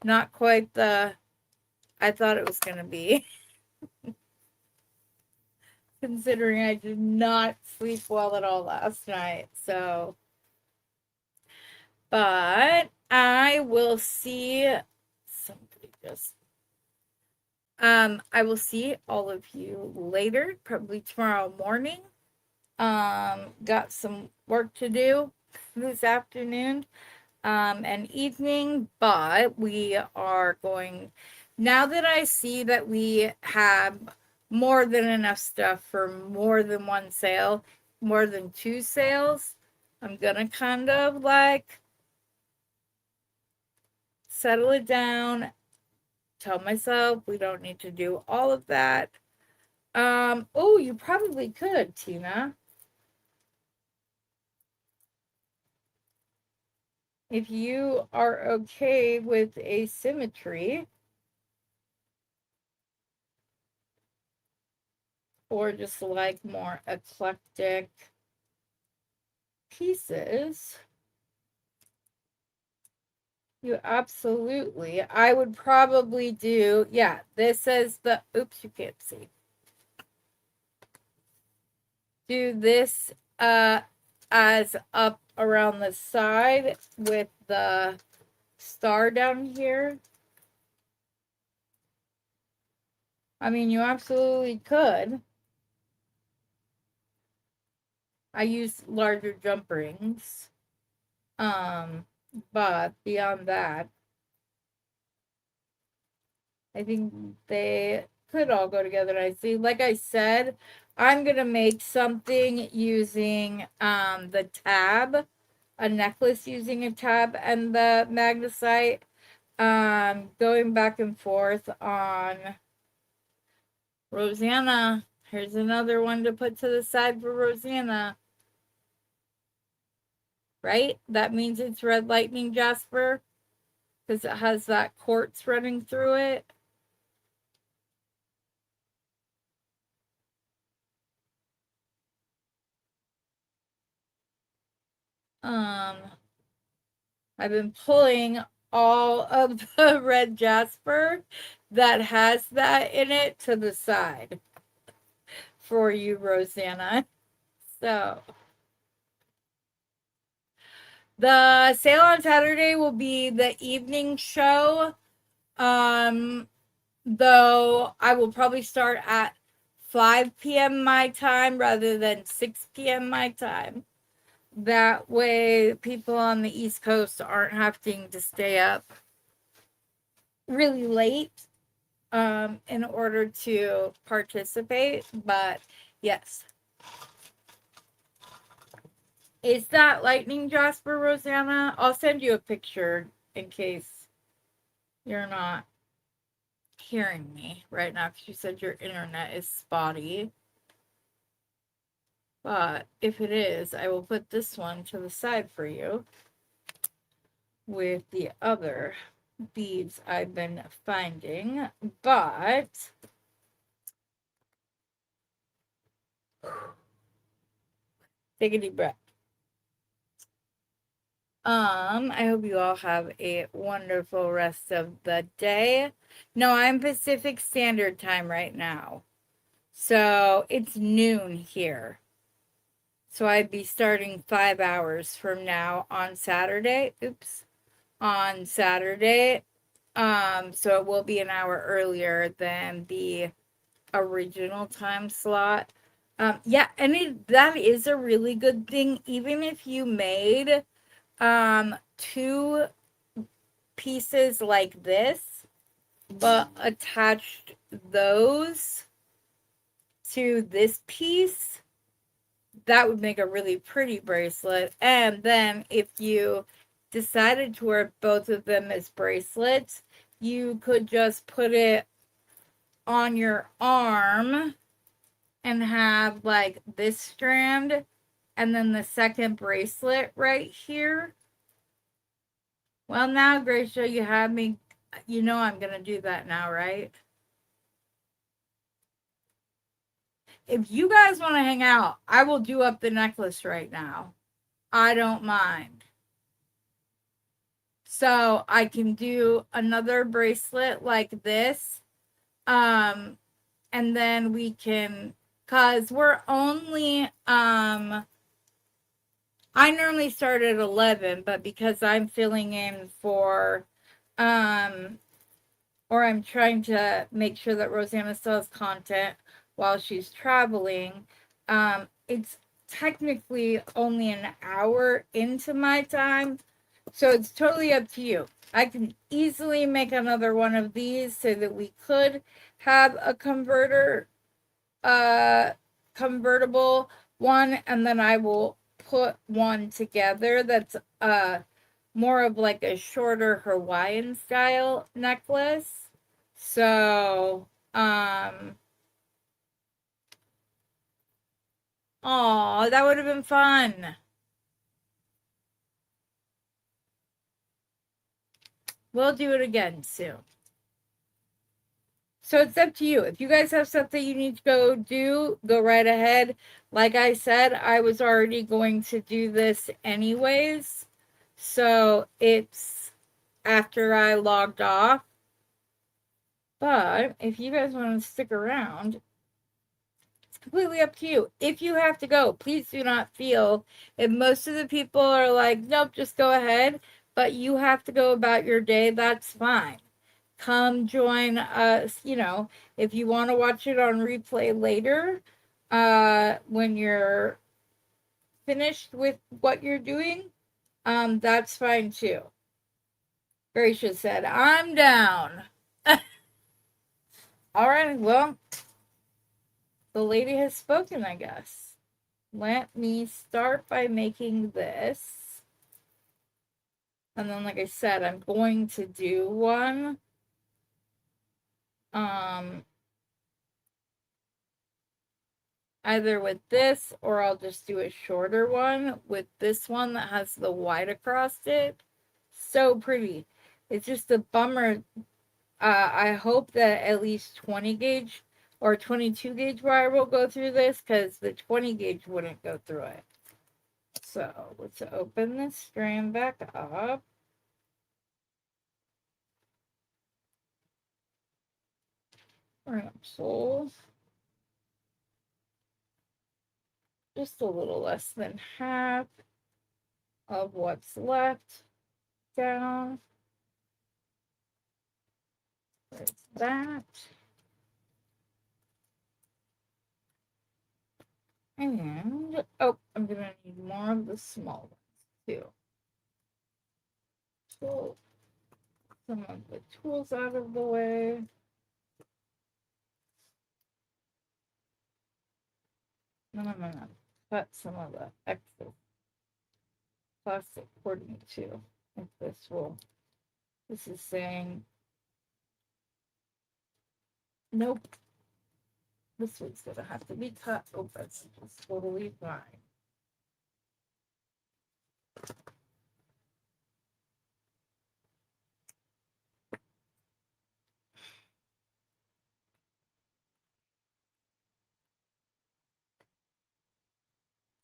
Not quite the I thought it was going to be. Considering I did not sleep well at all last night. So, but I will see somebody just I will see all of you later, probably tomorrow morning. Got some work to do this afternoon and evening, but we are going, now that I see that we have more than enough stuff for more than one sale, more than 2 sales, I'm gonna kind of like settle it down, tell myself we don't need to do all of that. Oh, you probably could, Tina. If you are okay with asymmetry, or just like more eclectic pieces, you absolutely, I would probably do, yeah, this is the, oops, you can't see. Do this as up around the side with the star down here. I mean, you absolutely could. I use larger jump rings. But beyond that, I think they could all go together nicely. Like I said, I'm gonna make something using the tab, a necklace using a tab and the magnesite. Going back and forth on Rosanna. Here's another one to put to the side for Rosanna. Right? That means it's red lightning jasper because it has that quartz running through it. I've been pulling all of the red jasper that has that in it to the side for you, Rosanna. So the sale on Saturday will be the evening show. Though I will probably start at 5 p.m. my time rather than 6 p.m. my time. That way people on the East Coast aren't having to stay up really late in order to participate. But yes. Is that lightning jasper, Rosanna? I'll send you a picture in case you're not hearing me right now because you said your internet is spotty. But if it is, I will put this one to the side for you with the other beads I've been finding. But take a deep breath. I hope you all have a wonderful rest of the day. No, I'm Pacific Standard Time right now. So it's noon here. So I'd be starting 5 hours from now on Saturday. Oops. On Saturday. So it will be an hour earlier than the original time slot. Yeah, and that is a really good thing. Even if you made 2 pieces like this, but attached those to this piece, that would make a really pretty bracelet. And then if you decided to wear both of them as bracelets, you could just put it on your arm and have like this strand and then the second bracelet right here. Well, now, Gracia, you have me. You know I'm going to do that now, right? If you guys want to hang out, I will do up the necklace right now. I don't mind. So I can do another bracelet like this. And then we can, cause we're only, I normally start at 11, but because I'm filling in for, or I'm trying to make sure that Rosanna still has content while she's traveling, it's technically only an hour into my time. So it's totally up to you. I can easily make another one of these so that we could have a convertible one, and then I will put one together that's more of like a shorter Hawaiian style necklace. So, oh, that would have been fun. We'll do it again soon. So it's up to you. If you guys have stuff that you need to go do, go right ahead. Like I said, I was already going to do this anyways. So it's after I logged off. But if you guys want to stick around, it's completely up to you. If you have to go, please do not feel. If most of the people are like, nope, just go ahead, but you have to go about your day, that's fine. Come join us, you know, if you want to watch it on replay later, when you're finished with what you're doing, that's fine too. Gracia said, I'm down. All right, well, the lady has spoken, I guess. Let me start by making this. And then, like I said, I'm going to do one. Either with this, or I'll just do a shorter one with this one that has the white across it. So pretty. It's just a bummer. I hope that at least 20 gauge or 22 gauge wire will go through this, because the 20 gauge wouldn't go through it. So let's open this strand back up. We're going to pull just a little less than half of what's left down. There's that. And, oh, I'm going to need more of the small ones too. Pull some of the tools out of the way. Then I'm going to cut some of the excess plastic cording too. If this is saying, nope, this one's going to have to be cut open. It's totally fine.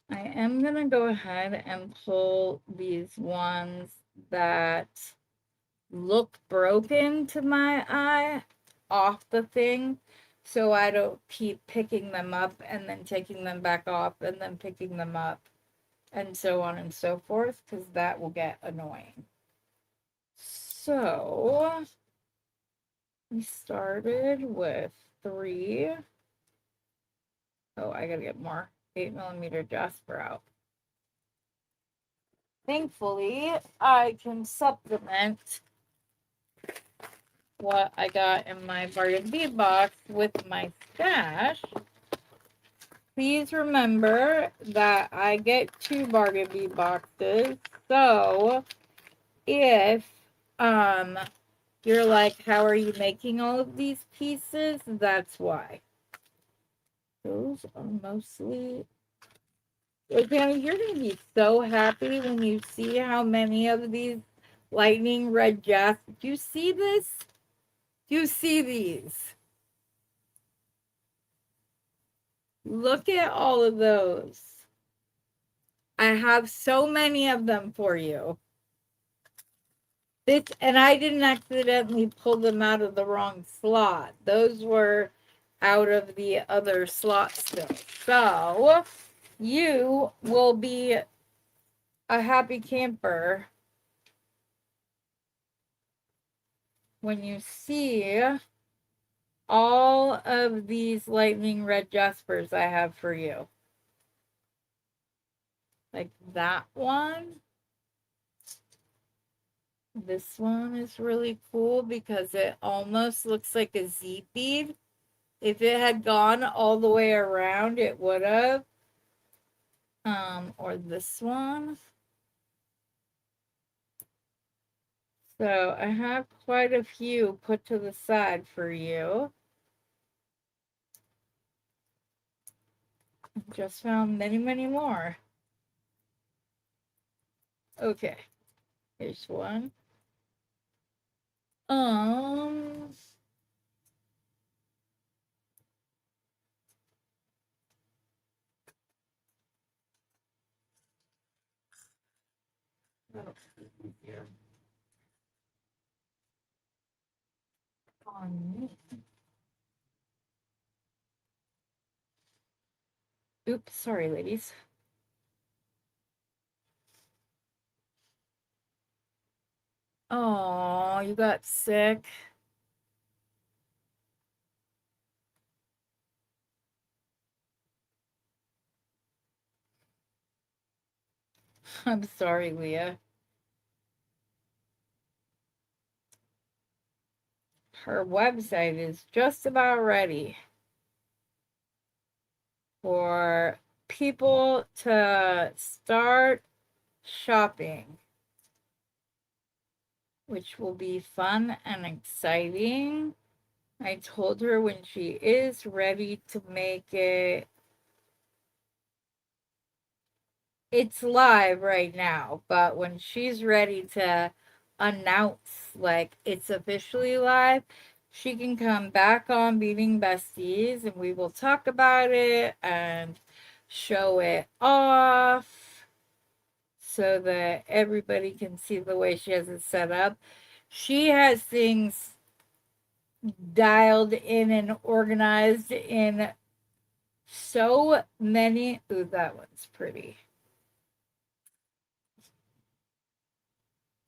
I am going to go ahead and pull these ones that look broken to my eye off the thing, so I don't keep picking them up and then taking them back off and then picking them up and so on and so forth, because that will get annoying. So we started with 3. Oh, I gotta get more 8mm Jasper out. Thankfully, I can supplement what I got in my Bargain Bead Box with my stash. please remember that I get 2 Bargain Bead boxes. So if you're like, how are you making all of these pieces? That's why. Those are mostly. Okay, you're gonna be so happy when you see how many of these lightning red jaspers. Do you see this? Do you see these? Look at all of those. I have so many of them for you. This, and I didn't accidentally pull them out of the wrong slot. Those were out of the other slot still. So you will be a happy camper when you see all of these lightning red jaspers I have for you. Like that one. This one is really cool because it almost looks like a Z bead. If it had gone all the way around, it would have. Or this one. So I have quite a few put to the side for you. Just found many, many more. Okay, here's one. Um, oops, sorry, ladies. Oh, you got sick. I'm sorry, Leah. Her website is just about ready for people to start shopping, which will be fun and exciting. I told her when she is ready to make it. It's live right now, but when she's ready to announce like it's officially live, she can come back on Beading Besties and we will talk about it and show it off so that everybody can see the way she has it set up. She has things dialed in and organized in so many. Ooh, that one's pretty.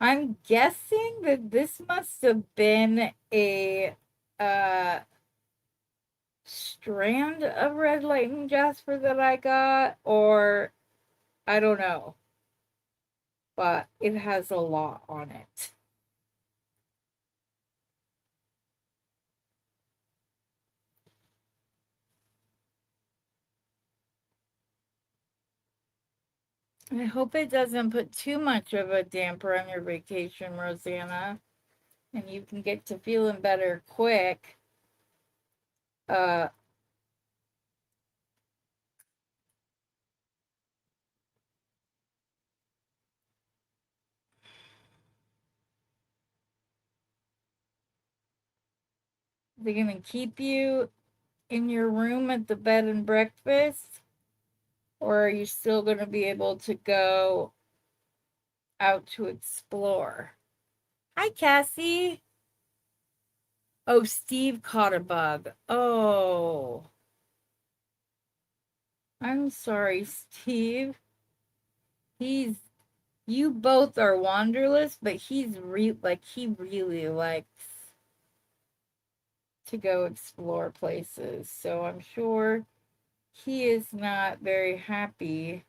I'm guessing that this must have been a strand of red lightning jasper that I got, or I don't know, but it has a lot on it. I hope it doesn't put too much of a damper on your vacation, Rosanna, and you can get to feeling better quick. They're gonna keep you in your room at the bed and breakfast, or are you still gonna be able to go out to explore? Hi, Cassie. Oh, Steve caught a bug. Oh, I'm sorry, Steve. You both are wanderlust, but he really likes to go explore places. So I'm sure he is not very happy.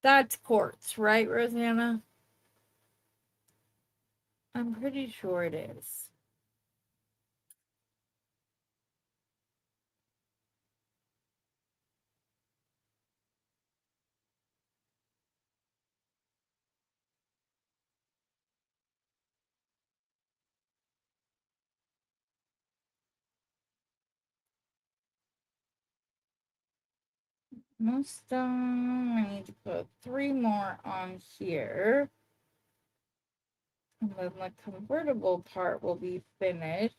That's quartz, right, Rosanna? I'm pretty sure it is. Almost done. I need to put 3 more on here. And then the convertible part will be finished.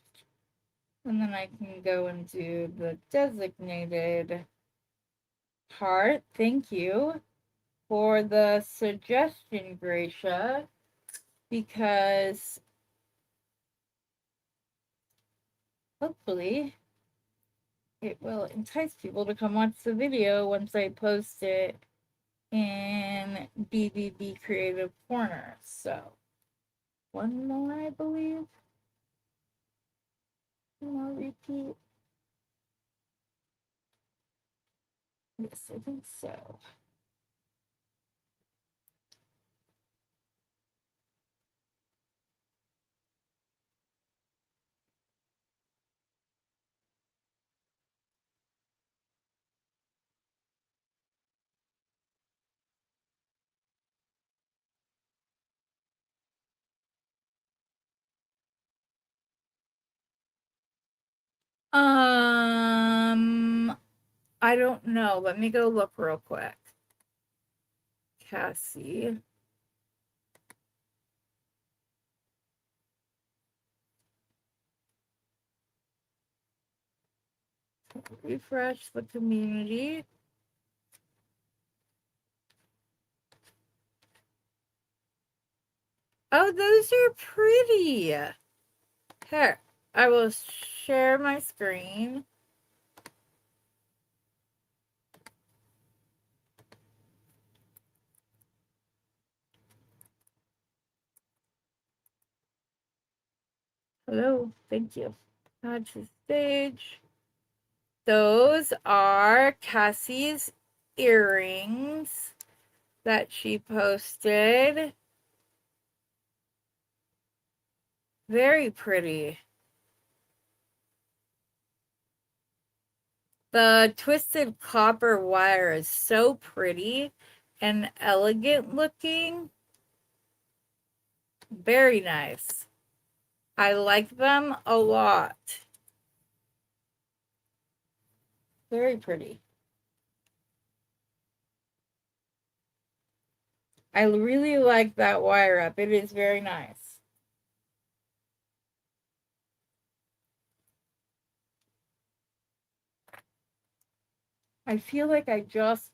And then I can go and do the designated part. Thank you for the suggestion, Gracia, because hopefully it will entice people to come watch the video once I post it in BBB Creative Corner. So, one more, I believe. One more repeat. Yes, I think so. I don't know. Let me go look real quick. Cassie. Refresh the community. Oh, those are pretty. Here, I will share my screen. Hello, thank you. Add to stage. Those are Cassie's earrings that she posted. Very pretty. The twisted copper wire is so pretty and elegant looking. Very nice. I like them a lot. Very pretty. I really like that wire up. It is very nice. I feel like I just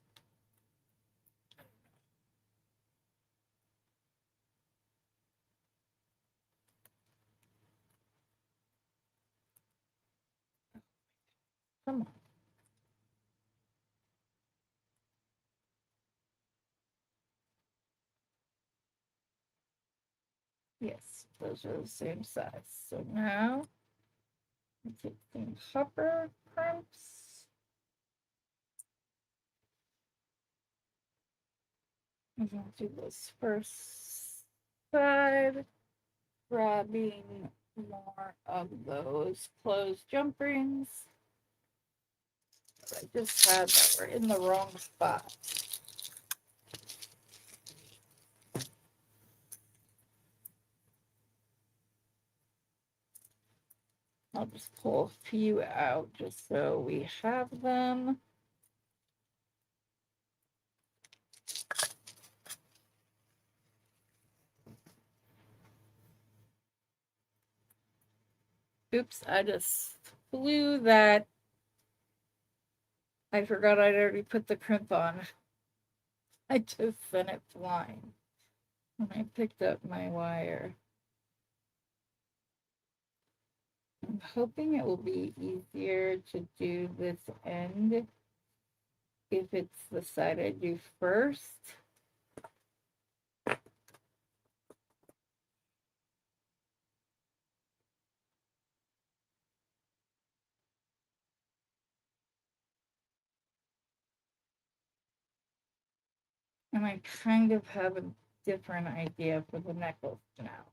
come on. Yes, those are the same size. So now I take some copper crimps. I'm going to do this first side, grabbing more of those closed jump rings. I just had that were in the wrong spot. I'll just pull a few out just so we have them. Oops, I just blew that. I forgot I'd already put the crimp on. I just sent it flying when I picked up my wire. I'm hoping it will be easier to do this end if it's the side I do first. And I kind of have a different idea for the necklace now.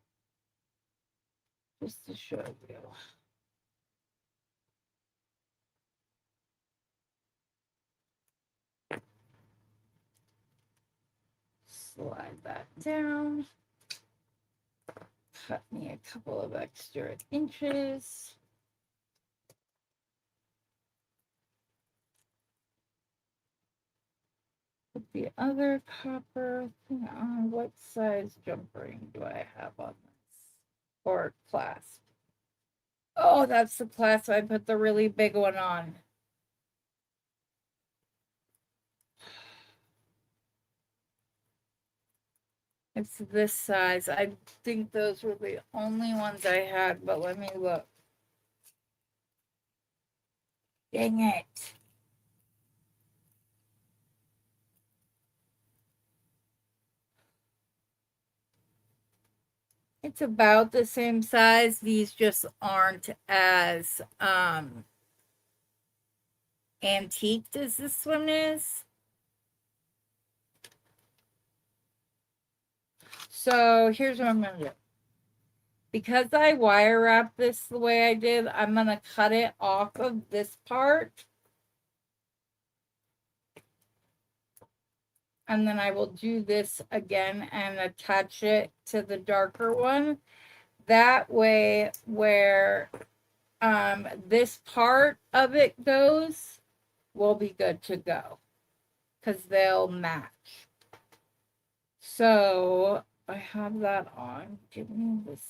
Just to show you. Slide that down. Cut me a couple of extra inches. Put the other copper thing on. What size jump ring do I have on this? Or clasp? Oh, that's the clasp. I put the really big one on. It's this size. I think those were the only ones I had, but let me look. Dang it. It's about the same size. These just aren't as antiqued as this one is. So here's what I'm going to do. Because I wire wrap this the way I did, I'm going to cut it off of this part. And then I will do this again and attach it to the darker one. That way, where this part of it goes, will be good to go. Because they'll match. So I have that on. Give me this.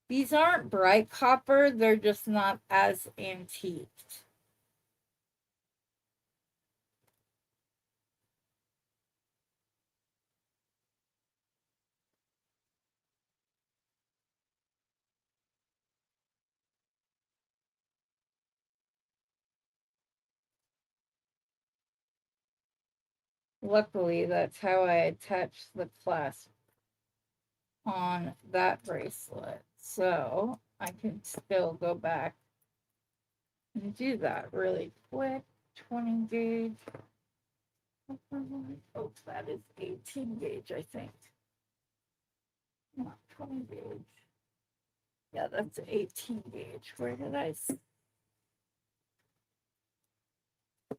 These aren't bright copper, they're just not as antiqued. Luckily, that's how I attached the clasp on that bracelet. So I can still go back and do that really quick. 20 gauge. Oh, that is 18 gauge, I think. Not 20 gauge. Yeah, that's 18 gauge. Where did I see?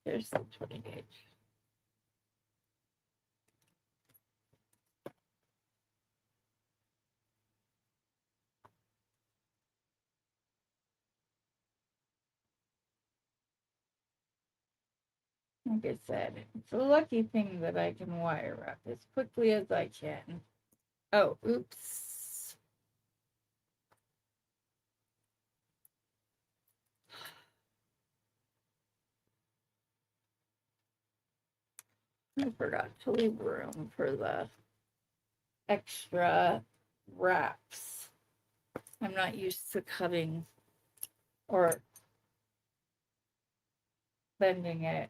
There's the 20 gauge. Like I said, it's a lucky thing that I can wire wrap as quickly as I can. Oh, oops. I forgot to leave room for the extra wraps. I'm not used to cutting or bending it,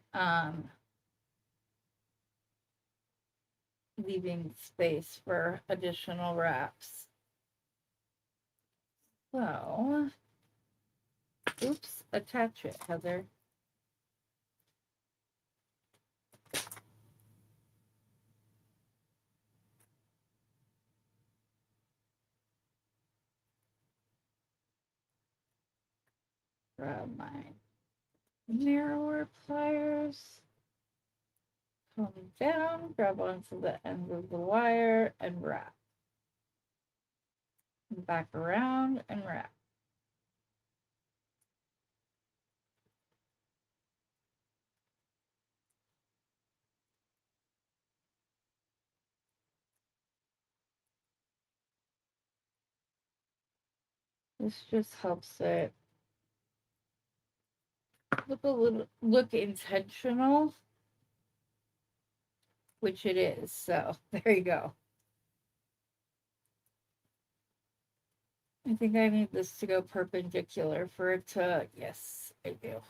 leaving space for additional wraps. So, oops, attach it, Heather. Grab my narrower pliers. Come down, grab onto the end of the wire and wrap. Back around and wrap. This just helps it look intentional, which it is. So there you go. I think I need this to go perpendicular for it to, yes, I do.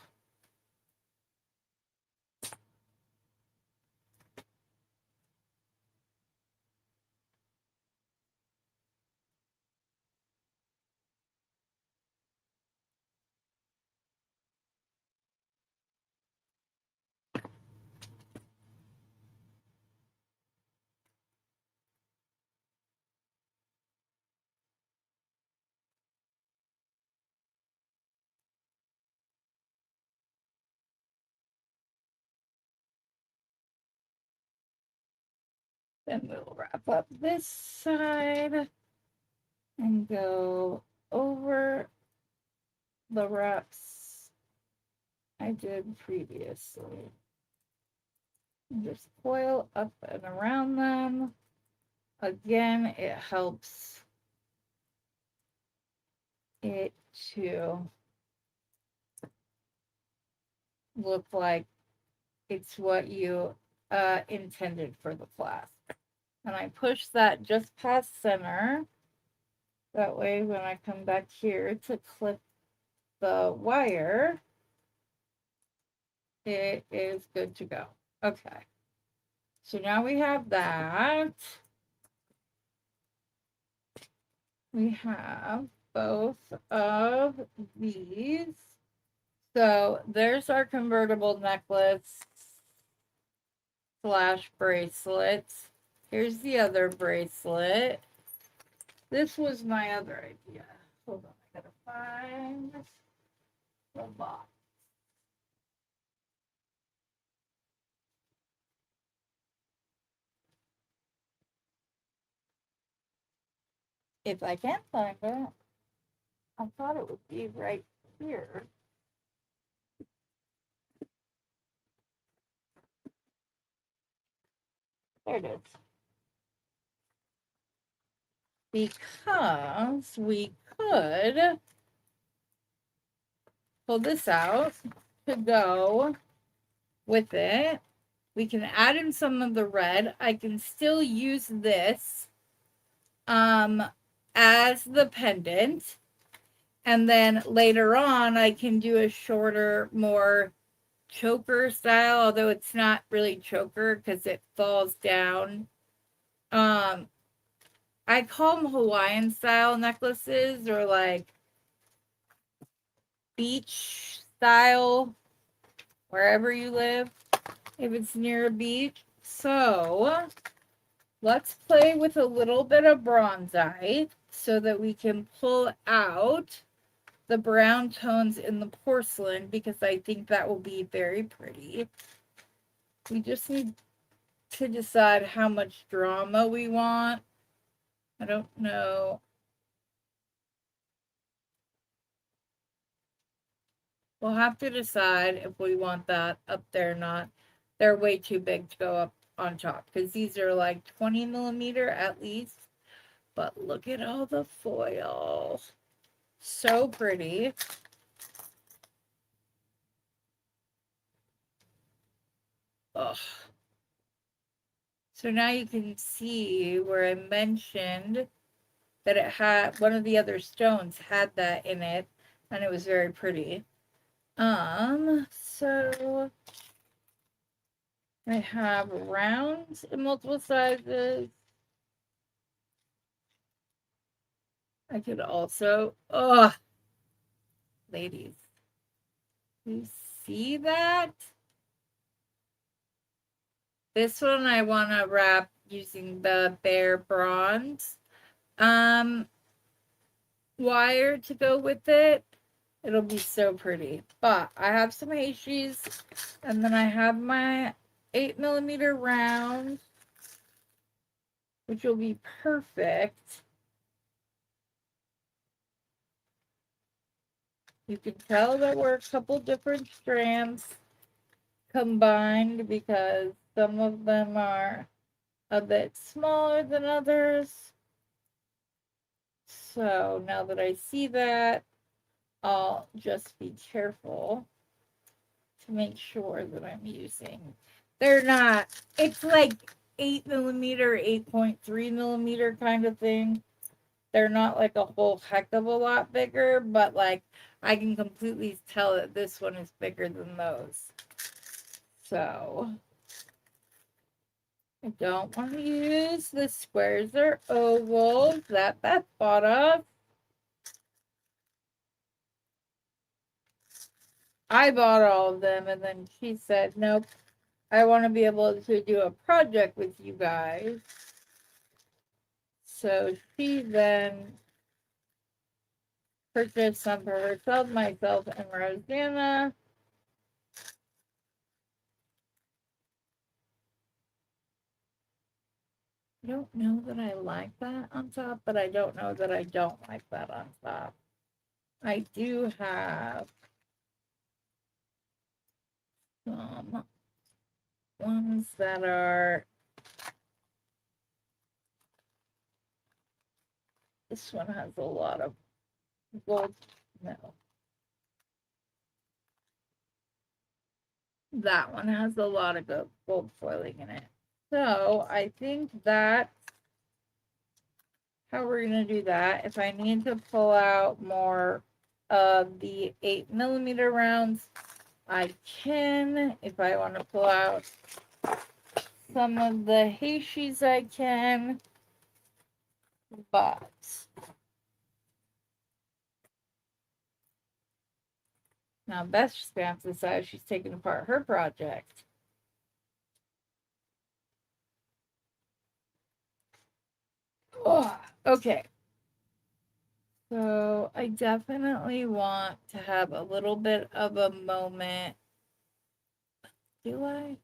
Then we'll wrap up this side and go over the wraps I did previously. Just coil up and around them. Again, it helps it to look like it's what you intended for the flask. And I push that just past center. That way, when I come back here to clip the wire, it is good to go. Okay. So now we have that. We have both of these. So there's our convertible necklace / bracelet. Here's the other bracelet. This was my other idea. Hold on, I gotta find the box. If I can find it, I thought it would be right here. There it is. Because we could pull this out to go with it. We can add in some of the red. I can still use this as the pendant. And then later on, I can do a shorter, more choker style, although it's not really choker because it falls down. I call them Hawaiian style necklaces or like beach style, wherever you live, if it's near a beach. So let's play with a little bit of bronzite so that we can pull out the brown tones in the porcelain, because I think that will be very pretty. We just need to decide how much drama we want. I don't know. We'll have to decide if we want that up there or not. They're way too big to go up on top because these are like 20 millimeter at least. But look at all the foil. So pretty. Ugh. So now you can see where I mentioned that it had, one of the other stones had that in it, and it was very pretty. So I have rounds in multiple sizes. I could also, ladies, you see that? This one I want to wrap using the bare bronze wire to go with it. It'll be so pretty. But I have some H's, and then I have my 8 millimeter round, which will be perfect. You can tell that we're a couple different strands combined because some of them are a bit smaller than others. So now that I see that, I'll just be careful to make sure that I'm using. They're not, it's like 8 millimeter, 8.3 millimeter kind of thing. They're not like a whole heck of a lot bigger, but like I can completely tell that this one is bigger than those. So I don't want to use the squares or ovals that Beth bought us. I bought all of them, and then she said, nope, I want to be able to do a project with you guys. So she then purchased some for herself, myself, and Rosanna. I don't know that I like that on top, but I don't know that I don't like that on top. I do have some ones that are, this one has a lot of gold, no. That one has a lot of gold foiling in it. So I think that's how we're going to do that. If I need to pull out more of the 8mm rounds, I can. If I want to pull out some of the Heishis, I can. But now Beth's just going to have to decide if she's taking apart her project. Oh, okay. So I definitely want to have a little bit of a moment. Do I?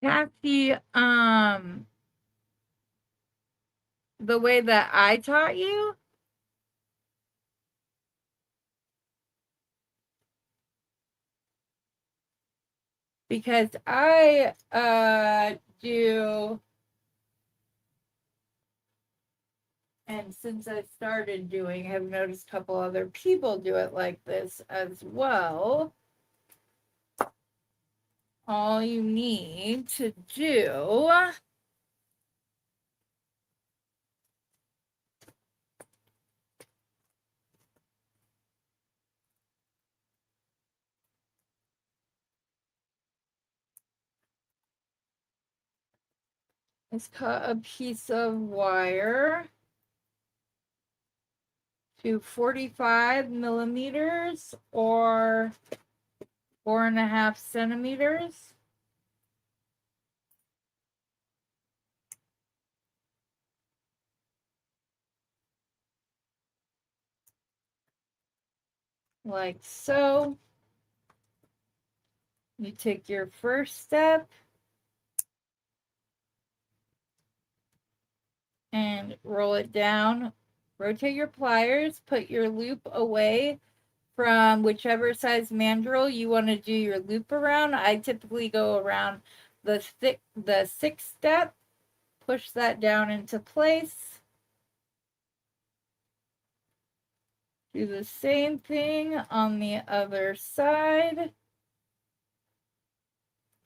Kathy, the way that I taught you? Because I do, and since I started doing, have noticed a couple other people do it like this as well. All you need to do is cut a piece of wire to 45mm or 4.5 centimeters. Like so. You take your first step and roll it down. Rotate your pliers, put your loop away from whichever size mandrel you want to do your loop around. I typically go around the 6th step, push that down into place. Do the same thing on the other side.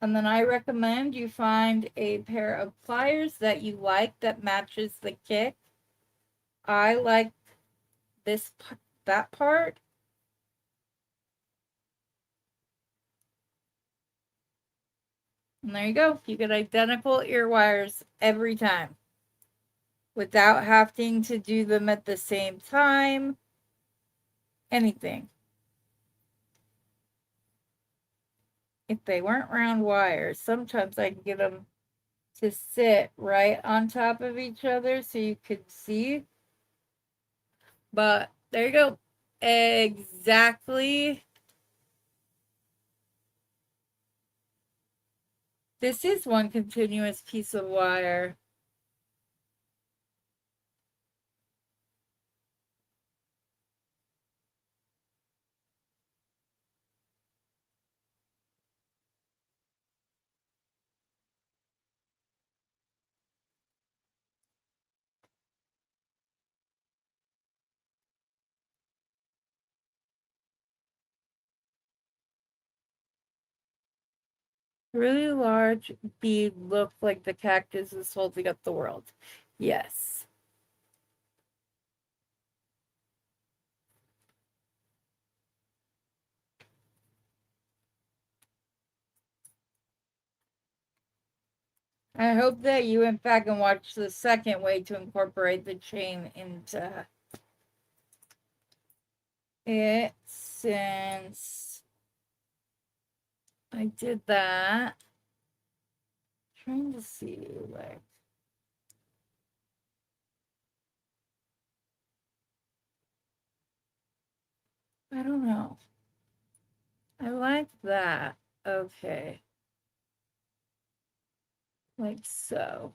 And then I recommend you find a pair of pliers that you like that matches the kick. I like that part. And there you go. You get identical ear wires every time without having to do them at the same time. Anything. If they weren't round wires, sometimes I can get them to sit right on top of each other so you could see. But there you go. Exactly. This is one continuous piece of wire. Really large bead look like the cactus is holding up the world. Yes. I hope that you went back and watched the second way to incorporate the chain into it, since I did that. Trying to see, like, I don't know. I like that. Okay. Like so.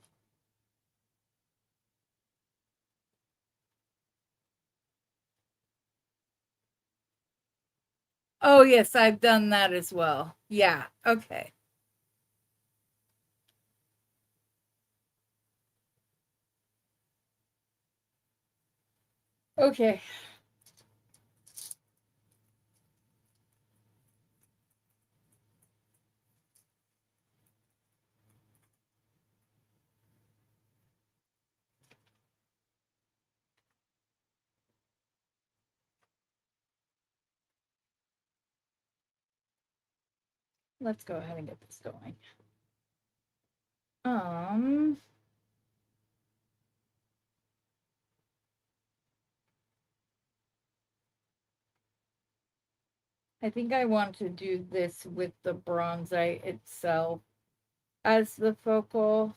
Oh, yes, I've done that as well. Yeah, okay. Okay. Let's go ahead and get this going. I think I want to do this with the bronzite itself as the focal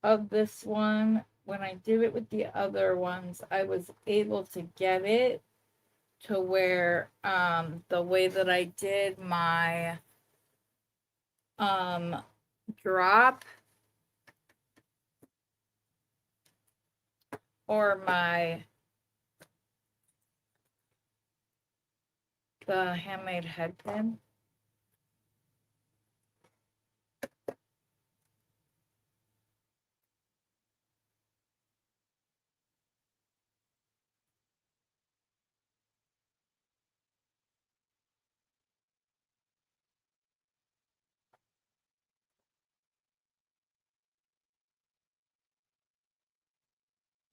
of this one. When I did it with the other ones, I was able to get it to where the way that I did my drop or the handmade head pin.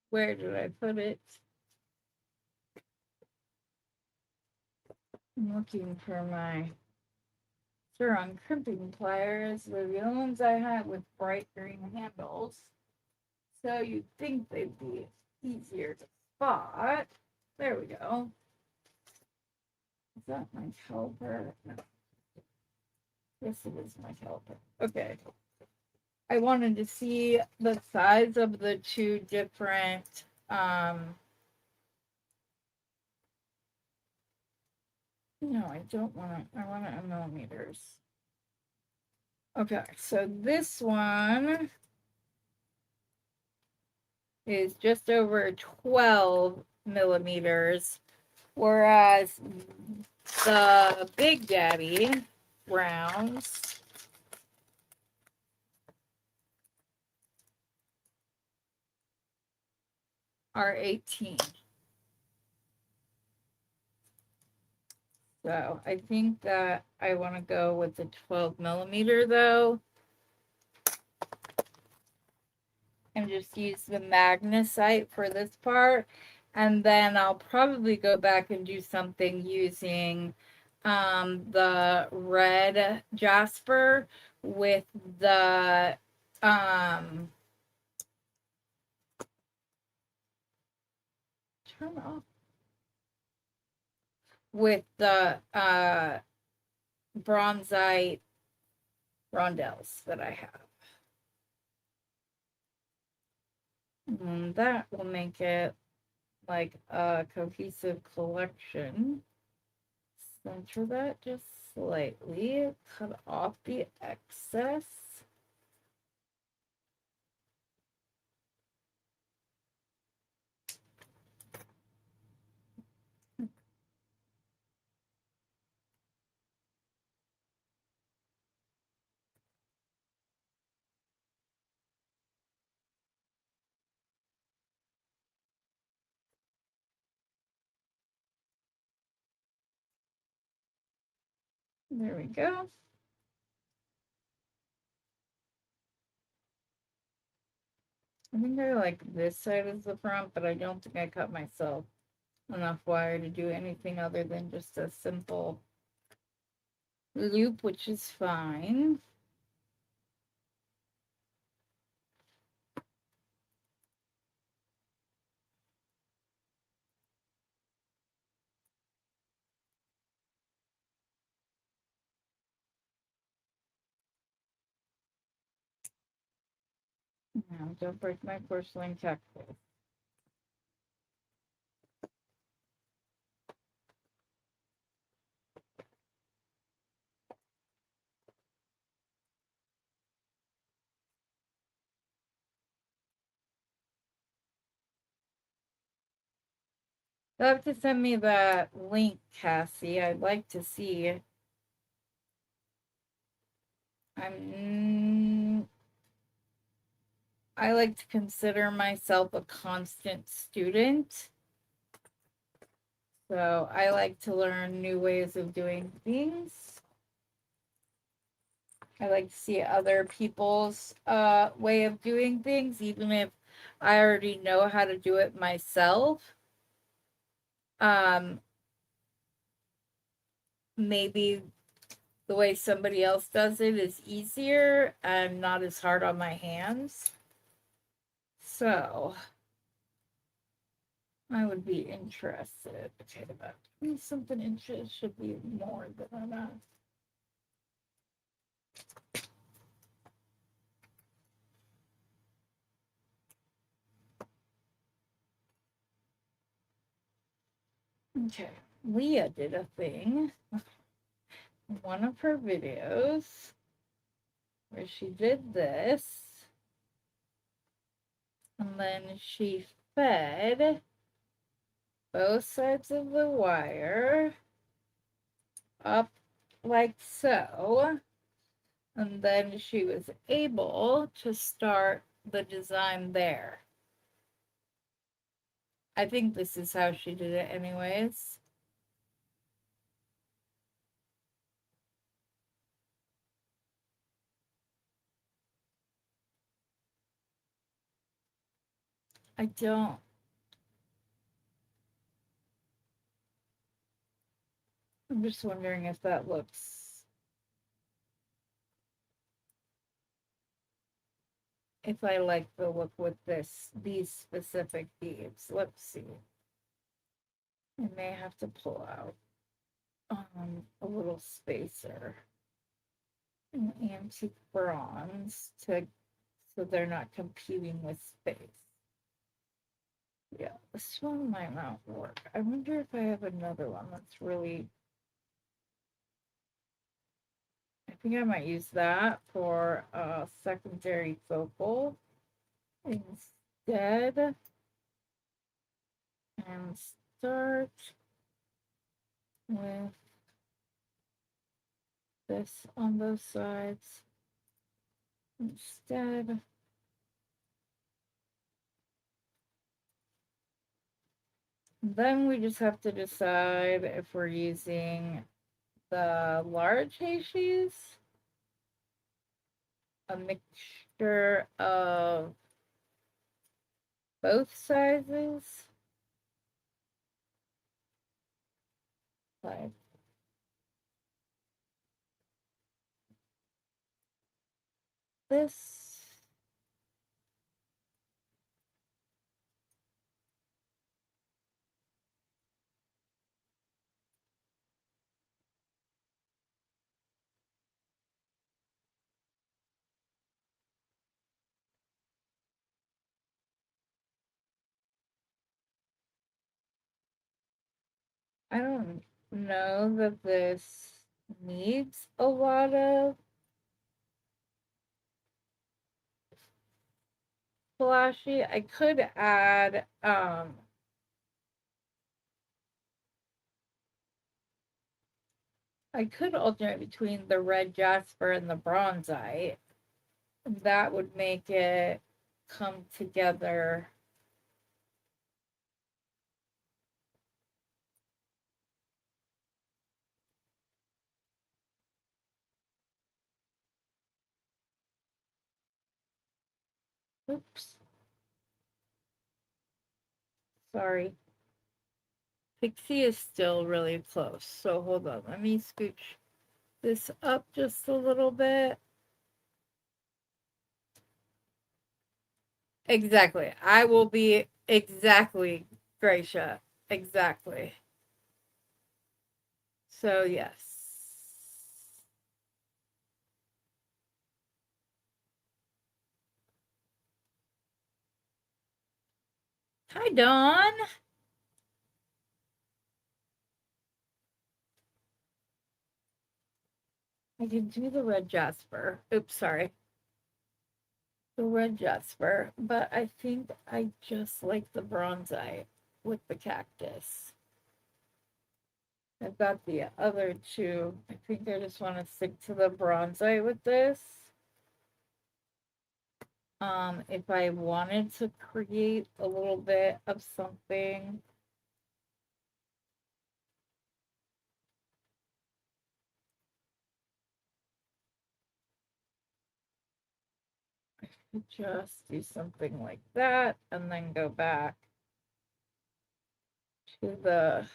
Where did I put it? I'm looking for my on crimping pliers. They're the only ones I have with bright green handles. So you'd think they'd be easier to spot. There we go. Is that my caliper? No. Yes, it is my caliper. Okay. I wanted to see the size of the two different no, I don't want it. I want it in millimeters. Okay, so this one is just over 12 millimeters, whereas the Big Daddy rounds are 18. So I think that I want to go with the 12 millimeter though, and just use the magnesite for this part. And then I'll probably go back and do something using the red jasper with the turn off with the bronzite rondelles that I have. And that will make it like a cohesive collection. Center that just slightly, cut off the excess. There we go. I think I like this side as the front, but I don't think I cut myself enough wire to do anything other than just a simple loop, which is fine. No, don't break my porcelain cactus. You'll have to send me that link, Cassie. I'd like to see. I like to consider myself a constant student. So I like to learn new ways of doing things. I like to see other people's way of doing things, even if I already know how to do it myself. Maybe the way somebody else does it is easier and not as hard on my hands. So I would be interested. Okay, that means something interesting should be more than that. Okay, Leah did a thing in one of her videos where she did this, and then she fed both sides of the wire up like so, and then she was able to start the design there. I think this is how she did it anyways. I don't. I'm just wondering if that looks. If I like the look with these specific beads. Let's see. I may have to pull out a little spacer, an antique bronze so they're not competing with space. Yeah, this one might not work. I wonder if I have another one that's really. I think I might use that for a secondary focal instead, and start with this on both sides instead. Then we just have to decide if we're using the large hashies, a mixture of both sizes, like this. I don't know that this needs a lot of flashy. I could add I could alternate between the red jasper and the bronzite. That would make it come together. Oops. Sorry. Pixie is still really close. So hold on. Let me scooch this up just a little bit. Exactly. I will be exactly, Gracia. Exactly. So, yes. Hi, Dawn. I can do the red jasper. Oops, sorry. The red jasper, but I think I just like the bronzite with the cactus. I've got the other two. I think I just want to stick to the bronzite with this. If I wanted to create a little bit of something, I could just do something like that and then go back to the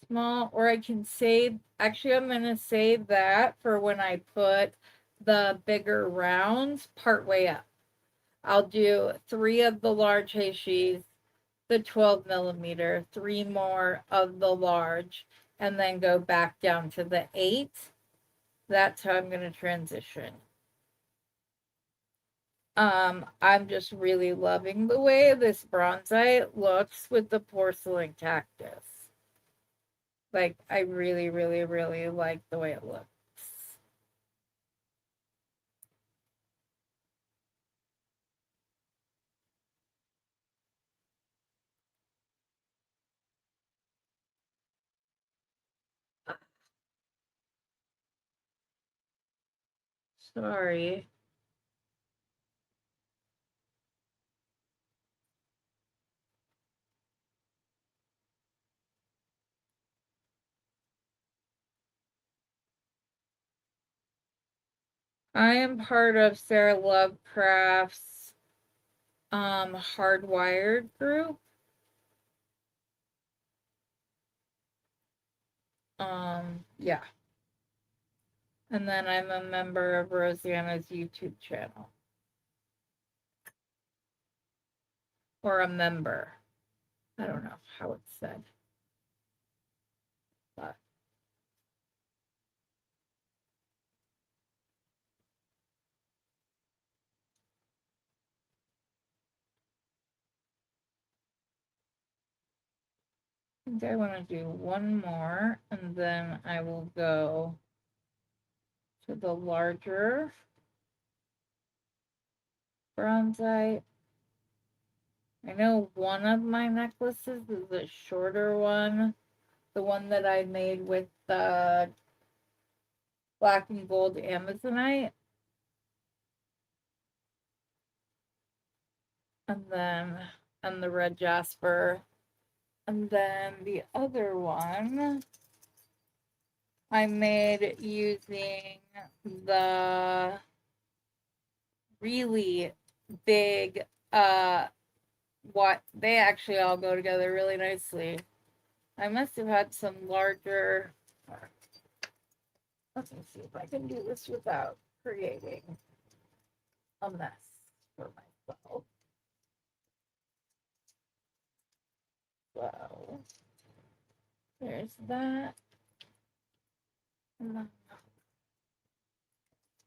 small, or I can save, actually I'm going to save that for when I put the bigger rounds part way up. I'll do 3 of the large Heishis, the 12 millimeter, 3 more of the large, and then go back down to the 8. That's how I'm going to transition. I'm just really loving the way this bronzite looks with the porcelain cactus. Like, I really, really, really like the way it looks. Sorry. I am part of Sarah Lovecraft's Hardwired group. Yeah. And then I'm a member of Rosanna's YouTube channel. Or a member. I don't know how it's said. But I think I want to do one more and then I will go to the larger bronzite. I know one of my necklaces is a shorter one, the one that I made with the black and gold Amazonite. And then, and the red jasper. And then the other one I made using the really big, what they actually all go together really nicely. I must have had some larger. Let me see if I can do this without creating a mess for myself. So there's that. And then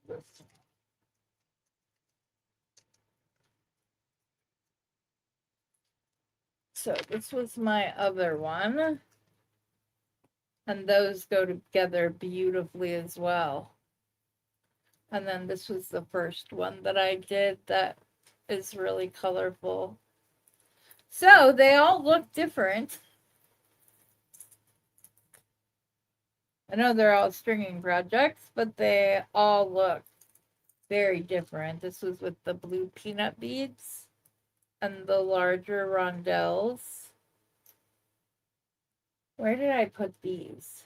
this. So this was my other one. And those go together beautifully as well. And then this was the first one that I did that is really colorful. So they all look different. I know they're all stringing projects, but they all look very different. This was with the blue peanut beads and the larger rondelles. Where did I put these?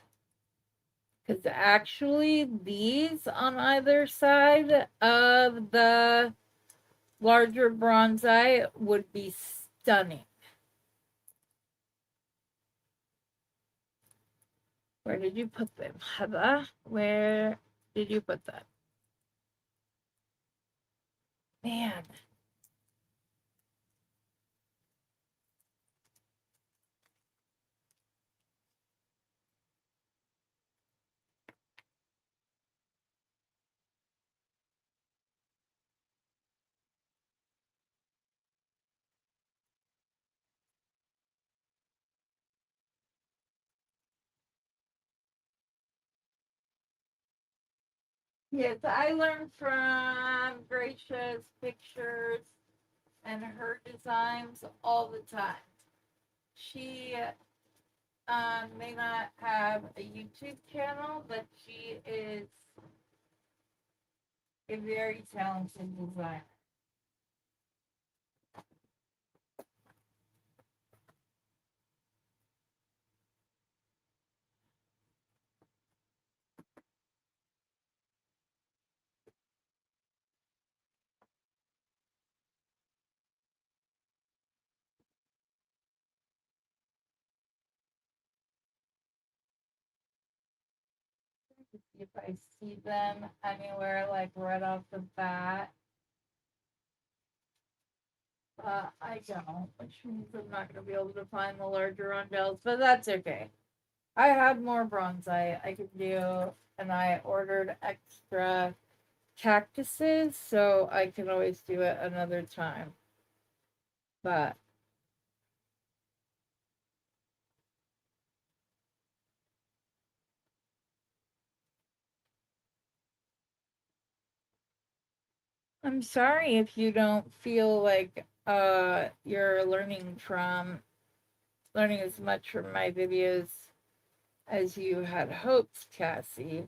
Because actually these on either side of the larger bronzite would be stunning. Where did you put them, Heather? Where did you put that? Man. Yes, I learned from Gracia's pictures and her designs all the time. She may not have a YouTube channel, but she is a very talented designer. If I see them anywhere, like right off the bat, I don't, which means I'm not going to be able to find the larger rondelles, but that's okay. I have more bronzite I could do, and I ordered extra cactuses, so I can always do it another time. But I'm sorry if you don't feel like you're learning as much from my videos as you had hoped, Cassie.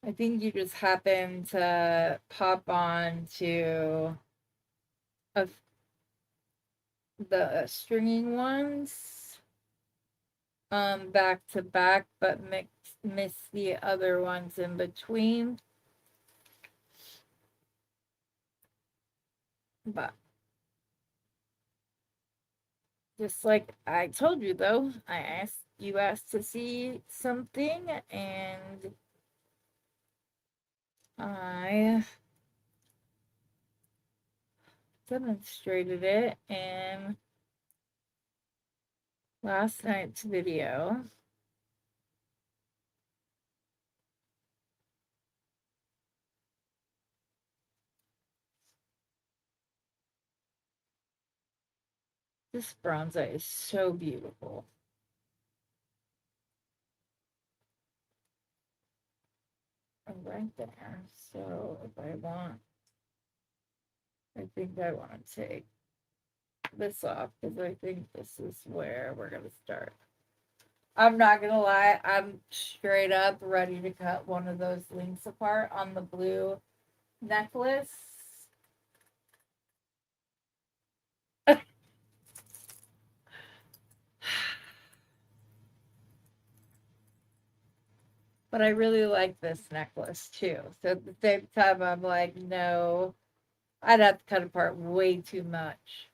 I think you just happened to pop on to a, the stringing ones back to back, but miss the other ones in between. But just like I told you though, you asked to see something and I demonstrated it in last night's video. This bronzite is so beautiful. Right there. So if I want, I think I want to take this off because I think this is where we're going to start. I'm not going to lie, I'm straight up ready to cut one of those links apart on the blue necklace. But I really like this necklace too. So at the same time, I'm like, no, I'd have to cut apart way too much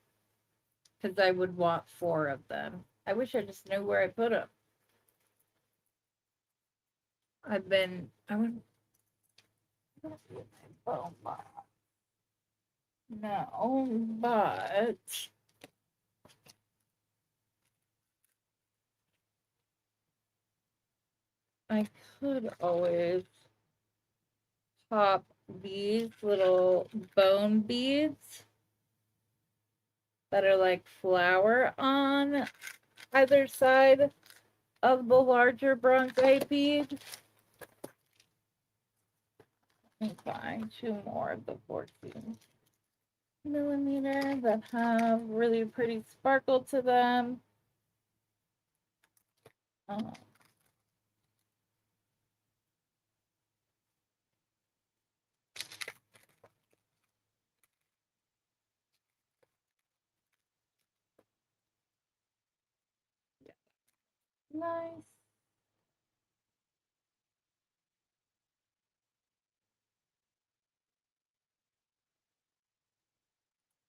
because I would want four of them. I wish I just knew where I put them. I would, oh my, no, but I could always pop these little bone beads that are like flower on either side of the larger bronzite bead. Let me find two more of the 14mm that have really pretty sparkle to them. Oh. Nice.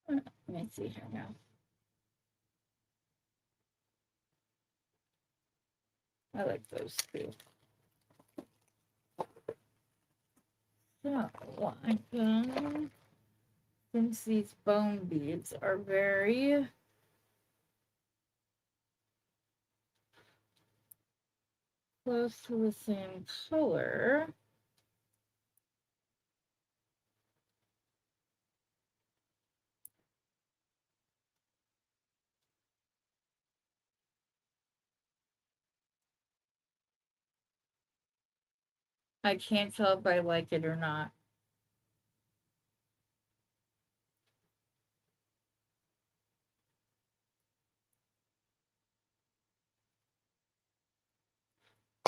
Let me see here now. I like those two. So I can, since these bone beads are very close to the same color, I can't tell if I like it or not.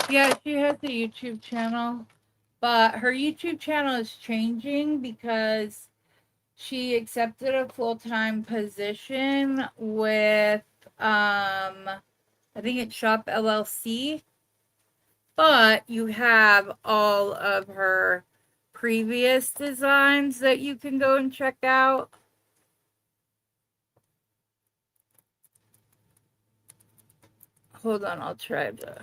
Yeah, she has a YouTube channel, but her YouTube channel is changing because she accepted a full-time position with I think it's Shop LLC, but you have all of her previous designs that you can go and check out. Hold on, I'll try to.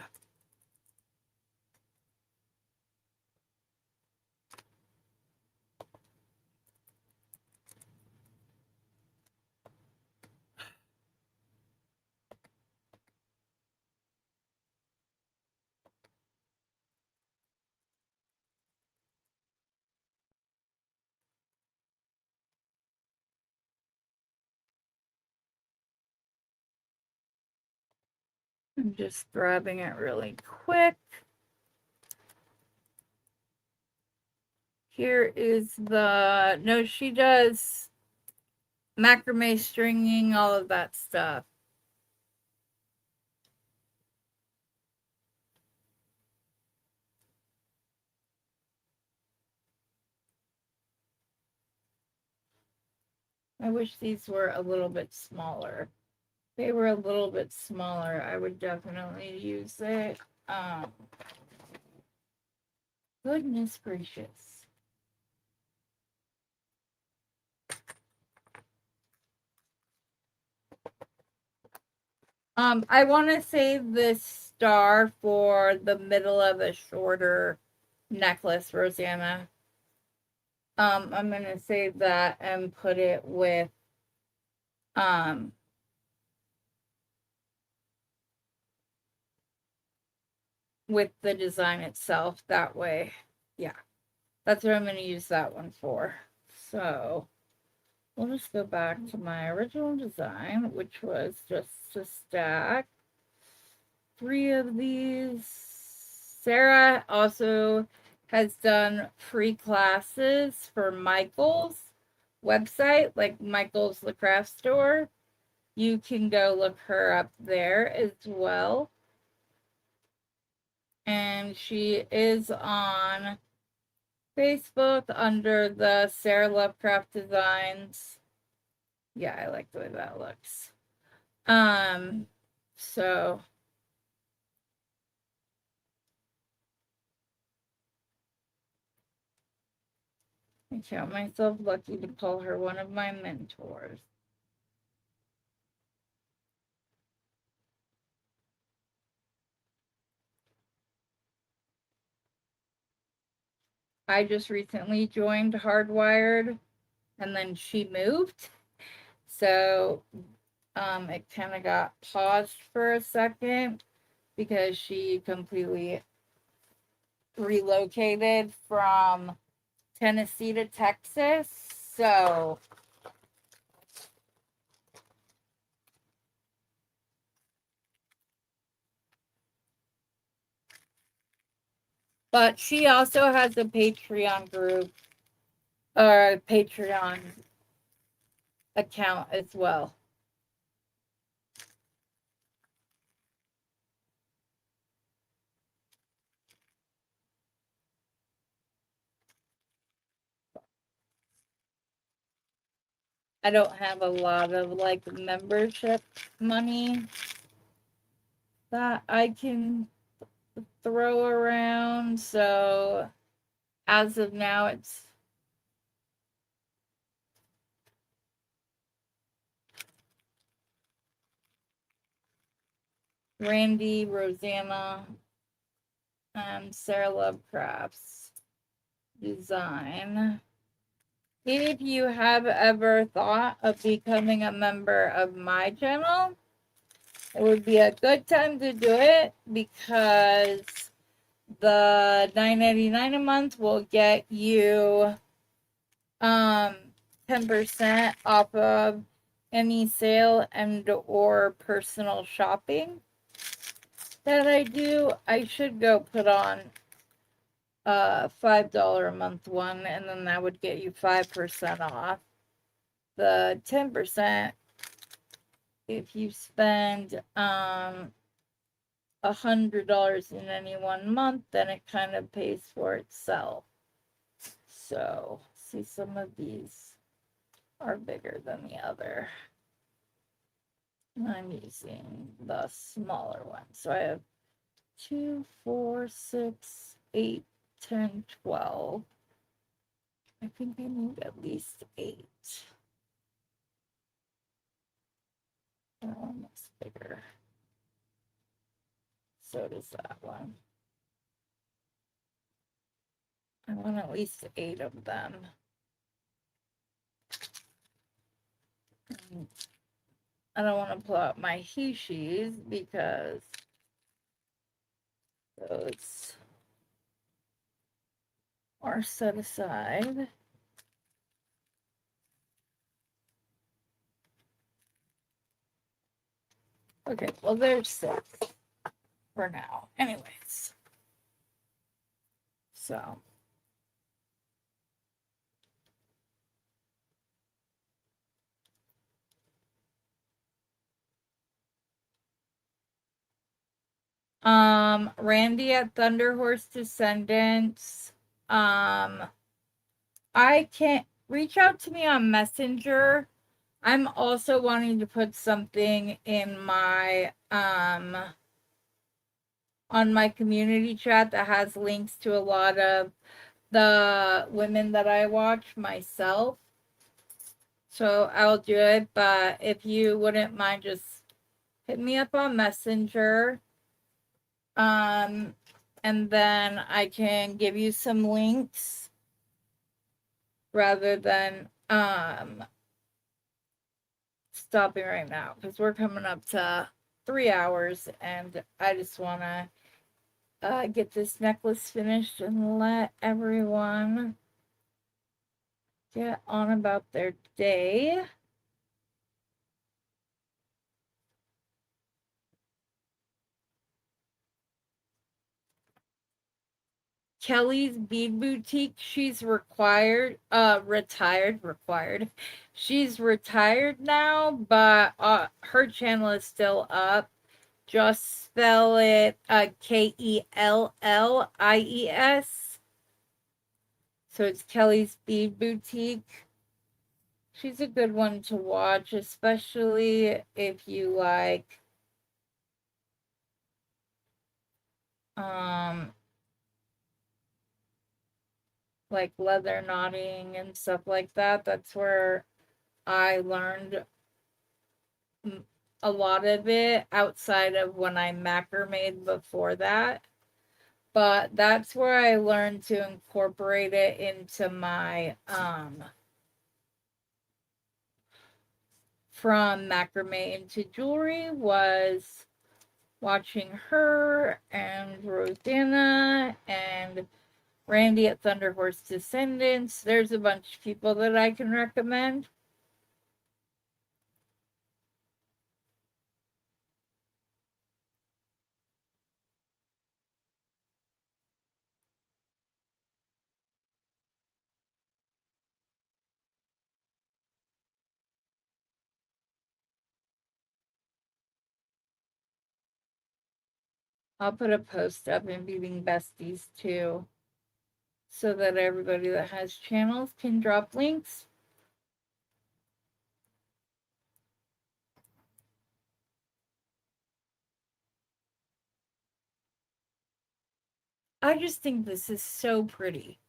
I'm just grabbing it really quick. Here is the, no, she does macrame stringing, all of that stuff. I wish these were a little bit smaller. If they were a little bit smaller, I would definitely use it. Goodness gracious. I want to save this star for the middle of a shorter necklace, Rosanna. I'm gonna save that and put it with the design itself. That way, yeah, that's what I'm gonna use that one for. So we'll just go back to my original design, which was just to stack 3 of these. Sarah also has done free classes for Michael's website, like Michael's the craft store. You can go look her up there as well. And she is on Facebook under the Sarah Lovecraft Designs. Yeah, I like the way that looks. So I count myself lucky to call her one of my mentors. I just recently joined Hardwired and then she moved. So it kind of got paused for a second because she completely relocated from Tennessee to Texas. So but she also has a Patreon group or a Patreon account as well. I don't have a lot of like membership money that I can throw around. So as of now, it's Randy, Rosanna, and Sarah Lovecraft's design. If you have ever thought of becoming a member of my channel, it would be a good time to do it because the $9.99 a month will get you 10% off of any sale and or personal shopping that I do. I should go put on $5 a month one, and then that would get you 5% off. The 10%, if you spend $100 in any one month, then it kind of pays for itself. So, see, some of these are bigger than the other. And I'm using the smaller one. So I have 2, 4, 6, 8, 10, 12. I think I need at least 8. That one looks bigger. So does that one. I want at least 8 of them. I don't want to pull out my Hishis because those are set aside. Okay, well, there's 6 for now. Anyways. So. Randy at Thunder Horse Descendants. I can't reach out to me on Messenger. I'm also wanting to put something in my on my community chat that has links to a lot of the women that I watch myself. So I'll do it, but if you wouldn't mind, just hit me up on Messenger. And then I can give you some links rather than stopping right now, because we're coming up to 3 hours and I just want to get this necklace finished and let everyone get on about their day. Kelly's Bead Boutique, she's retired. She's retired now, but her channel is still up. Just spell it Kellies. So it's Kelly's Bead Boutique. She's a good one to watch, especially if you like leather knotting and stuff like that. That's where I learned a lot of it outside of when I macrameed before that. But that's where I learned to incorporate it into my from macrame into jewelry, was watching her and Rosanna and Randy at Thunder Horse Descendants. There's a bunch of people that I can recommend. I'll put a post up in Beading Besties too, so that everybody that has channels can drop links. I just think this is so pretty.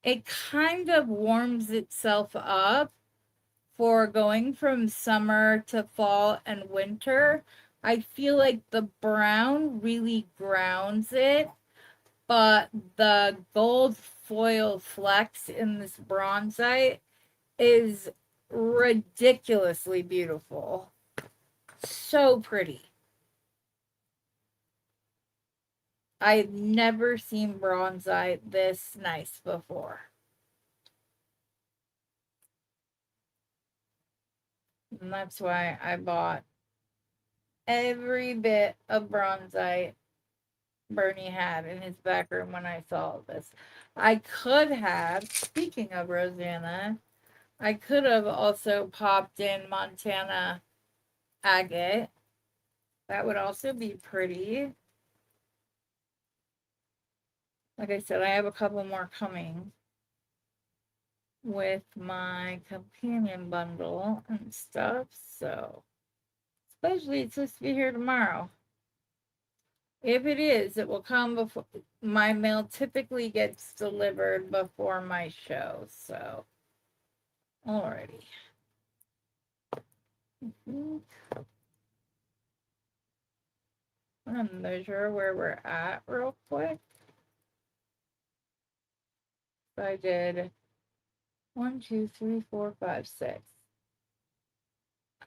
It kind of warms itself up for going from summer to fall and winter. I feel like the brown really grounds it, but the gold foil flecks in this bronzite is ridiculously beautiful. So pretty. I've never seen bronzite this nice before. And that's why I bought every bit of bronzite Bernie had in his back room when I saw this. I could have, speaking of Rosanna, I could have also popped in Montana agate. That would also be pretty. Like I said, I have a couple more coming with my companion bundle and stuff. So, especially it's supposed to be here tomorrow. If it is, it will come before my mail typically gets delivered before my show. So, alrighty. I'm gonna measure where we're at real quick. So I did 1, 2, 3, 4, 5, 6.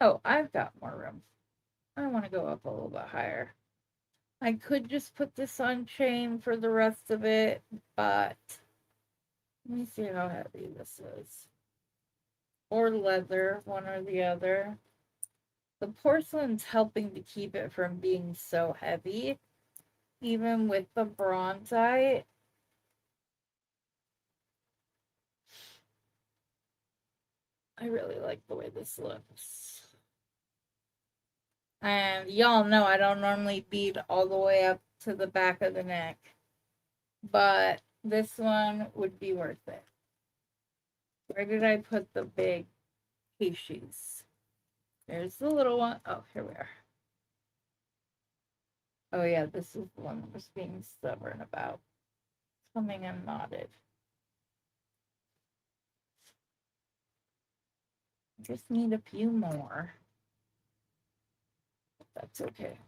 Oh, I've got more room. I want to go up a little bit higher. I could just put this on chain for the rest of it, but let me see how heavy this is. Or leather, one or the other. The porcelain's helping to keep it from being so heavy, even with the bronzite. I really like the way this looks. And y'all know I don't normally bead all the way up to the back of the neck, but this one would be worth it. Where did I put the big Keishis? There's the little one. Oh, here we are. Oh yeah, this is the one that was being stubborn about. Coming unknotted. Just need a few more. That's okay.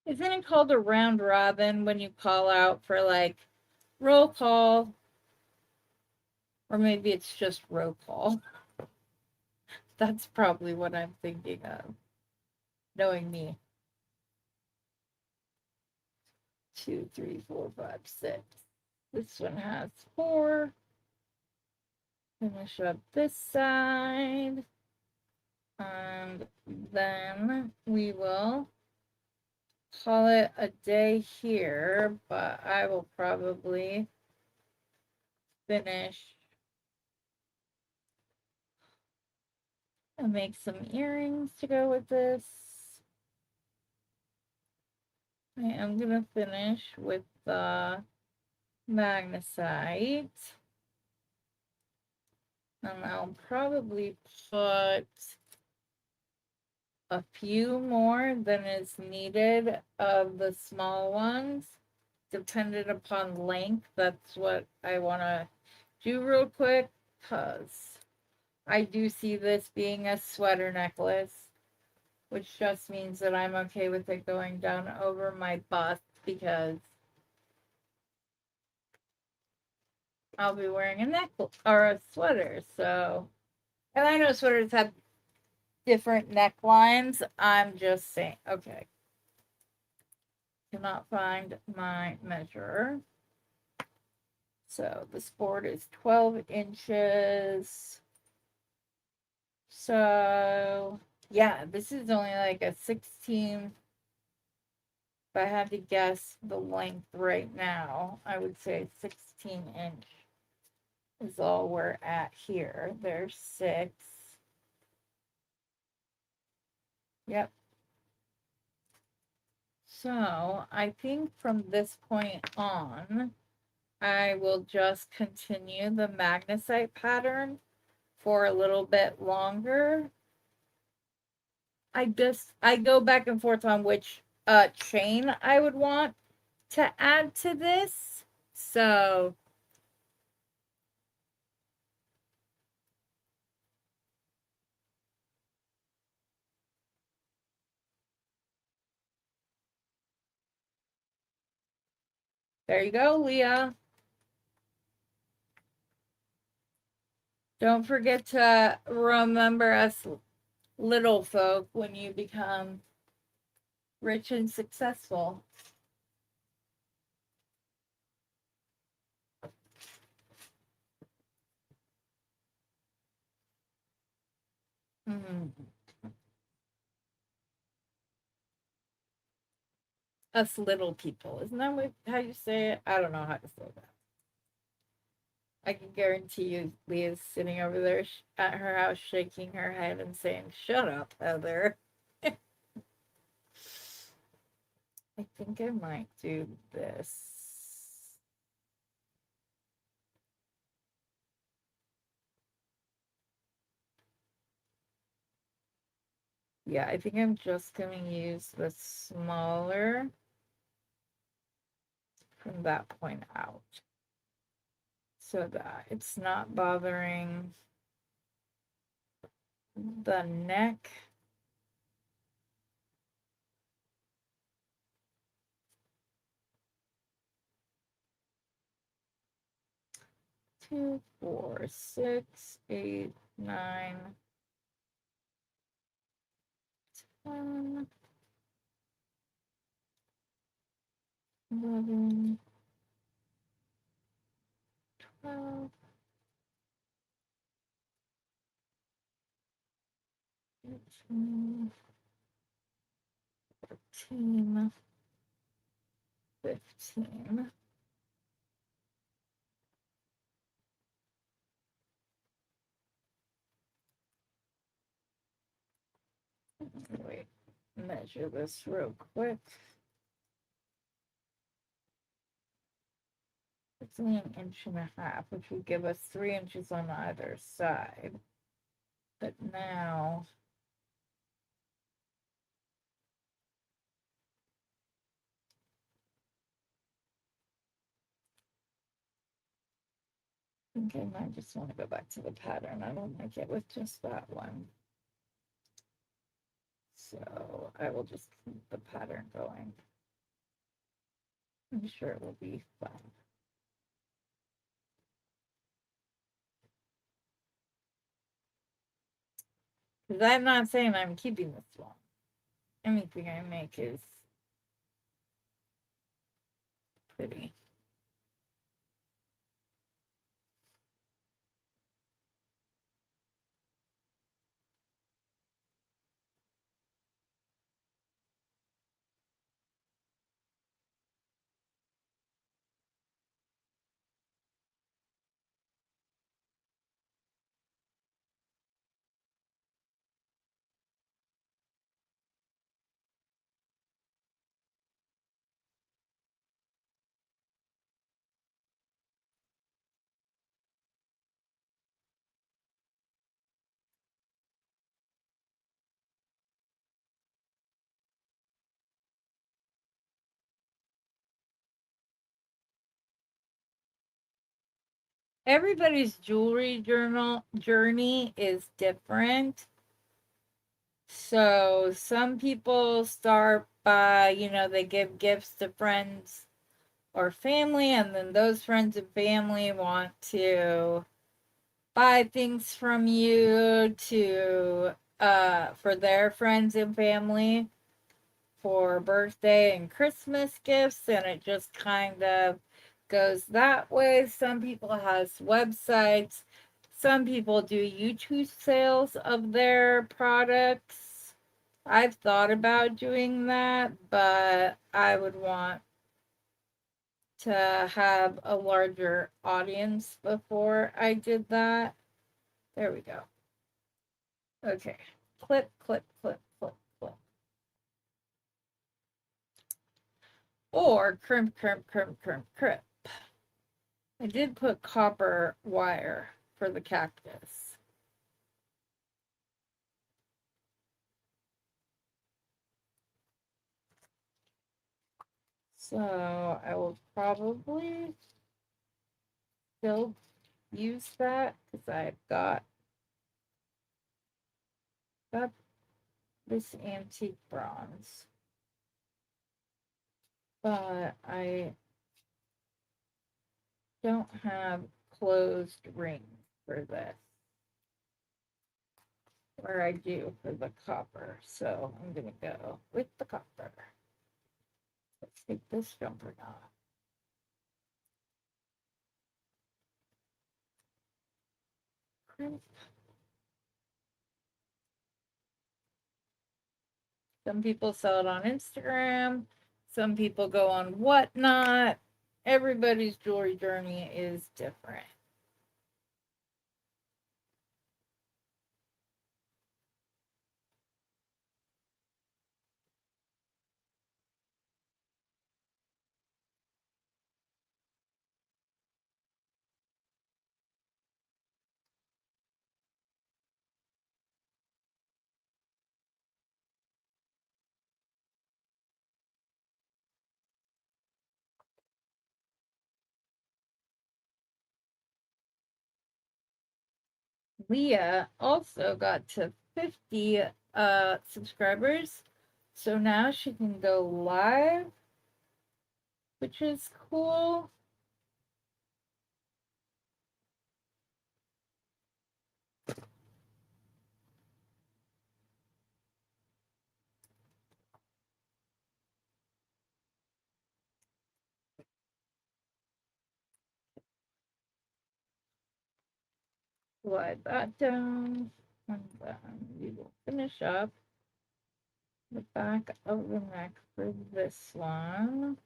Isn't it called a round robin when you call out for like roll call? Or maybe it's just roll call. That's probably what I'm thinking of. Knowing me. 2, 3, 4, 5, 6. This one has 4. Finish up this side. And then we will call it a day here, but I will probably finish and make some earrings to go with this. I am going to finish with the magnesite. And I'll probably put a few more than is needed of the small ones, dependent upon length. That's what I want to do real quick, because I do see this being a sweater necklace, which just means that I'm okay with it going down over my bust, because I'll be wearing a necklace or a sweater. So, and I know sweaters have different necklines. I'm just saying, okay. Cannot find my measure. So this board is 12 inches. So yeah, this is only like a 16. If I had to guess the length right now, I would say 16-inch is all we're at here. There's 6. Yep. So I think from this point on, I will just continue the magnesite pattern for a little bit longer. I go back and forth on which chain I would want to add to this. So there you go, Leah. Don't forget to remember us little folk when you become rich and successful. Mm-hmm. Us little people. Isn't that what, how you say it? I don't know how to say that. I can guarantee you Leah's sitting over there at her house shaking her head and saying, "Shut up, Heather." I think I might do this. Yeah, I think I'm just going to use the smaller from that point out so that it's not bothering the neck. Two, 4, 6, 8, 9, 10, 11, 12, 13, 14, 15. Wait, measure this real quick. It's only an inch and a half, which would give us 3 inches on either side. But now, I think I might just want to go back to the pattern. I don't like it with just that one. So I will just keep the pattern going. I'm sure it will be fun. Because I'm not saying I'm keeping this long. Anything I make is pretty. Everybody's jewelry journey is different. So some people start by, they give gifts to friends or family, and then those friends and family want to buy things from you to for their friends and family for birthday and Christmas gifts, and it just kind of goes that way. Some people has websites. Some people do YouTube sales of their products. I've thought about doing that, but I would want to have a larger audience before I did that. There we go. Okay. Clip, clip, clip, clip, clip. Or crimp, crimp, crimp, crimp, crimp. I did put copper wire for the cactus. So I will probably still use that because I've got this antique bronze. But I don't have closed rings for this. where I do for the copper. So I'm going to go with the copper. Let's take this jumper now. Some people sell it on Instagram. Some people go on Whatnot. Everybody's jewelry journey is different. Leah also got to 50 subscribers. So now she can go live, which is cool. Slide that down. And then we will finish up the back of the neck for this one.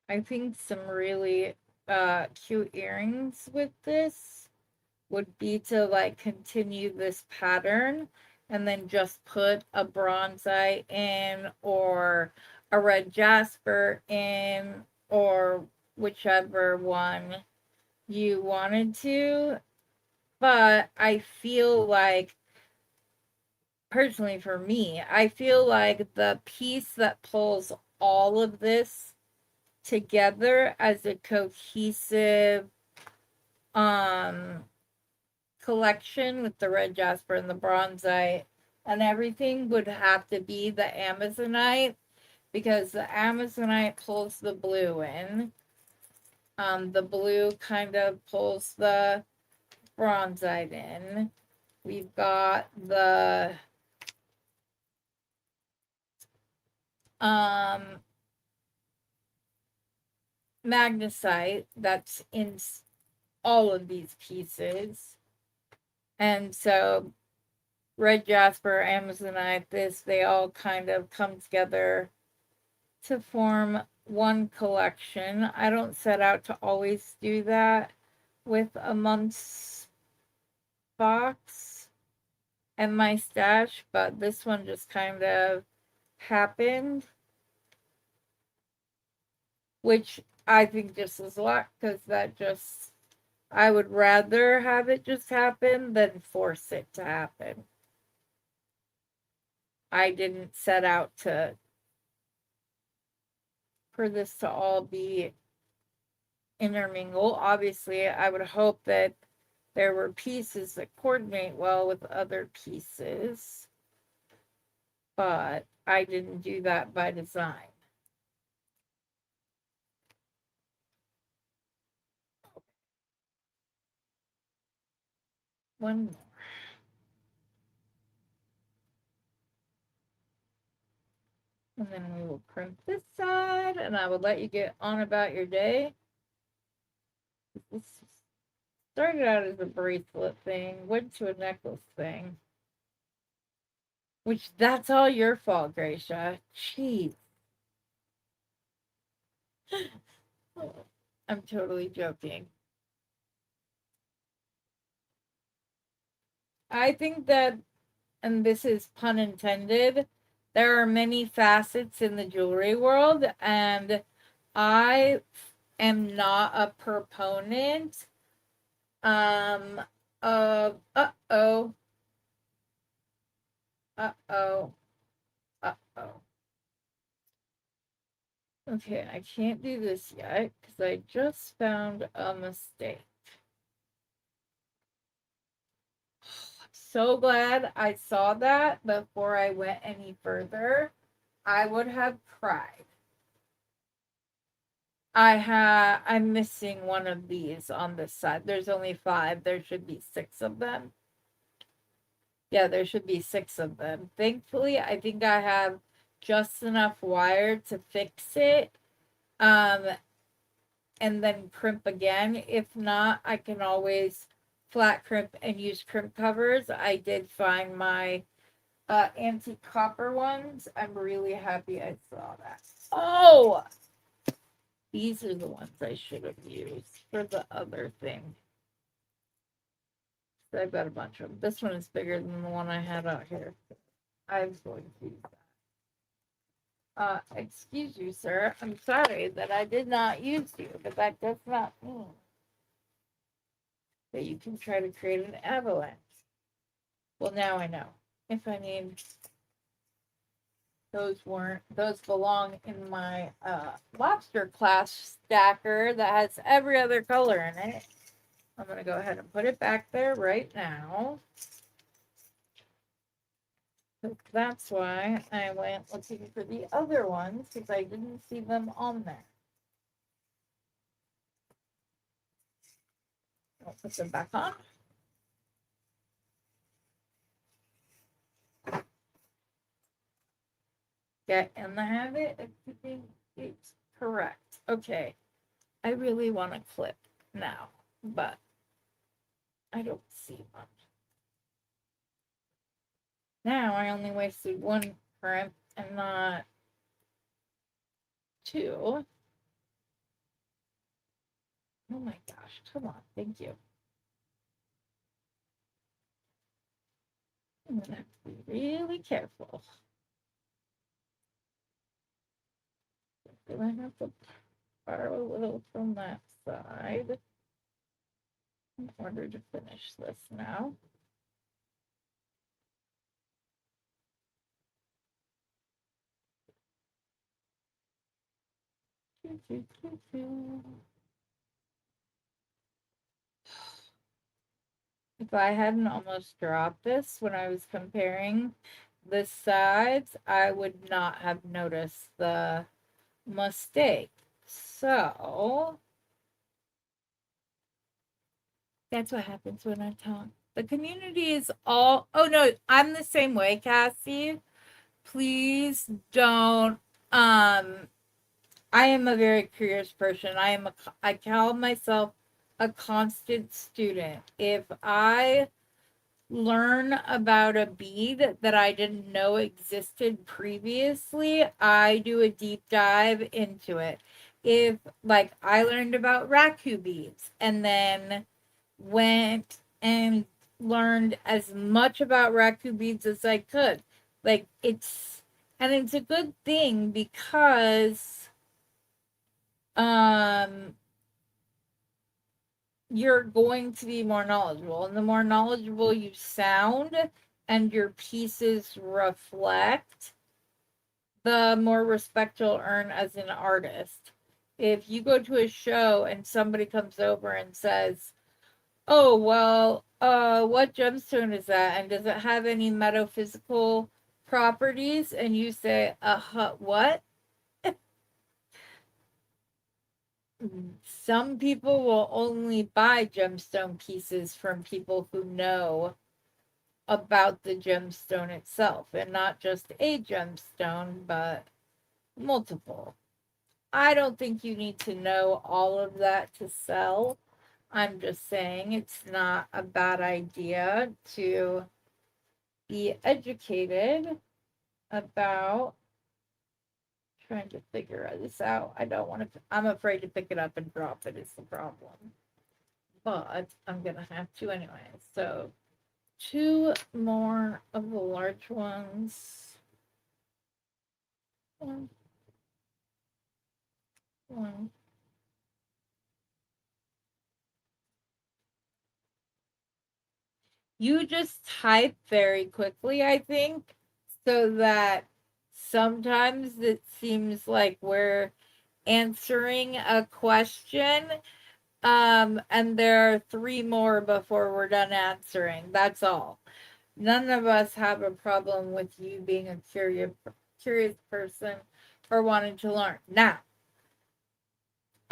I think some really cute earrings with this would be to like continue this pattern and then just put a bronzite in or a red jasper in or whichever one you wanted to. But I feel like, personally for me, I feel like the piece that pulls all of this together as a cohesive collection with the red jasper and the bronzite and everything would have to be the Amazonite, because the Amazonite pulls the blue in. The blue kind of pulls the bronzite in. We've got the magnesite that's in all of these pieces. And so red jasper, Amazonite, they all kind of come together to form one collection. I don't set out to always do that with a month's box and my stash, but this one just kind of happened, which I think just is luck, because that just, I would rather have it just happen than force it to happen. I didn't set out for this to all be intermingle. Obviously, I would hope that there were pieces that coordinate well with other pieces, but I didn't do that by design. One more. And then we will crimp this side, and I will let you get on about your day. This started out as a bracelet thing, went to a necklace thing. Which, that's all your fault, Gracia. Jeez. I'm totally joking. I think that, and this is pun intended, there are many facets in the jewelry world, and I am not a proponent of uh-oh. Okay, I can't do this yet because I just found a mistake. I'm so glad I saw that before I went any further. I would have cried. I'm missing one of these on this side. There's only 5. There should be 6 of them. Yeah, there should be 6 of them. Thankfully, I think I have just enough wire to fix it. And then crimp again. If not, I can always flat crimp and use crimp covers. I did find my antique copper ones. I'm really happy I saw that. Oh, these are the ones I should have used for the other thing. So I've got a bunch of them. This one is bigger than the one I had out here. I'm going to use that. Excuse you, sir. I'm sorry that I did not use you, but that does not mean that you can try to create an avalanche. Well, now I know. If I need those belong in my lobster class stacker that has every other color in it. I'm gonna go ahead and put it back there right now. So that's why I went looking for the other ones, because I didn't see them on there. I'll put them back on. Get in the habit of keeping it correct. Okay. I really want a clip now, but I don't see one. Now I only wasted 1 crimp and not 2. Oh my gosh, come on, thank you. I'm gonna have to be really careful. Do I have to borrow a little from that side in order to finish this now? If I hadn't almost dropped this when I was comparing the sides, I would not have noticed the mistake. So that's what happens when I talk. The community is all, oh no, I'm the same way, Cassie. Please don't, I am a very curious person. I call myself a constant student. If I learn about a bead that I didn't know existed previously, I do a deep dive into it. If, like, I learned about raku beads and then went and learned as much about raku beads as I could. Like, it's a good thing because you're going to be more knowledgeable, and the more knowledgeable you sound and your pieces reflect, the more respect you'll earn as an artist. If you go to a show and somebody comes over and says, oh, well, what gemstone is that? And does it have any metaphysical properties? And you say, what? Some people will only buy gemstone pieces from people who know about the gemstone itself, and not just a gemstone, but multiple. I don't think you need to know all of that to sell. I'm just saying it's not a bad idea to be educated about trying to figure this out. I don't want to, I'm afraid to pick it up and drop it is the problem. But I'm going to have to anyway. So 2 more of the large ones. One. You just type very quickly, I think, so that sometimes it seems like we're answering a question, and there are 3 more before we're done answering. That's all. None of us have a problem with you being a curious person or wanting to learn. Now,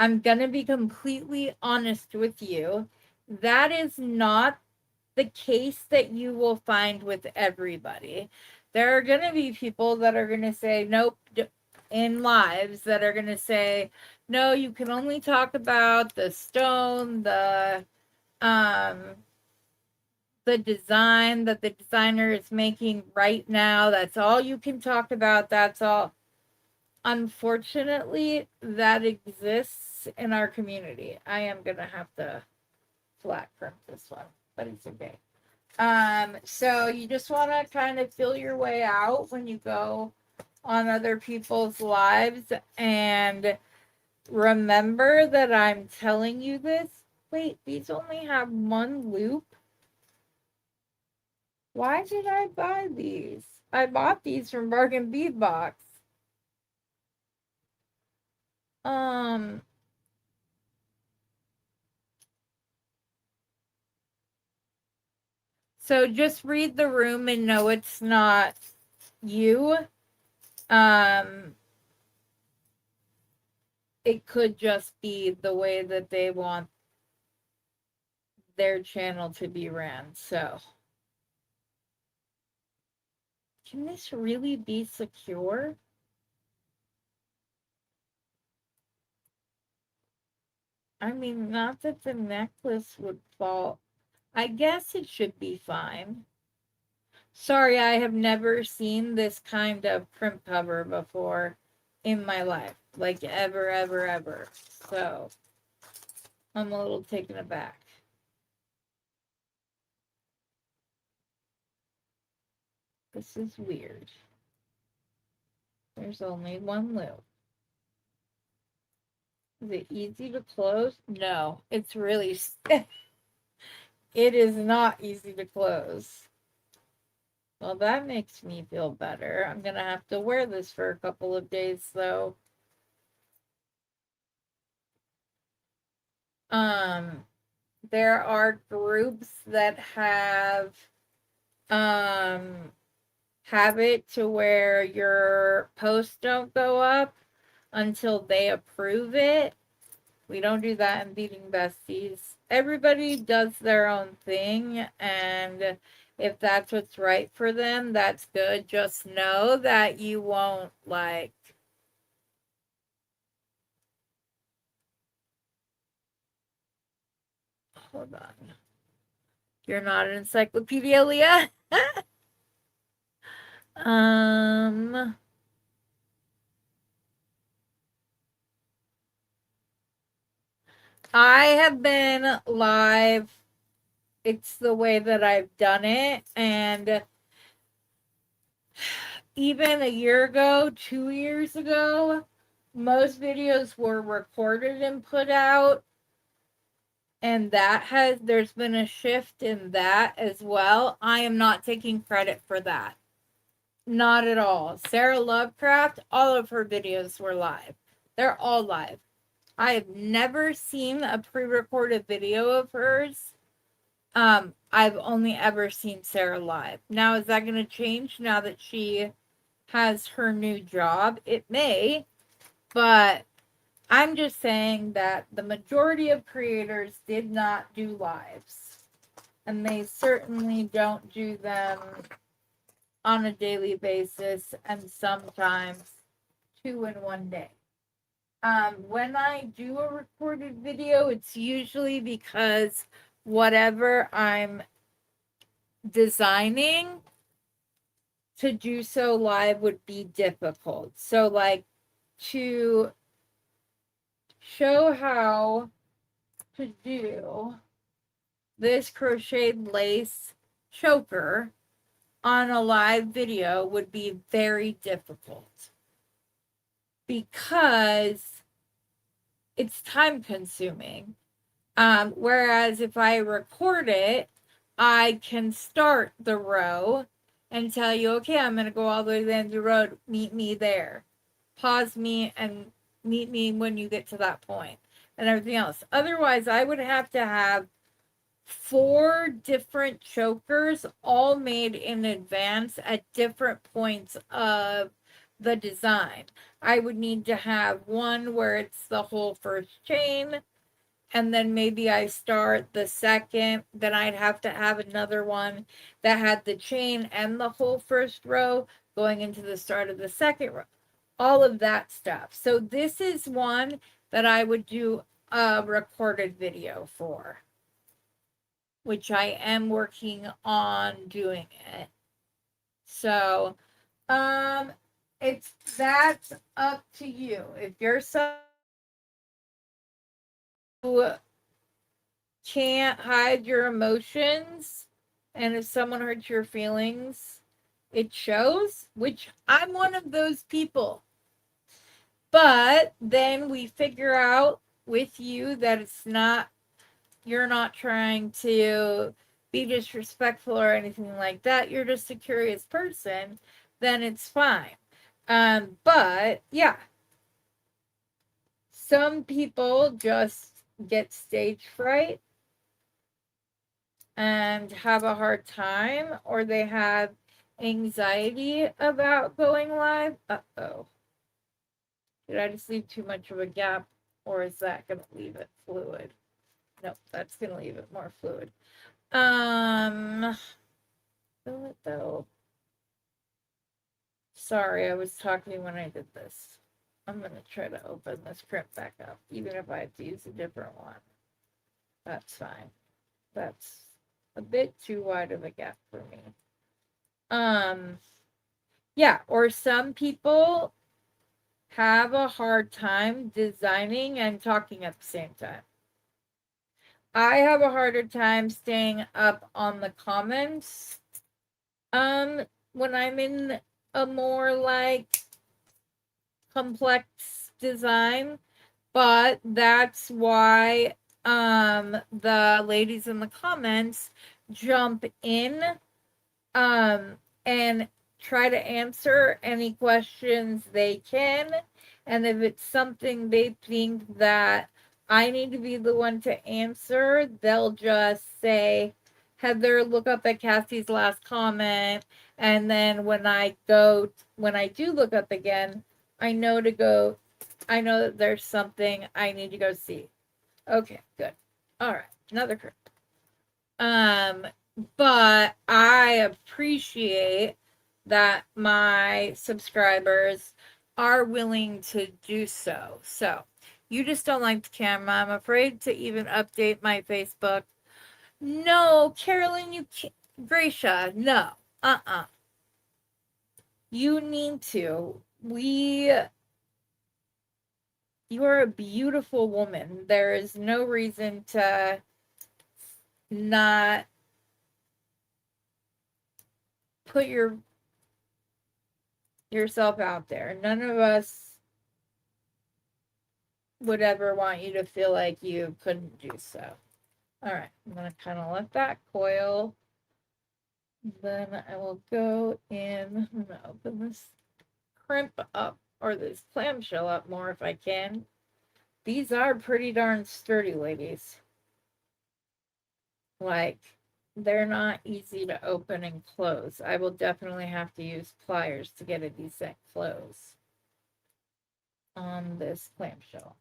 I'm going to be completely honest with you. That is not the case that you will find with everybody. There are going to be people that are going to say, nope, in lives that are going to say, no, you can only talk about the stone, the design that the designer is making right now. That's all you can talk about. That's all. Unfortunately, that exists in our community. I am going to have to flat print this one, but it's okay. So you just want to kind of feel your way out when you go on other people's lives, and remember that I'm telling you this. Wait, these only have one loop. Why did I buy these? I bought these from Bargain Bead Box. So just read the room and know it's not you. It could just be the way that they want their channel to be ran. So, can this really be secure? I mean, not that the necklace would fall. I guess it should be fine. Sorry, I have never seen this kind of print cover before in my life. Like, ever, ever, ever. So, I'm a little taken aback. This is weird. There's only one loop. Is it easy to close? No, it's really... It is not easy to close. Well, that makes me feel better. I'm going to have to wear this for a couple of days, though. There are groups that have it to where your posts don't go up until they approve it. We don't do that in Beading Besties. Everybody does their own thing, and if that's what's right for them, that's good. Just know that you won't, like, hold on. You're not an encyclopedia, Leah? I have been live. It's the way that I've done it, and even a year ago, 2 years ago, most videos were recorded and put out, and there's been a shift in that as well. I am not taking credit for that. Not at all. Sarah Lovecraft, all of her videos were live. They're all live. I have never seen a pre-recorded video of hers. I've only ever seen Sarah live. Now, is that going to change now that she has her new job? It may, but I'm just saying that the majority of creators did not do lives, and they certainly don't do them on a daily basis, and sometimes 2 in one day. When I do a recorded video, it's usually because whatever I'm designing, to do so live would be difficult. So, like, to show how to do this crocheted lace choker on a live video would be very difficult because it's time consuming. Whereas if I record it, I can start the row and tell you, okay, I'm going to go all the way to the end of the road. Meet me there. Pause me and meet me when you get to that point and everything else. Otherwise, I would have to have 4 different chokers all made in advance at different points of the design. I would need to have one where it's the whole first chain, and then maybe I start the second, then I'd have to have another one that had the chain and the whole first row going into the start of the second row. All of that stuff. So this is one that I would do a recorded video for, which I am working on doing it. So, that's up to you. If you're so can't hide your emotions, and if someone hurts your feelings, it shows, which I'm one of those people. But then we figure out with you that you're not trying to be disrespectful or anything like that. You're just a curious person, then it's fine. But yeah, some people just get stage fright and have a hard time, or they have anxiety about going live. Uh-oh. Did I just leave too much of a gap, or is that going to leave it fluid? Nope, that's going to leave it more fluid. Fill it though. Sorry, I was talking when I did this. I'm going to try to open this print back up, even if I have to use a different one. That's fine. That's a bit too wide of a gap for me. Yeah, or some people have a hard time designing and talking at the same time. I have a harder time staying up on the comments when I'm in a more like complex design, but that's why the ladies in the comments jump in and try to answer any questions they can. And if it's something they think that I need to be the one to answer, they'll just say, Heather, look up at Cassie's last comment. And then when I do look up again, I know that there's something I need to go see. Okay, good. All right, another crypt. But I appreciate that my subscribers are willing to do so. So you just don't like the camera. I'm afraid to even update my Facebook. No, Carolyn, you can't. Gracia, no. You need to. You are a beautiful woman. There is no reason to not put yourself out there. None of us would ever want you to feel like you couldn't do so. All right, I'm going to kind of let that coil. Then I will go in. I'm going to open this crimp up, or this clamshell up more if I can. These are pretty darn sturdy, ladies. Like, they're not easy to open and close. I will definitely have to use pliers to get a decent close on this clamshell.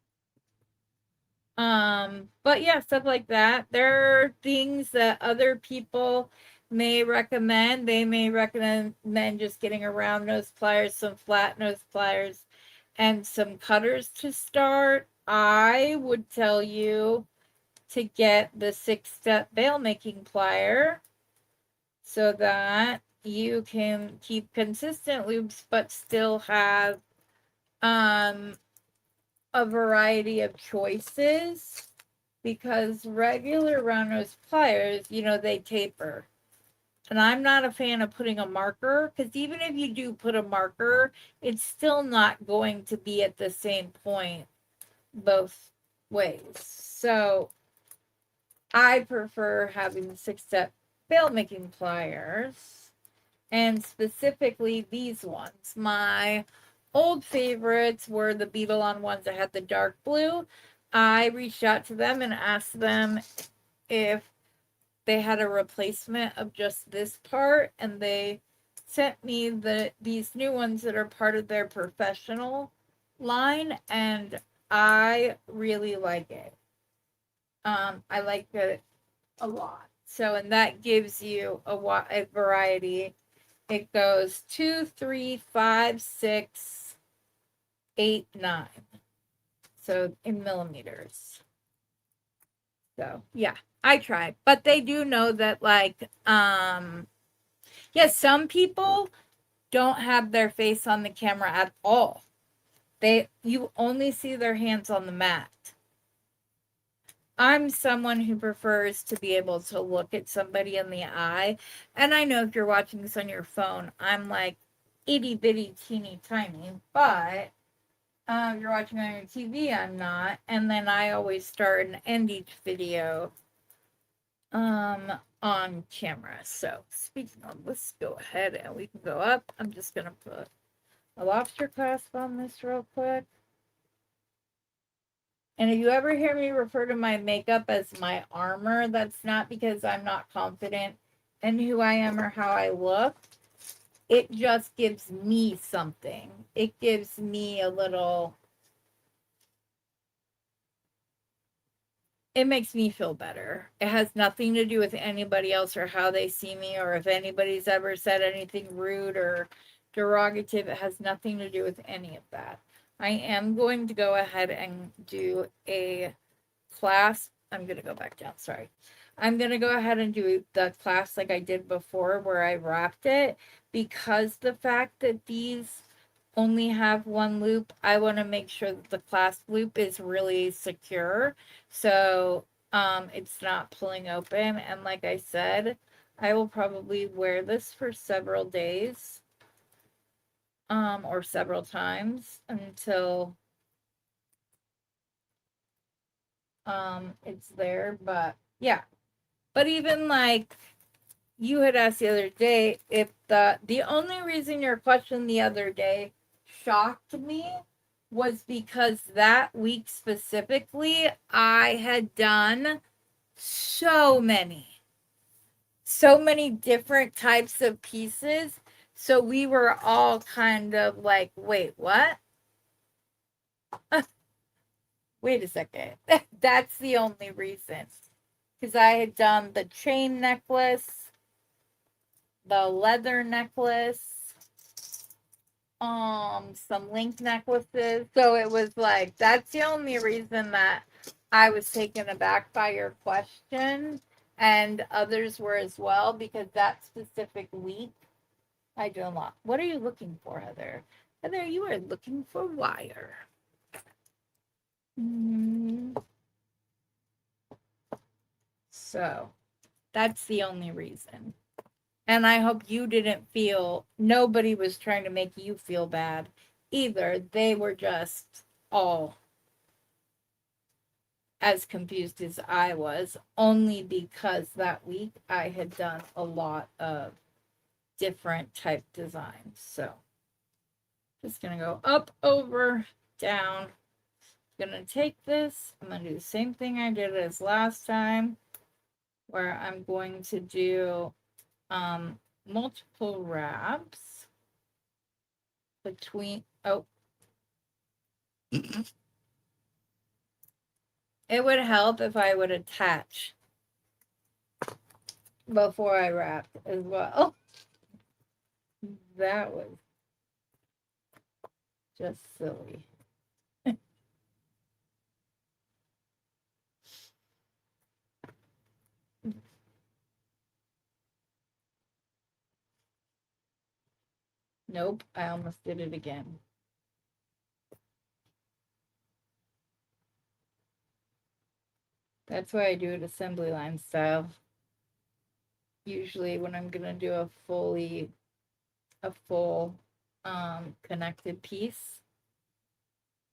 But yeah, stuff like that. There are things that other people may recommend. They may recommend just getting a round nose pliers, some flat nose pliers, and some cutters to start. I would tell you to get the 6-step bail making plier so that you can keep consistent loops but still have a variety of choices, because regular round nose pliers, they taper. And I'm not a fan of putting a marker, because even if you do put a marker, it's still not going to be at the same point both ways. So I prefer having the 6-step bail making pliers, and specifically these ones. My old favorites were the Beadalon ones that had the dark blue. I reached out to them and asked them if they had a replacement of just this part, and they sent me these new ones that are part of their professional line, and I really like it. I like it a lot. So, and that gives you a variety. It goes 2, 3, 5, 6, 8, 9. So in millimeters. So yeah, I tried. But they do know that, like, yes, some people don't have their face on the camera at all. You only see their hands on the mat. I'm someone who prefers to be able to look at somebody in the eye. And I know if you're watching this on your phone, I'm like itty bitty teeny tiny, but if you're watching on your TV, I'm not. And then I always start and end each video on camera. So speaking of, let's go ahead and we can go up. I'm just gonna put a lobster clasp on this real quick. And if you ever hear me refer to my makeup as my armor, that's not because I'm not confident in who I am or how I look. It just gives me something. It gives me a little, it makes me feel better. It has nothing to do with anybody else or how they see me, or if anybody's ever said anything rude or derogative. It has nothing to do with any of that. I am going to go ahead and do a class. I'm going to go back down. Sorry. I'm going to go ahead and do the class like I did before where I wrapped it, because the fact that these only have one loop, I want to make sure that the clasp loop is really secure. So it's not pulling open. And like I said, I will probably wear this for several days or several times until it's there. But yeah, but even like you had asked the other day, if the only reason your question the other day shocked me was because that week specifically I had done so many different types of pieces, so we were all kind of like, wait, what? Wait a second. That's the only reason. Because I had done the chain necklace, the leather necklace, some link necklaces. So it was like, that's the only reason that I was taken aback by your question, and others were as well, because that specific week I did a lot. What are you looking for, Heather? Heather, you are looking for wire. So that's the only reason. And I hope you didn't feel, nobody was trying to make you feel bad either. They were just all as confused as I was, only because that week I had done a lot of different type designs. So just gonna go up, over, down. Gonna take this, I'm gonna do the same thing I did as last time, where I'm going to do multiple wraps between, oh, it would help if I would attach before I wrapped as well. That was just silly. Nope, I almost did it again. That's why I do it assembly line style. Usually when I'm gonna do a full connected piece,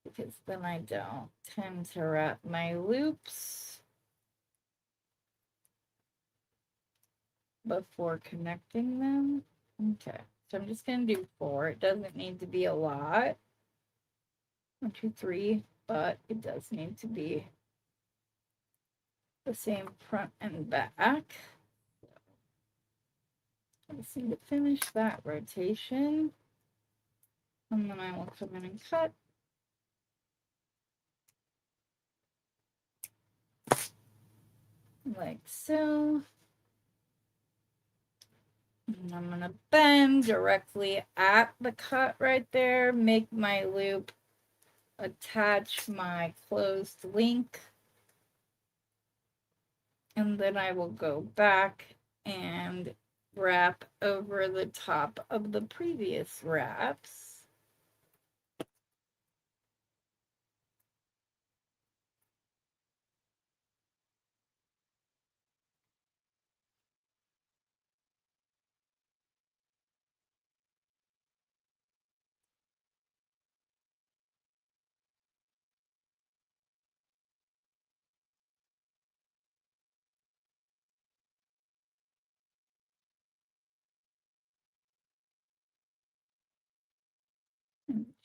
because then I don't tend to wrap my loops before connecting them. Okay, so I'm just gonna do 4. It doesn't need to be a lot. 1, 2, 3, but it does need to be the same front and back. I just need to finish that rotation. And then I will come in and cut. Like so. And I'm going to bend directly at the cut right there, make my loop, attach my closed link, and then I will go back and wrap over the top of the previous wraps.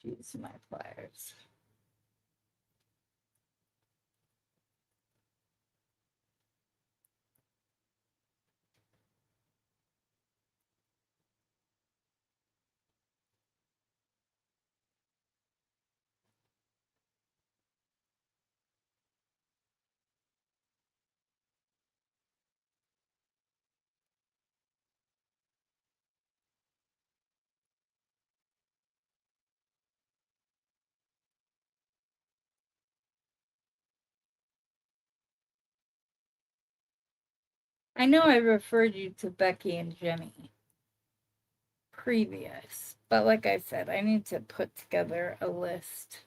Use my pliers. I know I referred you to Becky and Jenny previous, but like I said, I need to put together a list.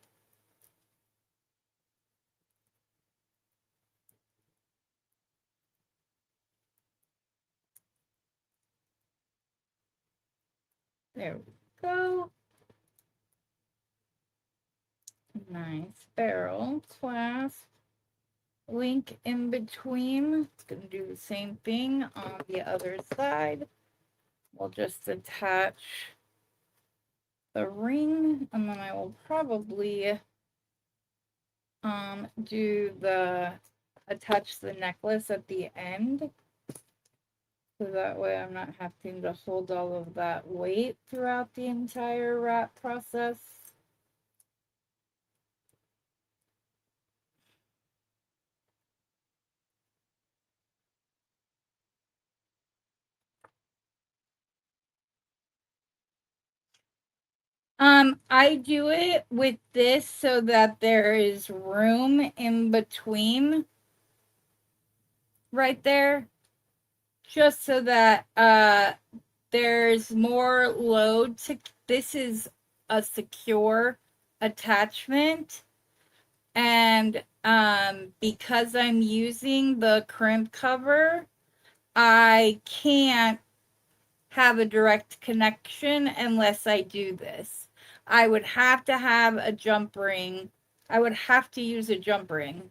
There we go. Nice barrel clasp. Link in between. It's going to do the same thing on the other side. We'll just attach the ring, and then I will probably attach the necklace at the end, so that way I'm not having to hold all of that weight throughout the entire wrap process. I do it with this so that there is room in between right there, just so that there's more load to. This is a secure attachment, and because I'm using the crimp cover, I can't have a direct connection unless I do this. I would have to have a jump ring. I would have to use a jump ring.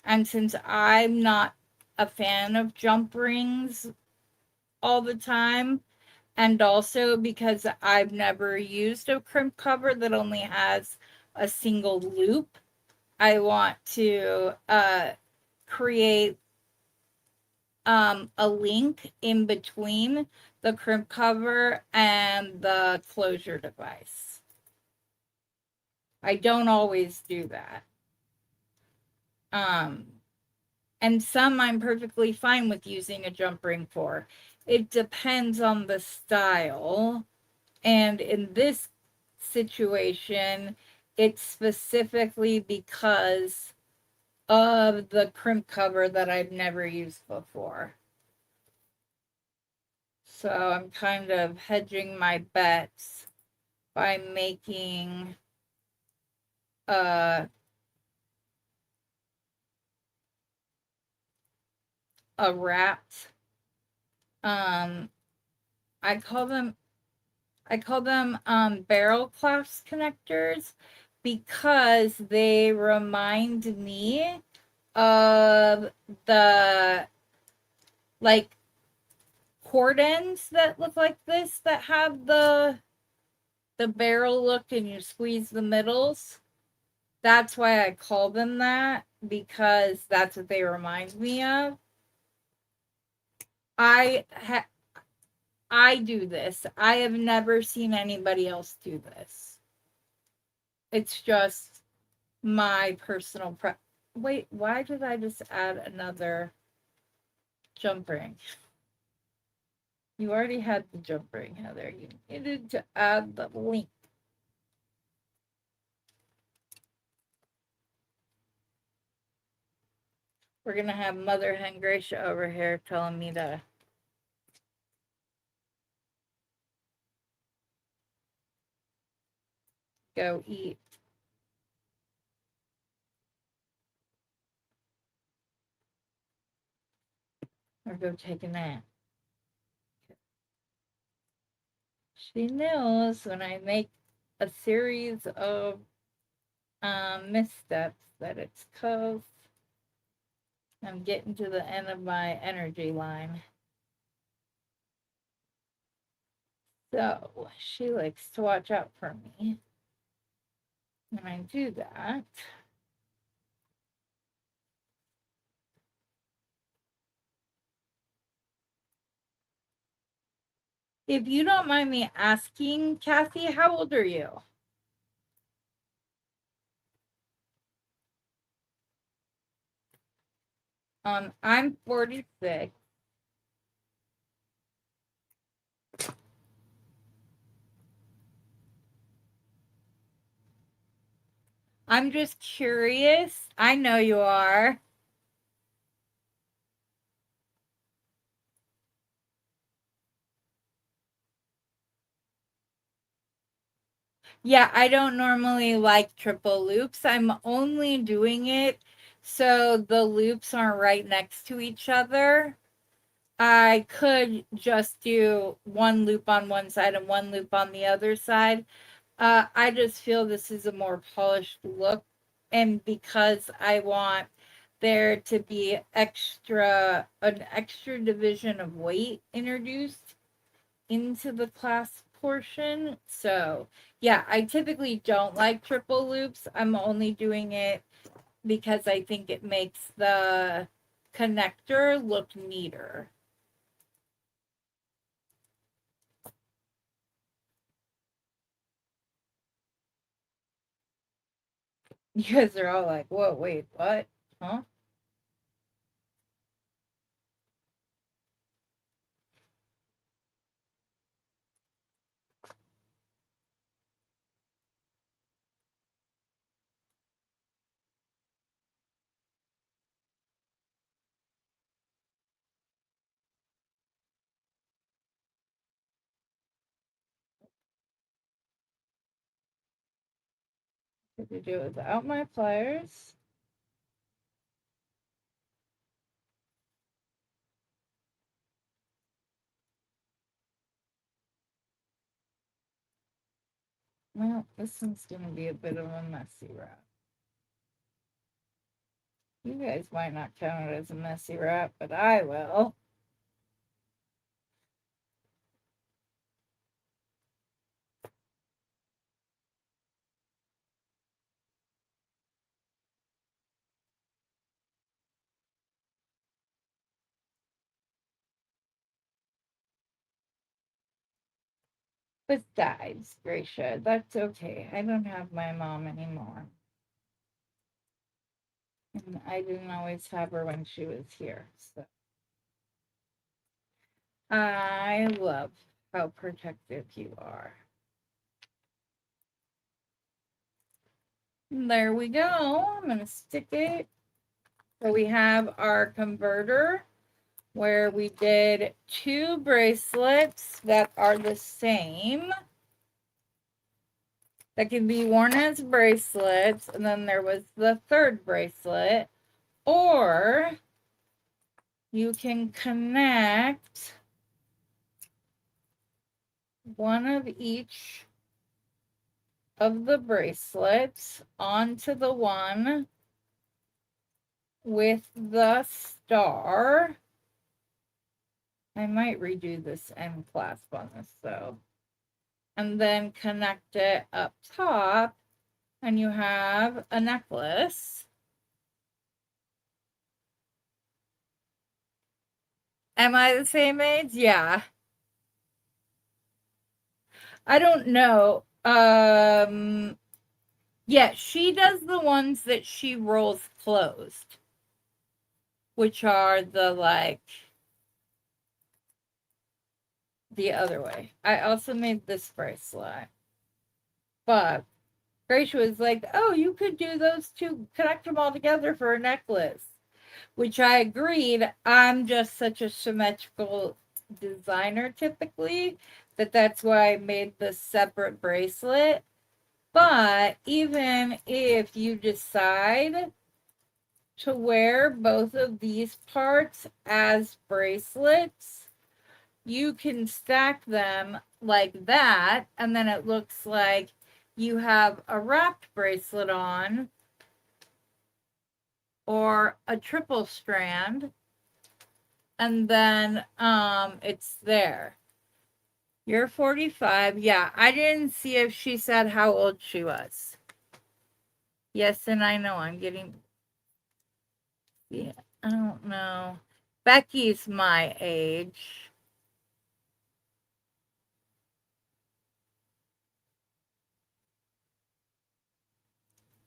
And since I'm not a fan of jump rings all the time, and also because I've never used a crimp cover that only has a single loop, I want to create a link in between the crimp cover and the closure device. I don't always do that. And some I'm perfectly fine with using a jump ring for. It depends on the style. And in this situation, it's specifically because of the crimp cover that I've never used before. So I'm kind of hedging my bets by making a wrapped, I call them barrel clasp connectors, because they remind me of the like cord ends that look like this, that have the barrel look and you squeeze the middles. That's why I call them that, because that's what they remind me of. I I do this. I have never seen anybody else do this. It's just my personal Wait, why did I just add another jump ring? You already had the jump ring, Heather. You needed to add the link. We're going to have Mother Hen Gracia over here telling me to go eat. Or go take a nap. She knows when I make a series of missteps that it's because I'm getting to the end of my energy line. So she likes to watch out for me when I do that. If you don't mind me asking, Kathy, how old are you? I'm 46. I'm just curious. I know you are. Yeah, I don't normally like triple loops. I'm only doing it so the loops aren't right next to each other. I could just do one loop on one side and one loop on the other side. I just feel this is a more polished look. And because I want there to be an extra division of weight introduced into the clasp portion. So yeah, I typically don't like triple loops. I'm only doing it because I think it makes the connector look neater. You guys are all like, whoa, wait, what? Huh? Could you do it without my pliers? Well, this one's going to be a bit of a messy wrap. You guys might not count it as a messy wrap, but I will. Besides, Gracia, that's okay. I don't have my mom anymore. And I didn't always have her when she was here. So I love how protective you are. And there we go. I'm going to stick it. So we have our converter where we did 2 bracelets that are the same, that can be worn as bracelets, and then there was the 3rd bracelet, or you can connect one of each of the bracelets onto the one with the star. I might redo this end clasp on this though. And then connect it up top, and you have a necklace. Am I the same age? Yeah. I don't know. Yeah, she does the ones that she rolls closed, which are the like the other way. I also made this bracelet, but Gracia was like, "Oh, you could do those two, connect them all together for a necklace," which I agreed. I'm just such a symmetrical designer typically that's why I made the separate bracelet. But even if you decide to wear both of these parts as bracelets, you can stack them like that, and then it looks like you have a wrapped bracelet on or a triple strand, and then it's there. You're 45. Yeah, I didn't see if she said how old she was. Yes, and I know I'm getting, yeah, I don't know. Becky's my age.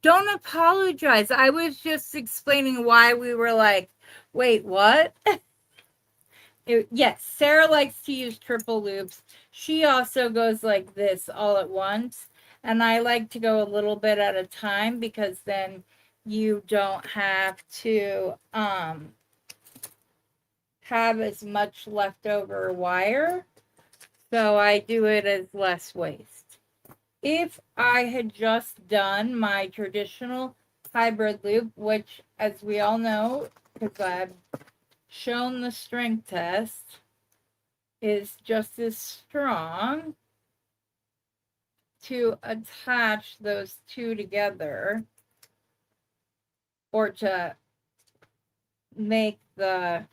Don't apologize. I was just explaining why we were like, wait, what? Yes, Sarah likes to use triple loops. She also goes like this all at once. And I like to go a little bit at a time because then you don't have to have as much leftover wire. So I do it as less waste. If I had just done my traditional hybrid loop, which as we all know, because I've shown the strength test, is just as strong to attach those two together or to make the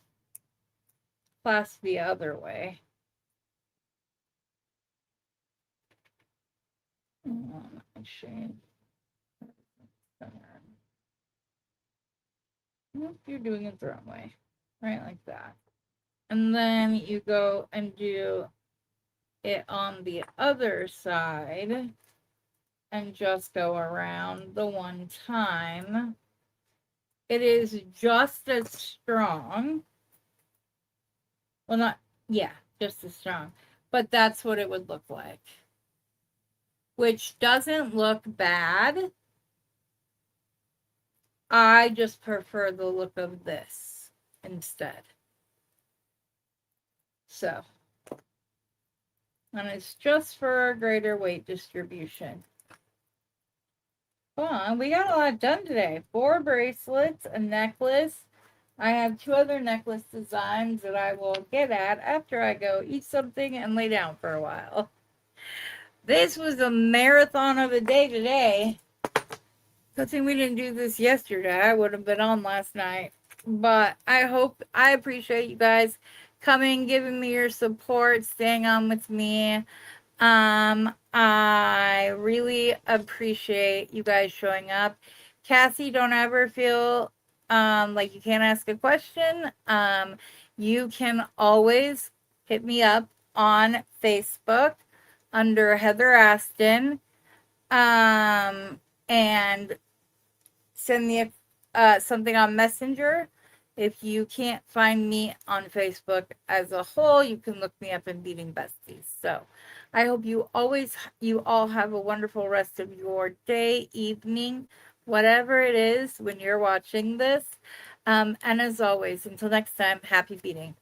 clasp the other way. Nope, you're doing it the wrong way. Right like that. And then you go and do it on the other side and just go around the one time. It is just as strong. Well, not, yeah, just as strong. But that's what it would look like. Which doesn't look bad. I just prefer the look of this instead. So, and it's just for a greater weight distribution. Fun. We got a lot done today. 4 bracelets, a necklace. I have 2 other necklace designs that I will get at after I go eat something and lay down for a while. This was a marathon of a day today. Good thing we didn't do this yesterday. I would have been on last night. But I appreciate you guys coming, giving me your support, staying on with me. I really appreciate you guys showing up. Cassie, don't ever feel like you can't ask a question. You can always hit me up on Facebook under Heather Aston. And send me something on Messenger. If you can't find me on Facebook as a whole, you can look me up in Beading Besties. So I hope you all have a wonderful rest of your day, evening, whatever it is when you're watching this. And as always, until next time, happy beading.